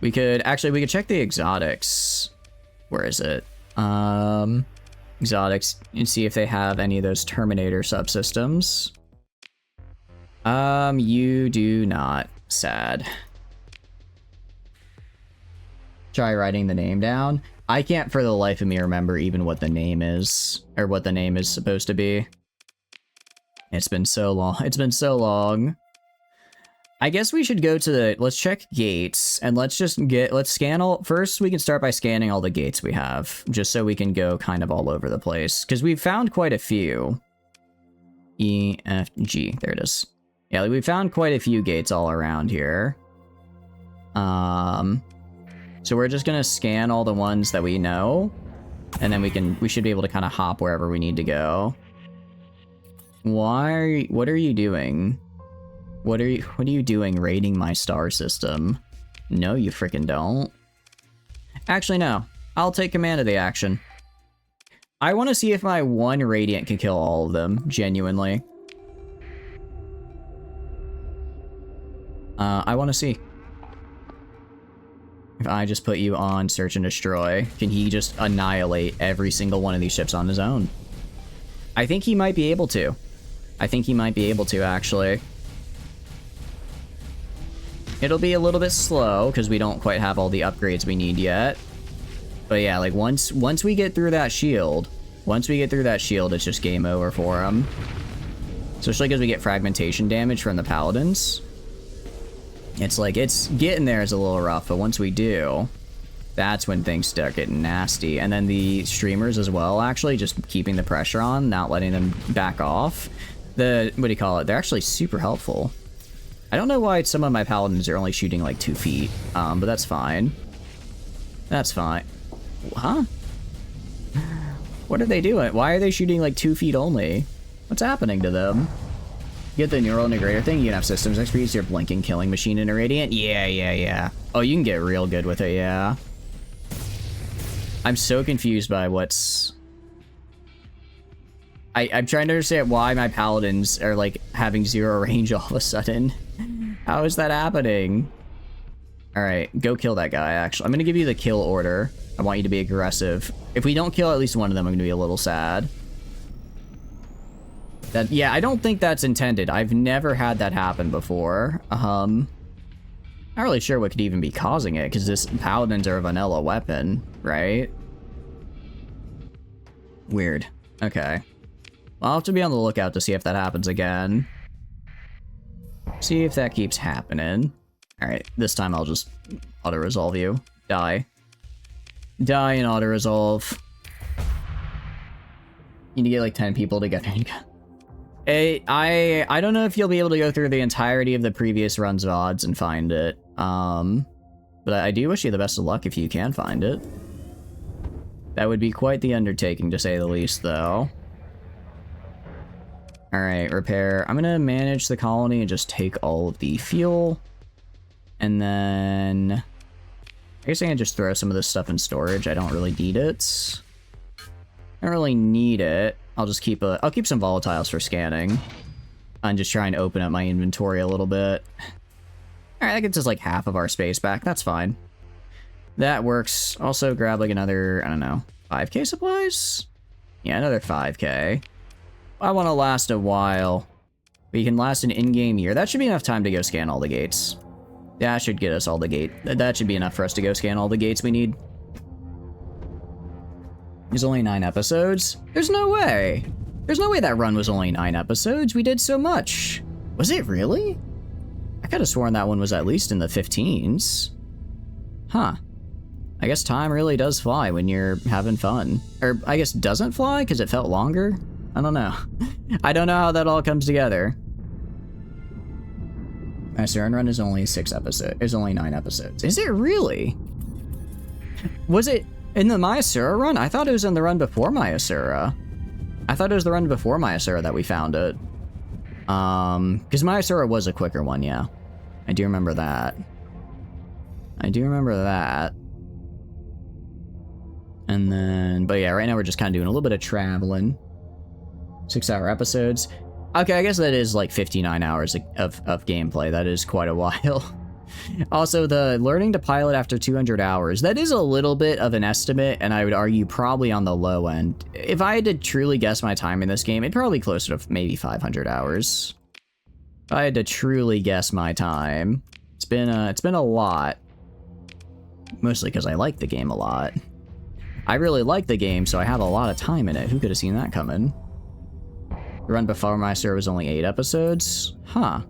We could check the exotics. Where is it? Exotics, and see if they have any of those Terminator subsystems. You do not. Sad. Try writing the name down. I can't for the life of me remember even what the name is, or what the name is supposed to be. It's been so long. It's been so long. I guess we should go to the, let's check gates, and let's scan all, first we can start by scanning all the gates we have, just so we can go kind of all over the place, because we've found quite a few. E, F, G, there it is. Yeah, we found quite a few gates all around here. So we're just gonna scan all the ones that we know, and then we should be able to kind of hop wherever we need to go. What are you doing? What are you doing raiding my star system? No, you freaking don't. Actually, no. I'll take command of the action. I want to see if my one radiant can kill all of them, genuinely. I want to see. If I just put you on search and destroy, can he just annihilate every single one of these ships on his own? I think he might be able to. I think he might be able to, actually. It'll be a little bit slow, because we don't quite have all the upgrades we need yet. But yeah, like, once we get through that shield, it's just game over for him. Especially because we get fragmentation damage from the paladins. It's like, it's getting there is a little rough, but once we do, that's when things start getting nasty. And then the streamers as well, actually, just keeping the pressure on, not letting them back off. What do you call it? They're actually super helpful. I don't know why some of my paladins are only shooting like 2 feet, but that's fine. That's fine. Huh? What are they doing? Why are they shooting like 2 feet only? What's happening to them? Get the neural integrator thing, you can have systems expertise, your blinking killing machine in a radiant. Yeah. Oh, you can get real good with it, yeah. I'm so confused by what's... I'm trying to understand why my paladins are like having 0 range all of a sudden. How is that happening? Alright, go kill that guy, actually. I'm gonna give you the kill order. I want you to be aggressive. If we don't kill at least one of them, I'm gonna be a little sad. Yeah, I don't think that's intended. I've never had that happen before. Not really sure what could even be causing it, because this paladins are a vanilla weapon, right? Weird. Okay. I'll have to be on the lookout to see if that happens again. See if that keeps happening. Alright, this time I'll just auto-resolve you. Die. Die and auto-resolve. You need to get like 10 people together. I don't know if you'll be able to go through the entirety of the previous run's VODs and find it. But I do wish you the best of luck if you can find it. That would be quite the undertaking, to say the least, though. Alright, repair. I'm gonna manage the colony and just take all of the fuel. And then... I guess I can just throw some of this stuff in storage. I don't really need it. I don't really need it. I'll just keep I'll keep some volatiles for scanning. And just try and open up my inventory a little bit. Alright, that gets us like half of our space back. That's fine. That works. Also grab like another, I don't know, 5k supplies? Yeah, another 5k. I want to last a while. We can last an in-game year. That should be enough time to go scan all the gates. That should get us all the gate. That should be enough for us to go scan all the gates we need. There's only 9 episodes? There's no way. There's no way that run was only 9 episodes. We did so much. Was it really? I could have sworn that one was at least in the 15s. Huh. I guess time really does fly when you're having fun. Or I guess doesn't fly because it felt longer? I don't know. I don't know how that all comes together. My Saren run is only 6 episodes. It's only 9 episodes. Is it really? Was it in the Myasura run? I thought it was in the run before Myasura. I thought it was the run before Myasura that we found it. Because Myasura was a quicker one, yeah. I do remember that. I do remember that. And then, but yeah, right now we're just kind of doing a little bit of traveling. 6-hour episodes. Okay, I guess that is like 59 hours of gameplay. That is quite a while. Also, the learning to pilot after 200 hours, that is a little bit of an estimate, and I would argue probably on the low end. If I had to truly guess my time in this game, it'd probably be closer to maybe 500 hours. If I had to truly guess my time, it's been a lot. Mostly because I like the game a lot. I really like the game, so I have a lot of time in it. Who could have seen that coming? The run before my server was only 8 episodes? Huh.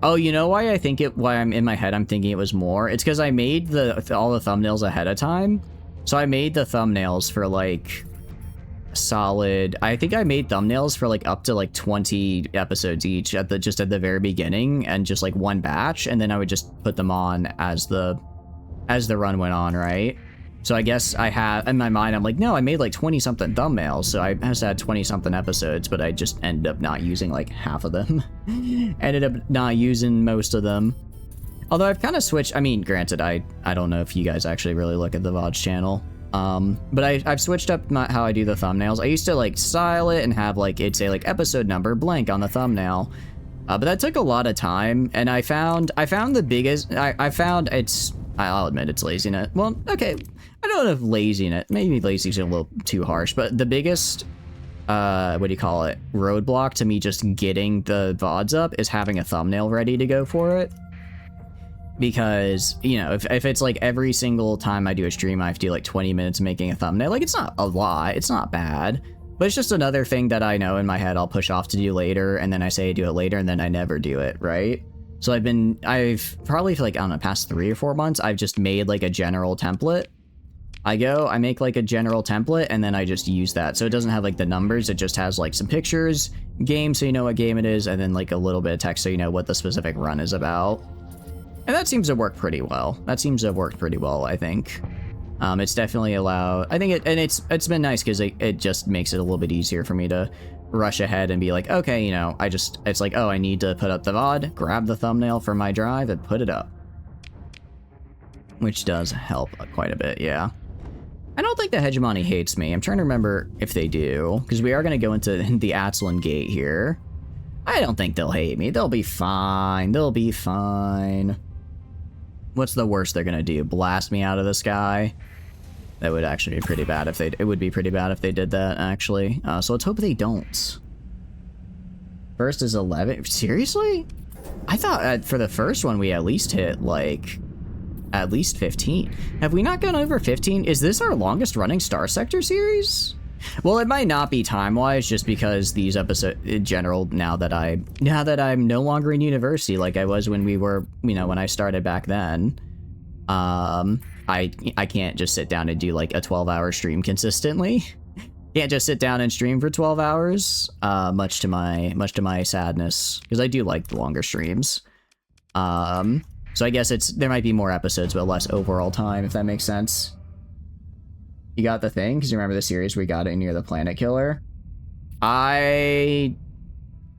Oh, you know why why I'm in my head I'm thinking it was more? It's because I made all the thumbnails ahead of time. So I made the thumbnails for like solid, I think I made thumbnails for like up to like 20 episodes each just at the very beginning, and just like one batch, and then I would just put them on as the run went on, right? So I guess I had, in my mind, I'm like, no, I made like 20-something thumbnails, so I must have had 20-something episodes, but I just ended up not using like half of them. Ended up not using most of them. Although I've kind of switched, I mean, granted, I don't know if you guys actually really look at the VOD's channel, but I've switched up how I do the thumbnails. I used to like style it and have like, it'd say like episode number blank on the thumbnail. But that took a lot of time, and I found the biggest, I found I'll admit it's laziness. Well, okay, I don't know if laziness, maybe lazy is a little too harsh, but the biggest, what do you call it, roadblock to me just getting the VODs up is having a thumbnail ready to go for it. Because, you know, if it's like every single time I do a stream, I have to do like 20 minutes making a thumbnail, like it's not a lot, it's not bad. But it's just another thing that I know in my head I'll push off to do later, and then I say I do it later, and then I never do it, right? So I've probably for like, I don't know, past 3 or 4 months, I've just made like a general template. I make like a general template, and then I just use that. So it doesn't have like the numbers, it just has like some pictures, game so you know what game it is, and then like a little bit of text so you know what the specific run is about. And that seems to work pretty well. That seems to have worked pretty well, I think. It's definitely allowed, I think it's been nice because it just makes it a little bit easier for me to rush ahead and be like, okay, you know, it's like, oh, I need to put up the VOD, grab the thumbnail from my drive and put it up. Which does help quite a bit, yeah. I don't think the Hegemony hates me. I'm trying to remember if they do, because we are going to go into the Atslin Gate here. I don't think they'll hate me. They'll be fine. They'll be fine. What's the worst they're going to do? Blast me out of the sky? That would actually be pretty bad if it would be pretty bad if they did that, actually. So let's hope they don't. First is 11. Seriously? I thought for the first one we at least hit, like, at least 15. Have we not gone over 15? Is this our longest running Starsector series? Well, it might not be time-wise, just because these episodes, in general, now that I'm no longer in university like I was when we were, you know, when I started back then, I can't just sit down and do like a 12-hour stream consistently. Can't just sit down and stream for 12 hours, much to my sadness, because I do like the longer streams. So I guess there might be more episodes, but less overall time, if that makes sense. You got the thing? Because you remember the series we got it near the Planet Killer?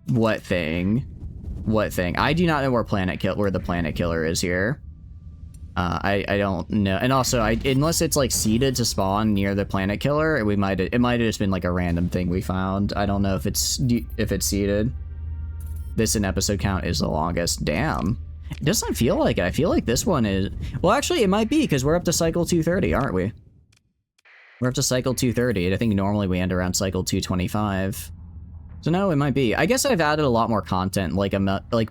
What thing? What thing? I do not know where the Planet Killer is here. I don't know. And also, unless it's like seeded to spawn near the Planet Killer, it might have just been like a random thing we found. I don't know if it's seeded. This in episode count is the longest. Damn. It doesn't feel like it. I feel like this one is... Well, actually, it might be, because we're up to cycle 230, aren't we? We're up to cycle 230, and I think normally we end around cycle 225. So no, it might be. I guess I've added a lot more content, like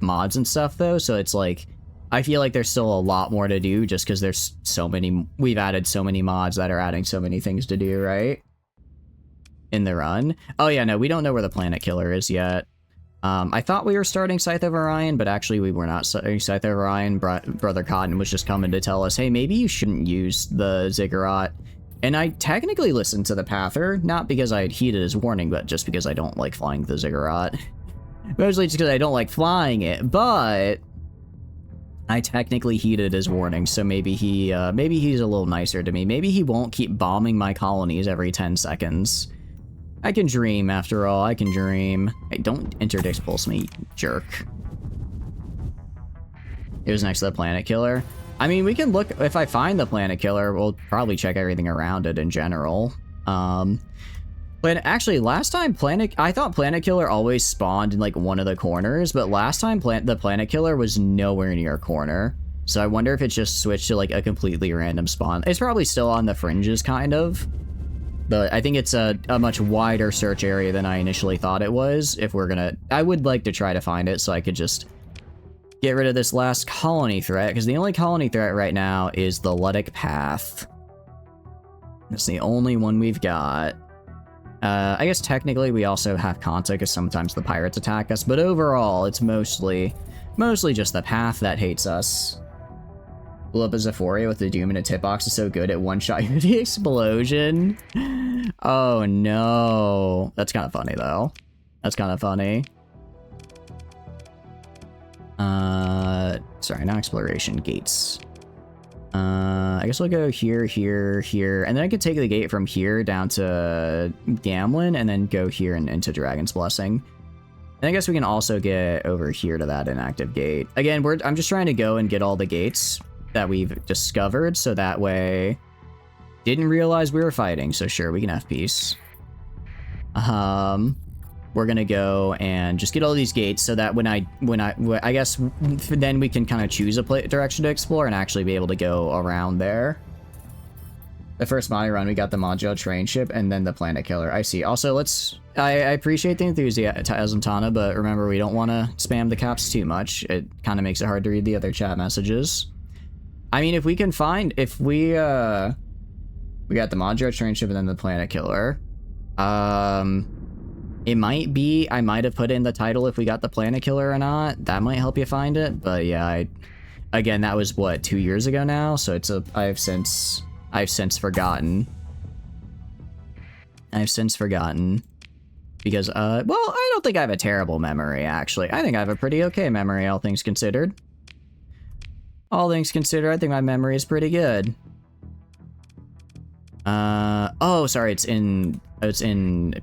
mods and stuff, though, so it's like... I feel like there's still a lot more to do, just because there's so many... We've added so many mods that are adding so many things to do, right? In the run. Oh yeah, no, we don't know where the Planet Killer is yet. I thought we were starting Scythe of Orion, but actually we were not starting Scythe of Orion. Brother Cotton was just coming to tell us, hey, maybe you shouldn't use the Ziggurat. And I technically listened to the Pather, not because I had heeded his warning, but just because I don't like flying the Ziggurat. Mostly just because I don't like flying it, but I technically heeded his warning, so maybe he's a little nicer to me. Maybe he won't keep bombing my colonies every 10 seconds. I can dream, after all, I can dream. Hey, don't interdict pulse me, jerk. It was next to the Planet Killer. I mean, we can look, if I find the Planet Killer, we'll probably check everything around it in general. But Actually, last time I thought Planet Killer always spawned in like one of the corners, but last time the Planet Killer was nowhere near a corner. So I wonder if it's just switched to like a completely random spawn. It's probably still on the fringes, kind of. But I think it's a much wider search area than I initially thought it was. If we're gonna... I would like to try to find it so I could just get rid of this last colony threat, because the only colony threat right now is the Ludic Path. That's the only one we've got. I guess technically we also have Kanta, because sometimes the pirates attack us, but overall it's mostly just the path that hates us. Blew up a Zephoria with the Doom in a tip box is so good at one-shot you the explosion. Oh no. That's kind of funny though. That's kind of funny. Sorry, not exploration, gates. I guess we'll go here, here, here, and then I could take the gate from here down to Gamlin, and then go here and into Dragon's Blessing. And I guess we can also get over here to that inactive gate. Again, I'm just trying to go and get all the gates that we've discovered, so that way... Didn't realize we were fighting, so sure, we can have peace. We're gonna go and just get all these gates so that when I guess then we can kind of choose a direction to explore and actually be able to go around there. The first Monty run, we got the modular train ship and then the Planet Killer. I see. Also, I appreciate the enthusiasm, Tana, but remember, we don't want to spam the caps too much. It kind of makes it hard to read the other chat messages. I mean, if we can find... If we got the modular train ship and then the Planet Killer. It might be, I might have put in the title if we got the Planet Killer or not. That might help you find it, but yeah, again, that was what, 2 years ago now, so I've since forgotten. Because, well, I don't think I have a terrible memory, actually. I think I have a pretty okay memory, all things considered. All things considered, I think my memory is pretty good. Oh, sorry, it's in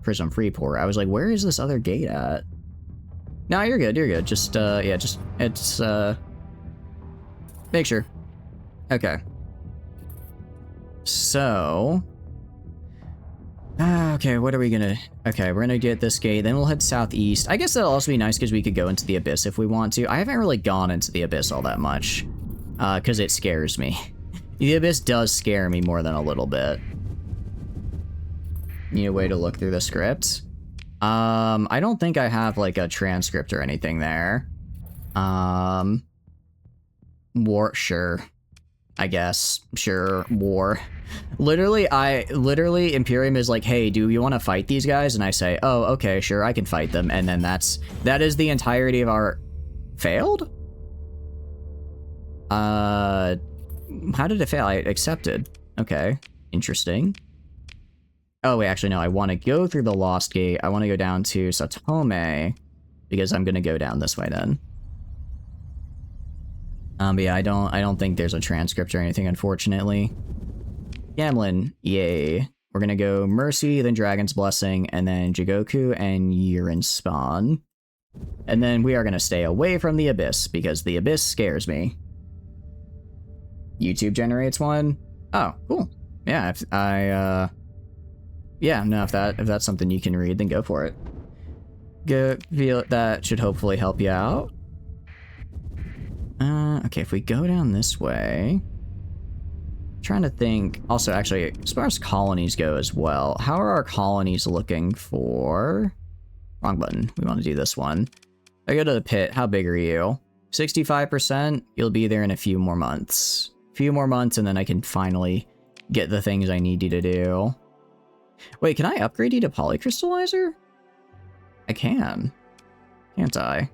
Prism Freeport. I was like, where is this other gate at? No, you're good. Just, yeah, make sure. Okay. So... okay, what are we gonna... Okay, we're gonna get this gate, then we'll head southeast. I guess that'll also be nice because we could go into the Abyss if we want to. I haven't really gone into the Abyss all that much, because it scares me. The Abyss does scare me more than a little bit. Need a way to look through the script. I don't think I have, like, a transcript or anything there. War, sure. I guess. Sure, war. Literally, Imperium is like, hey, do you want to fight these guys? And I say, oh, okay, sure, I can fight them. And then that is the entirety of our... Failed? How did it fail? I accepted. Okay, interesting. Oh, wait, actually, no, I want to go through the Lost Gate. I want to go down to Satome, because I'm going to go down this way then. But yeah, I don't think there's a transcript or anything, unfortunately. Gamlin, yay. We're going to go Mercy, then Dragon's Blessing, and then Jigoku and Urine Spawn. And then we are going to stay away from the Abyss, because the Abyss scares me. YouTube generates one? Oh, cool. Yeah, if that's something you can read, then go for it. That should hopefully help you out. Okay, if we go down this way... I'm trying to think... Also, actually, as far as colonies go as well, how are our colonies looking for... Wrong button. We want to do this one. I go to the pit. How big are you? 65%? You'll be there in a few more months. And then I can finally get the things I need you to do. Wait, can I upgrade you to Polycrystallizer? I can. Can't I?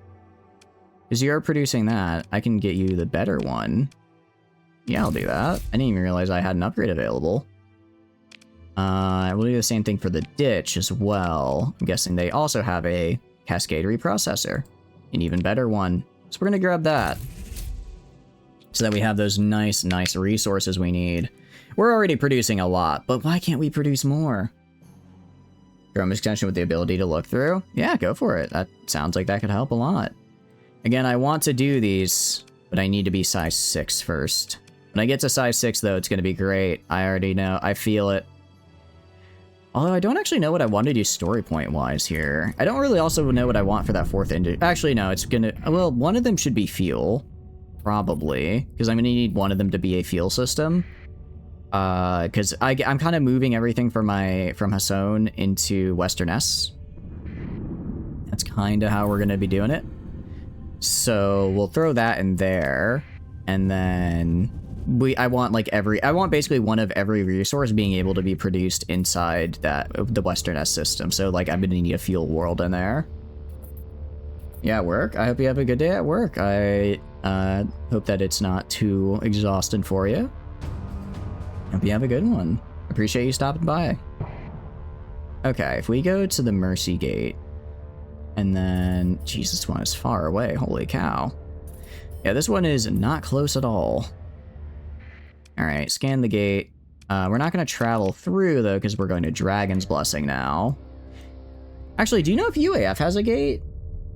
Because you're producing that, I can get you the better one. Yeah, I'll do that. I didn't even realize I had an upgrade available. We'll do the same thing for the ditch as well. I'm guessing they also have a Cascade reprocessor. An even better one. So we're gonna grab that. So that we have those nice resources we need. We're already producing a lot, but why can't we produce more? Chrome extension with the ability to look through? Yeah, go for it. That sounds like that could help a lot. Again, I want to do these, but I need to be size 6 first. When I get to size 6, though, it's going to be great. I already know. I feel it. Although I don't actually know what I want to do story point wise here. I don't really also know what I want for that fourth industry. Actually, no, it's gonna, well, one of them should be fuel. Probably, because I'm gonna need one of them to be a fuel system. Because I'm kind of moving everything from Hasson into Western S. That's kind of how we're gonna be doing it. So we'll throw that in there, and then I want basically one of every resource being able to be produced inside the Western S system. So like I'm gonna need a fuel world in there. Yeah, work. I hope you have a good day at work. I hope that it's not too exhausting for you. Hope you have a good one. Appreciate you stopping by. Okay, if we go to the Mercy Gate, and then, jeez, this one is far away. Holy cow. Yeah, this one is not close at all. All right, scan the gate. We're not going to travel through, though, because we're going to Dragon's Blessing now. Actually, do you know if UAF has a gate?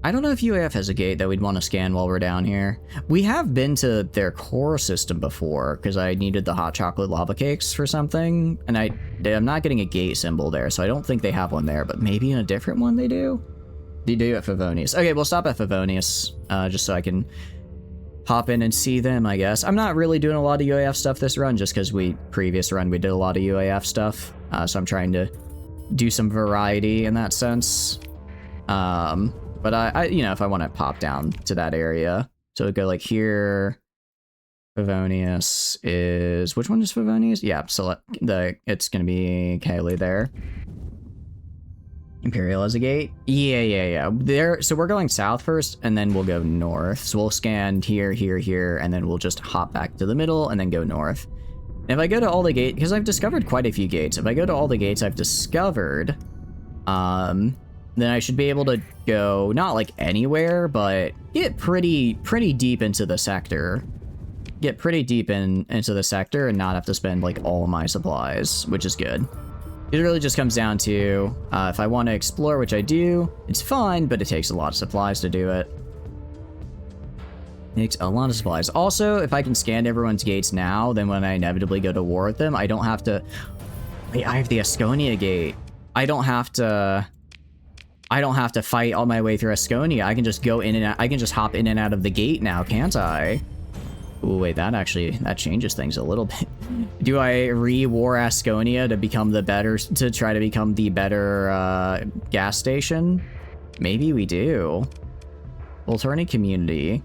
I don't know if UAF has a gate that we'd want to scan while we're down here. We have been to their core system before, because I needed the hot chocolate lava cakes for something, and I'm not getting a gate symbol there, so I don't think they have one there, but maybe in a different one they do? They do at Favonius. Okay, we'll stop at Favonius, just so I can hop in and see them, I guess. I'm not really doing a lot of UAF stuff this run, just because previous run we did a lot of UAF stuff, so I'm trying to do some variety in that sense. But I you know, if I want to pop down to that area, so go like here. Favonius is, which one is Favonius? Yeah, select it's gonna be Kaylee there. Imperial as a gate? Yeah. There, so we're going south first, and then we'll go north. So we'll scan here, and then we'll just hop back to the middle, and then go north. And if I go to all the gates, because I've discovered quite a few gates, if I go to all the gates I've discovered, then I should be able to go, not like anywhere, but get pretty deep into the sector. Get pretty deep into the sector and not have to spend like all of my supplies, which is good. It really just comes down to, if I want to explore, which I do, it's fun, but it takes a lot of supplies to do it. It takes a lot of supplies. Also, if I can scan everyone's gates now, then when I inevitably go to war with them, I don't have to... Wait, I have the Asconia gate. I don't have to fight all my way through Asconia. I can just go in and out. I can just hop in and out of the gate now, can't I? Ooh, wait, that changes things a little bit. Do I re-war Asconia to try to become the better gas station? Maybe we do. Volturni community.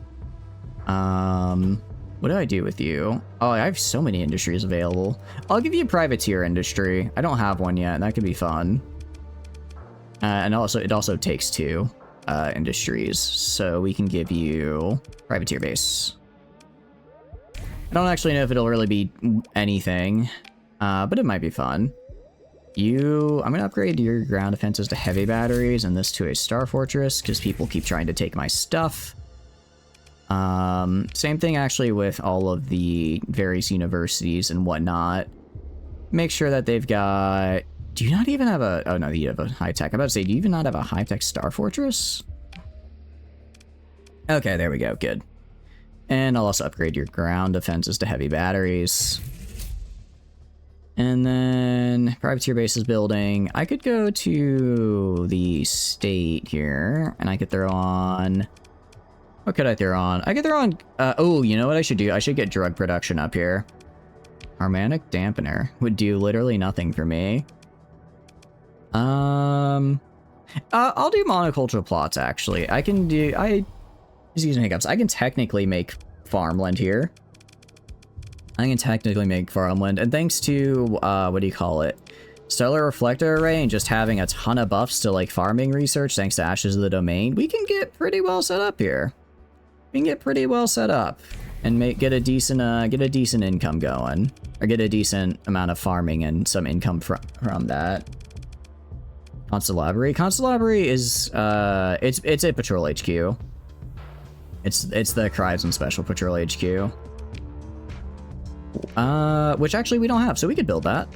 What do I do with you? Oh, I have so many industries available. I'll give you a privateer industry. I don't have one yet. That could be fun. And also, it also takes 2 industries, so we can give you privateer base. I don't actually know if it'll really be anything, but it might be fun. I'm gonna upgrade your ground defenses to heavy batteries and this to a star fortress because people keep trying to take my stuff. Same thing actually with all of the various universities and whatnot. Make sure that they've got... Do you not even have a... Oh no, you have a high-tech. I'm about to say, do you even not have a high-tech star fortress? Okay, there we go, good. And I'll also upgrade your ground defenses to heavy batteries. And then privateer base is building. I could go to the state here, and I could throw on... What could I throw on? I could throw on... oh, you know what I should do? I should get drug production up here. Harmonic dampener would do literally nothing for me. I'll do monoculture plots, actually. I can do... Excuse me, hiccups. I can technically make farmland here. And thanks to, what do you call it? Stellar Reflector Array and just having a ton of buffs to, like, farming research, thanks to Ashes of the Domain, we can get pretty well set up here. We can get pretty well set up. And get a decent income going. Or get a decent amount of farming and some income from that. Constabulary. Constabulary is, it's a patrol HQ. It's the Horizon Special Patrol HQ. Which actually we don't have, so we could build that.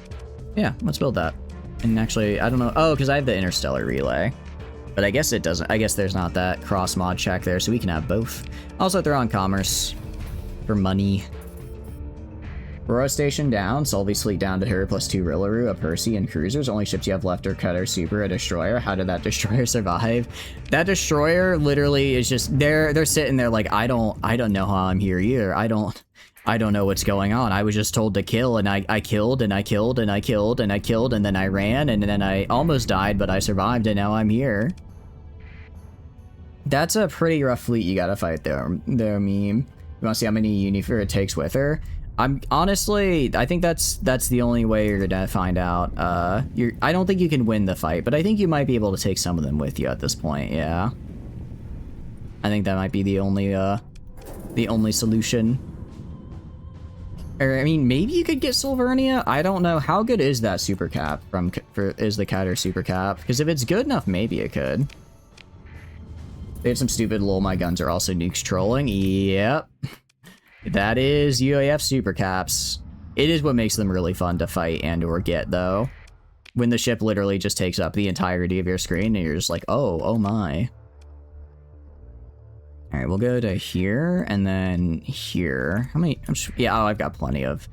Yeah, let's build that. And actually, I don't know. Oh, because I have the Interstellar Relay. But I guess it doesn't. I guess there's not that cross-mod check there, so we can have both. Also throw on Commerce for money. Roro Station down, Sully's fleet down to her, plus 2 Rillaroo, a Percy, and cruisers. Only ships you have left are Cutter, Super, a Destroyer. How did that Destroyer survive? That Destroyer literally is just, they're sitting there like, I don't know how I'm here either. I don't know what's going on. I was just told to kill, and I killed, and I killed, and I killed, and I killed, and then I ran, and then I almost died, but I survived, and now I'm here. That's a pretty rough fleet you gotta fight there, meme. You wanna see how many Unifer it takes with her? Honestly, I think that's the only way you're gonna find out. I don't think you can win the fight, but I think you might be able to take some of them with you at this point, yeah. I think that might be the only solution. Or, I mean, maybe you could get Silvernia? I don't know. How good is that super cap is the Cutter super cap? Because if it's good enough, maybe it could. They have some stupid lol, my guns are also nukes trolling. Yep. That is UAF super caps. It is what makes them really fun to fight and or get, though. When the ship literally just takes up the entirety of your screen and you're just like, oh my. Alright, we'll go to here and then here. How many? Yeah, oh, I've got plenty of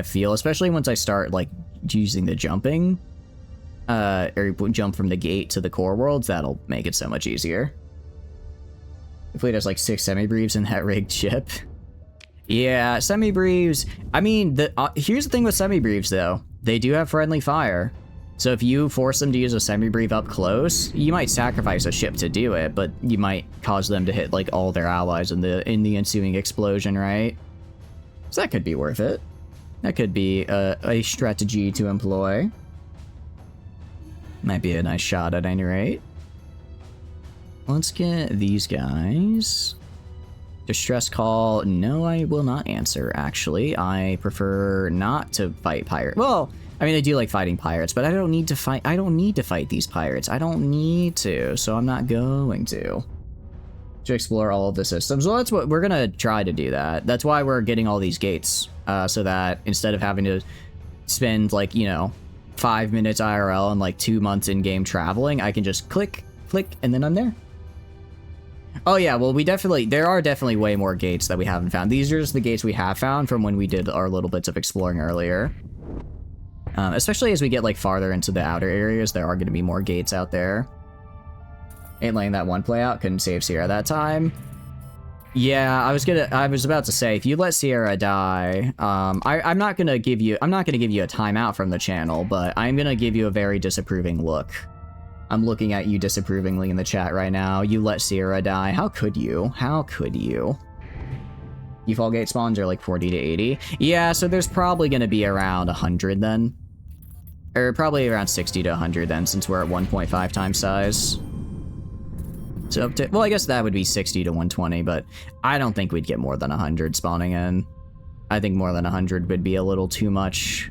fuel, especially once I start like using the jumping. Or jump from the gate to the core worlds, that'll make it so much easier. The fleet has like 6 semi-briefs in that rigged ship. Yeah, semi-briefs. I mean, here's the thing with semi-briefs though. They do have friendly fire. So if you force them to use a semi-brief up close, you might sacrifice a ship to do it, but you might cause them to hit like all their allies in the ensuing explosion, right? So that could be worth it. That could be a strategy to employ. Might be a nice shot at any rate. Let's get these guys. Distress call. No, I will not answer, actually. I prefer not to fight pirates. Well, I mean, I do like fighting pirates, but I don't need to fight. I don't need to fight these pirates. I don't need to, so I'm not going to explore all of the systems. Well, that's what we're gonna try to do. That's why we're getting all these gates, so that instead of having to spend like, you know, 5 minutes IRL and like 2 months in-game traveling, I can just click, and then I'm there. Oh yeah, well there are definitely way more gates that we haven't found. These are just the gates we have found from when we did our little bits of exploring earlier. Especially as we get like farther into the outer areas, there are going to be more gates out there. Ain't letting that one play out, couldn't save Sierra that time. Yeah, I was about to say, if you let Sierra die, I'm not gonna give you a timeout from the channel, but I'm gonna give you a very disapproving look. I'm looking at you disapprovingly in the chat right now. You let Sierra die. How could you? How could you? Default gate spawns are like 40 to 80. Yeah, so there's probably gonna be around 100 then. Or probably around 60 to 100 then, since we're at 1.5 times size. So up to, well, I guess that would be 60 to 120, but I don't think we'd get more than 100 spawning in. I think more than 100 would be a little too much.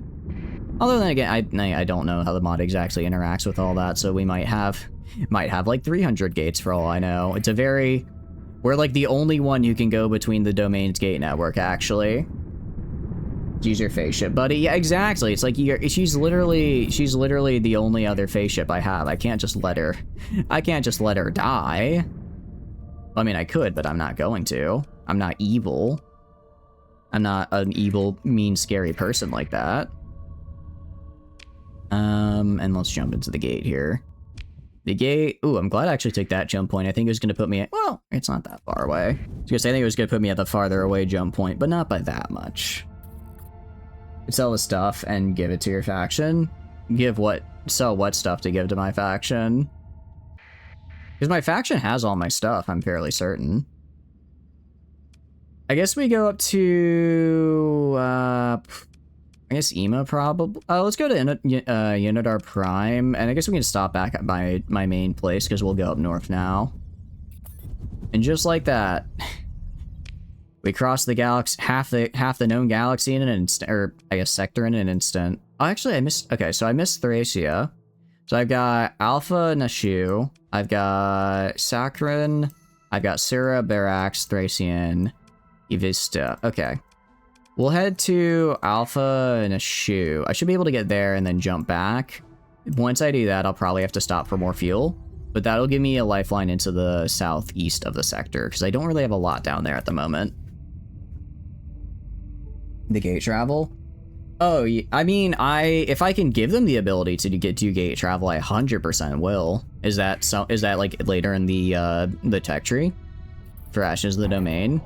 Although then again, I don't know how the mod exactly interacts with all that, so we might have like 300 gates for all I know. It's a very, we're like the only one who can go between the domain's gate network, actually. Use your face ship, buddy. Yeah, exactly. It's like she's literally the only other face ship I have. I can't just let her die. I mean, I could, but I'm not going to. I'm not evil. I'm not an evil, mean, scary person like that. And let's jump into the gate here. The gate. Ooh, I'm glad I actually took that jump point. I think it was going to put me at, well, it's not that far away. I was going to say, I think it was going to put me at the farther away jump point, but not by that much. Sell the stuff and give it to your faction. Sell what stuff to give to my faction? Because my faction has all my stuff, I'm fairly certain. I guess we go up to, I guess EMA probably. Let's go to Unidar Prime, and I guess we can stop back at my main place, because we'll go up north now. And just like that, we cross the galaxy, half the known galaxy in an instant, or I guess sector in an instant. Oh, actually, I missed Thracia. So I've got Alpha Nashu, I've got Sakharin, I've got Sura, Barax, Thracian, Evista. Okay. We'll head to Alpha Nashu. I should be able to get there and then jump back. Once I do that, I'll probably have to stop for more fuel. But that'll give me a lifeline into the southeast of the sector, because I don't really have a lot down there at the moment. The gate travel? Oh, I mean, if I can give them the ability to do gate travel, I 100% will. Is that like later in the tech tree for Ashes of the Domain?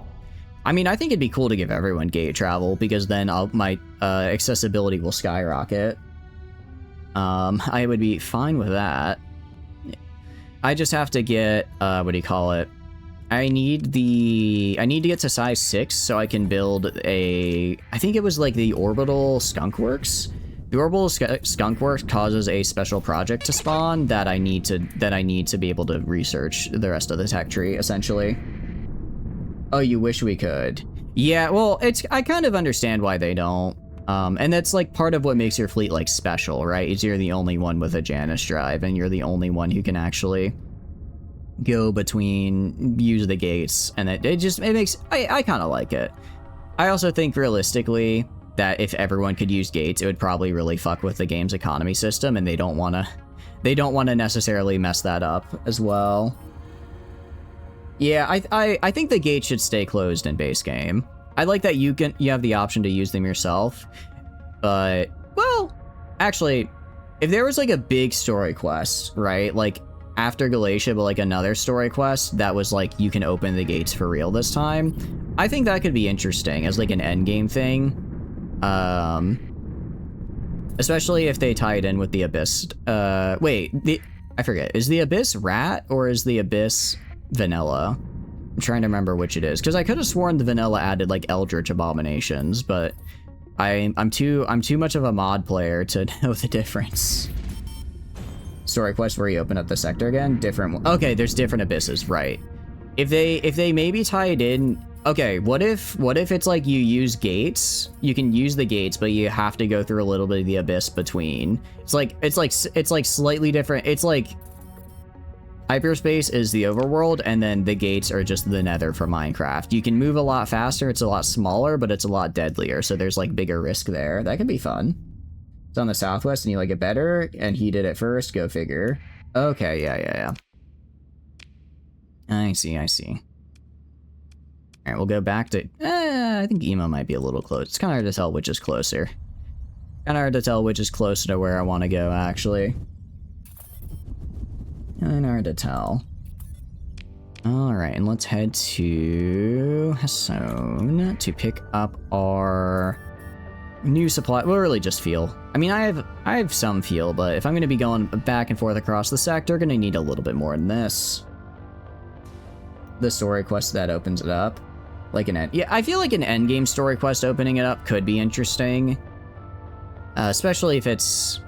I mean, I think it'd be cool to give everyone gate travel because then my accessibility will skyrocket. I would be fine with that. I just have to get what do you call it? I need to get to size 6 so I can build I think it was like the Orbital Skunkworks. The Orbital Skunkworks causes a special project to spawn that I need to be able to research the rest of the tech tree, essentially. Oh, you wish we could. Yeah, well, I kind of understand why they don't. And that's like part of what makes your fleet like special, right? Is you're the only one with a Janus drive and you're the only one who can actually go between, use the gates, and it makes, I kind of like it. I also think realistically that if everyone could use gates, it would probably really fuck with the game's economy system, and they don't want to necessarily mess that up as well. Yeah, I think the gates should stay closed in base game. I like that you have the option to use them yourself, but, well, actually, if there was like a big story quest, right, like after Galatia, but like another story quest that was like, you can open the gates for real this time, I think that could be interesting as like an endgame thing. Especially if they tie it in with the Abyss. Wait, I forget. Is the Abyss rat or is the Abyss vanilla? I'm trying to remember which it is, because I could have sworn the vanilla added like Eldritch abominations, but I'm too much of a mod player to know the difference. Story quest where you open up the sector again? Different. Okay, there's different abysses, right. If they maybe tie it in, okay, what if it's like you use gates, you can use the gates, but you have to go through a little bit of the abyss between. It's like slightly different. It's like hyperspace is the overworld, and then the gates are just the nether for Minecraft. You can move a lot faster, it's a lot smaller, but it's a lot deadlier, so there's like bigger risk there. That could be fun. It's on the southwest and you like it better, and he did it first, go figure. Okay, yeah. I see. Alright, we'll go back to, I think Emo might be a little close. It's kind of hard to tell which is closer. Kind of hard to tell which is closer to where I want to go, actually. Kind of hard to tell. Alright, and let's head to Hasson to pick up our new supply. Well, really just fuel. I mean, I have some fuel, but if I'm going to be going back and forth across the sector, I'm going to need a little bit more than this. The story quest that opens it up. Like yeah, I feel like an endgame story quest opening it up could be interesting. Especially if it's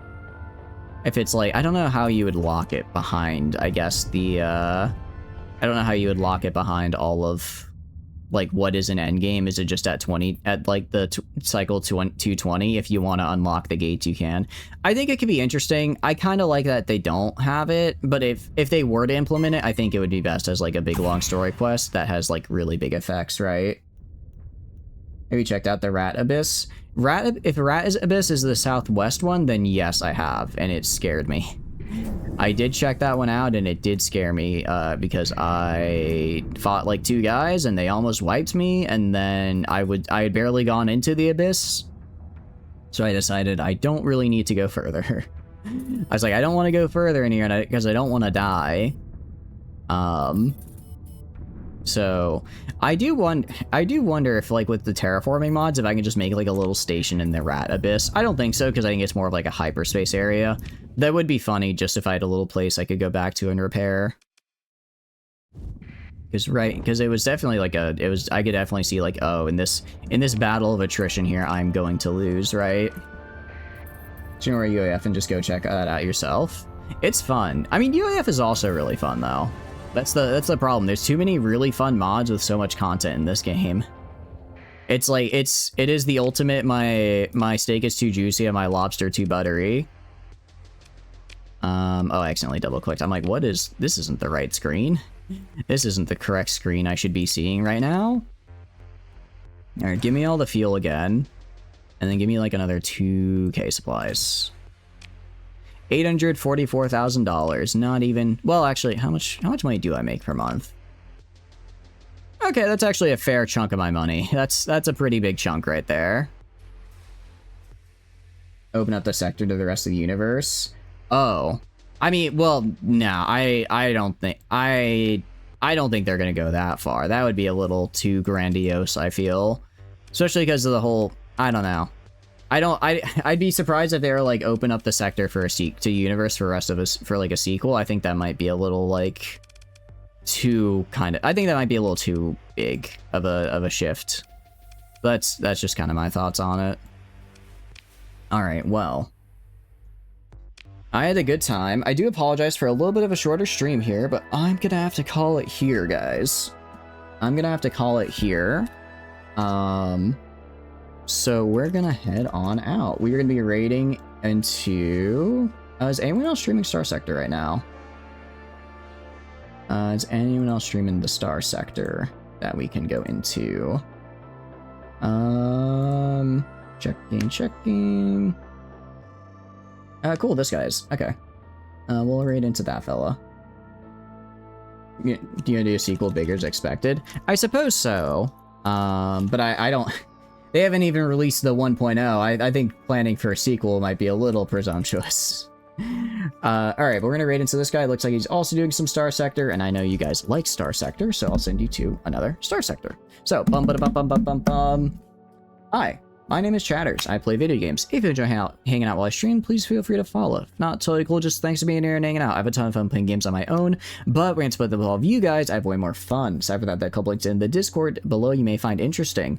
like, I don't know how you would lock it behind, I guess, I don't know how you would lock it behind all of, like, what is an endgame? Is it just at 20, at like the cycle 220? If you want to unlock the gates, you can. I think it could be interesting. I kind of like that they don't have it, but if they were to implement it, I think it would be best as like a big long story quest that has like really big effects, right? Have you checked out the Rat Abyss? If Rat Abyss is the southwest one, then yes, I have, and it scared me. I did check that one out, and it did scare me, because I fought like 2 guys, and they almost wiped me, and then I had barely gone into the abyss, so I decided I don't really need to go further. I was like, I don't want to go further in here, because I don't want to die. So I do wonder if, like, with the terraforming mods, if I can just make like a little station in the Rat Abyss. I don't think so, because I think it's more of like a hyperspace area. That would be funny, just if I had a little place I could go back to and repair. Because it was definitely like I could definitely see like, oh, in this battle of attrition here, I'm going to lose, right? Do you know where UAF and just go check that out yourself? It's fun. I mean, UAF is also really fun though. That's the problem. There's too many really fun mods with so much content in this game. It's like, it is the ultimate, my steak is too juicy and my lobster too buttery. Oh, I accidentally double clicked. I'm like, this isn't the right screen. This isn't the correct screen I should be seeing right now. Alright, give me all the fuel again. And then give me like another 2k supplies. $844,000. Not even, well, actually, how much money do I make per month? Okay, that's actually a fair chunk of my money. That's a pretty big chunk right there. open up the sector to the rest of the universe. Oh, I mean, well, no, I don't think I don't think they're gonna go that far. That would be a little too grandiose, I feel, especially because of the whole. I don't know. I'd be surprised if they were like open up the sector for to universe for the rest of us for like a sequel. I think that might be a little like too kind of. I think that might be a little too big of a shift. That's just kind of my thoughts on it. All right, well, I had a good time. I do apologize for a little bit of a shorter stream here, but I'm gonna have to call it here, guys. I'm gonna have to call it here. So we're gonna head on out. We're gonna be raiding into... is anyone else streaming Starsector right now? Is anyone else streaming the Starsector that we can go into? Checking. Cool, this guy's. Okay. We'll raid into that fella. Do you want to do a sequel bigger as expected? I suppose so. But I don't... They haven't even released the 1.0. I think planning for a sequel might be a little presumptuous. Alright, we're gonna raid into this guy. It looks like he's also doing some Starsector, and I know you guys like Starsector, so I'll send you to another Starsector. So, Hi, my name is Chatters. I play video games. If you enjoy hanging out while I stream, please feel free to follow. If not, totally cool, just thanks for being here and hanging out. I have a ton of fun playing games on my own, but we're gonna split them with all of you guys. I have way more fun. Aside from that, there are a couple links in the Discord below you may find interesting.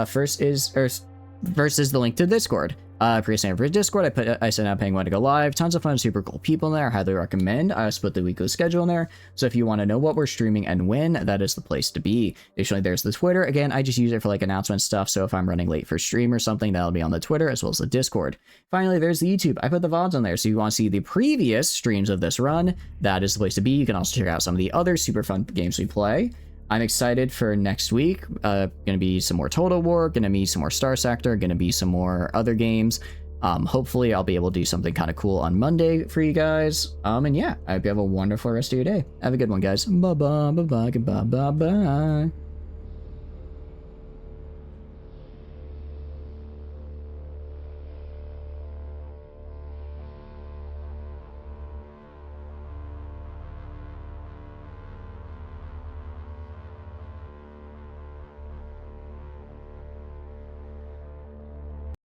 First is the link to Discord. Pre-sign for Discord, I sent out paying when to go live. Tons of fun, super cool people in there. I highly recommend. I split the weekly schedule in there. So if you want to know what we're streaming and when, that is the place to be. Additionally, there's the Twitter. Again, I just use it for like announcement stuff. So if I'm running late for stream or something, that'll be on the Twitter as well as the Discord. Finally, there's the YouTube. I put the VODs on there. So if you want to see the previous streams of this run, that is the place to be. You can also check out some of the other super fun games we play. I'm excited for next week. Gonna be some more Total War, gonna be some more Starsector, gonna be some more other games. Hopefully I'll be able to do something kind of cool on Monday for you guys. And yeah, I hope you have a wonderful rest of your day. Have a good one, guys. Bye-bye, bye-bye, bye-bye, bye.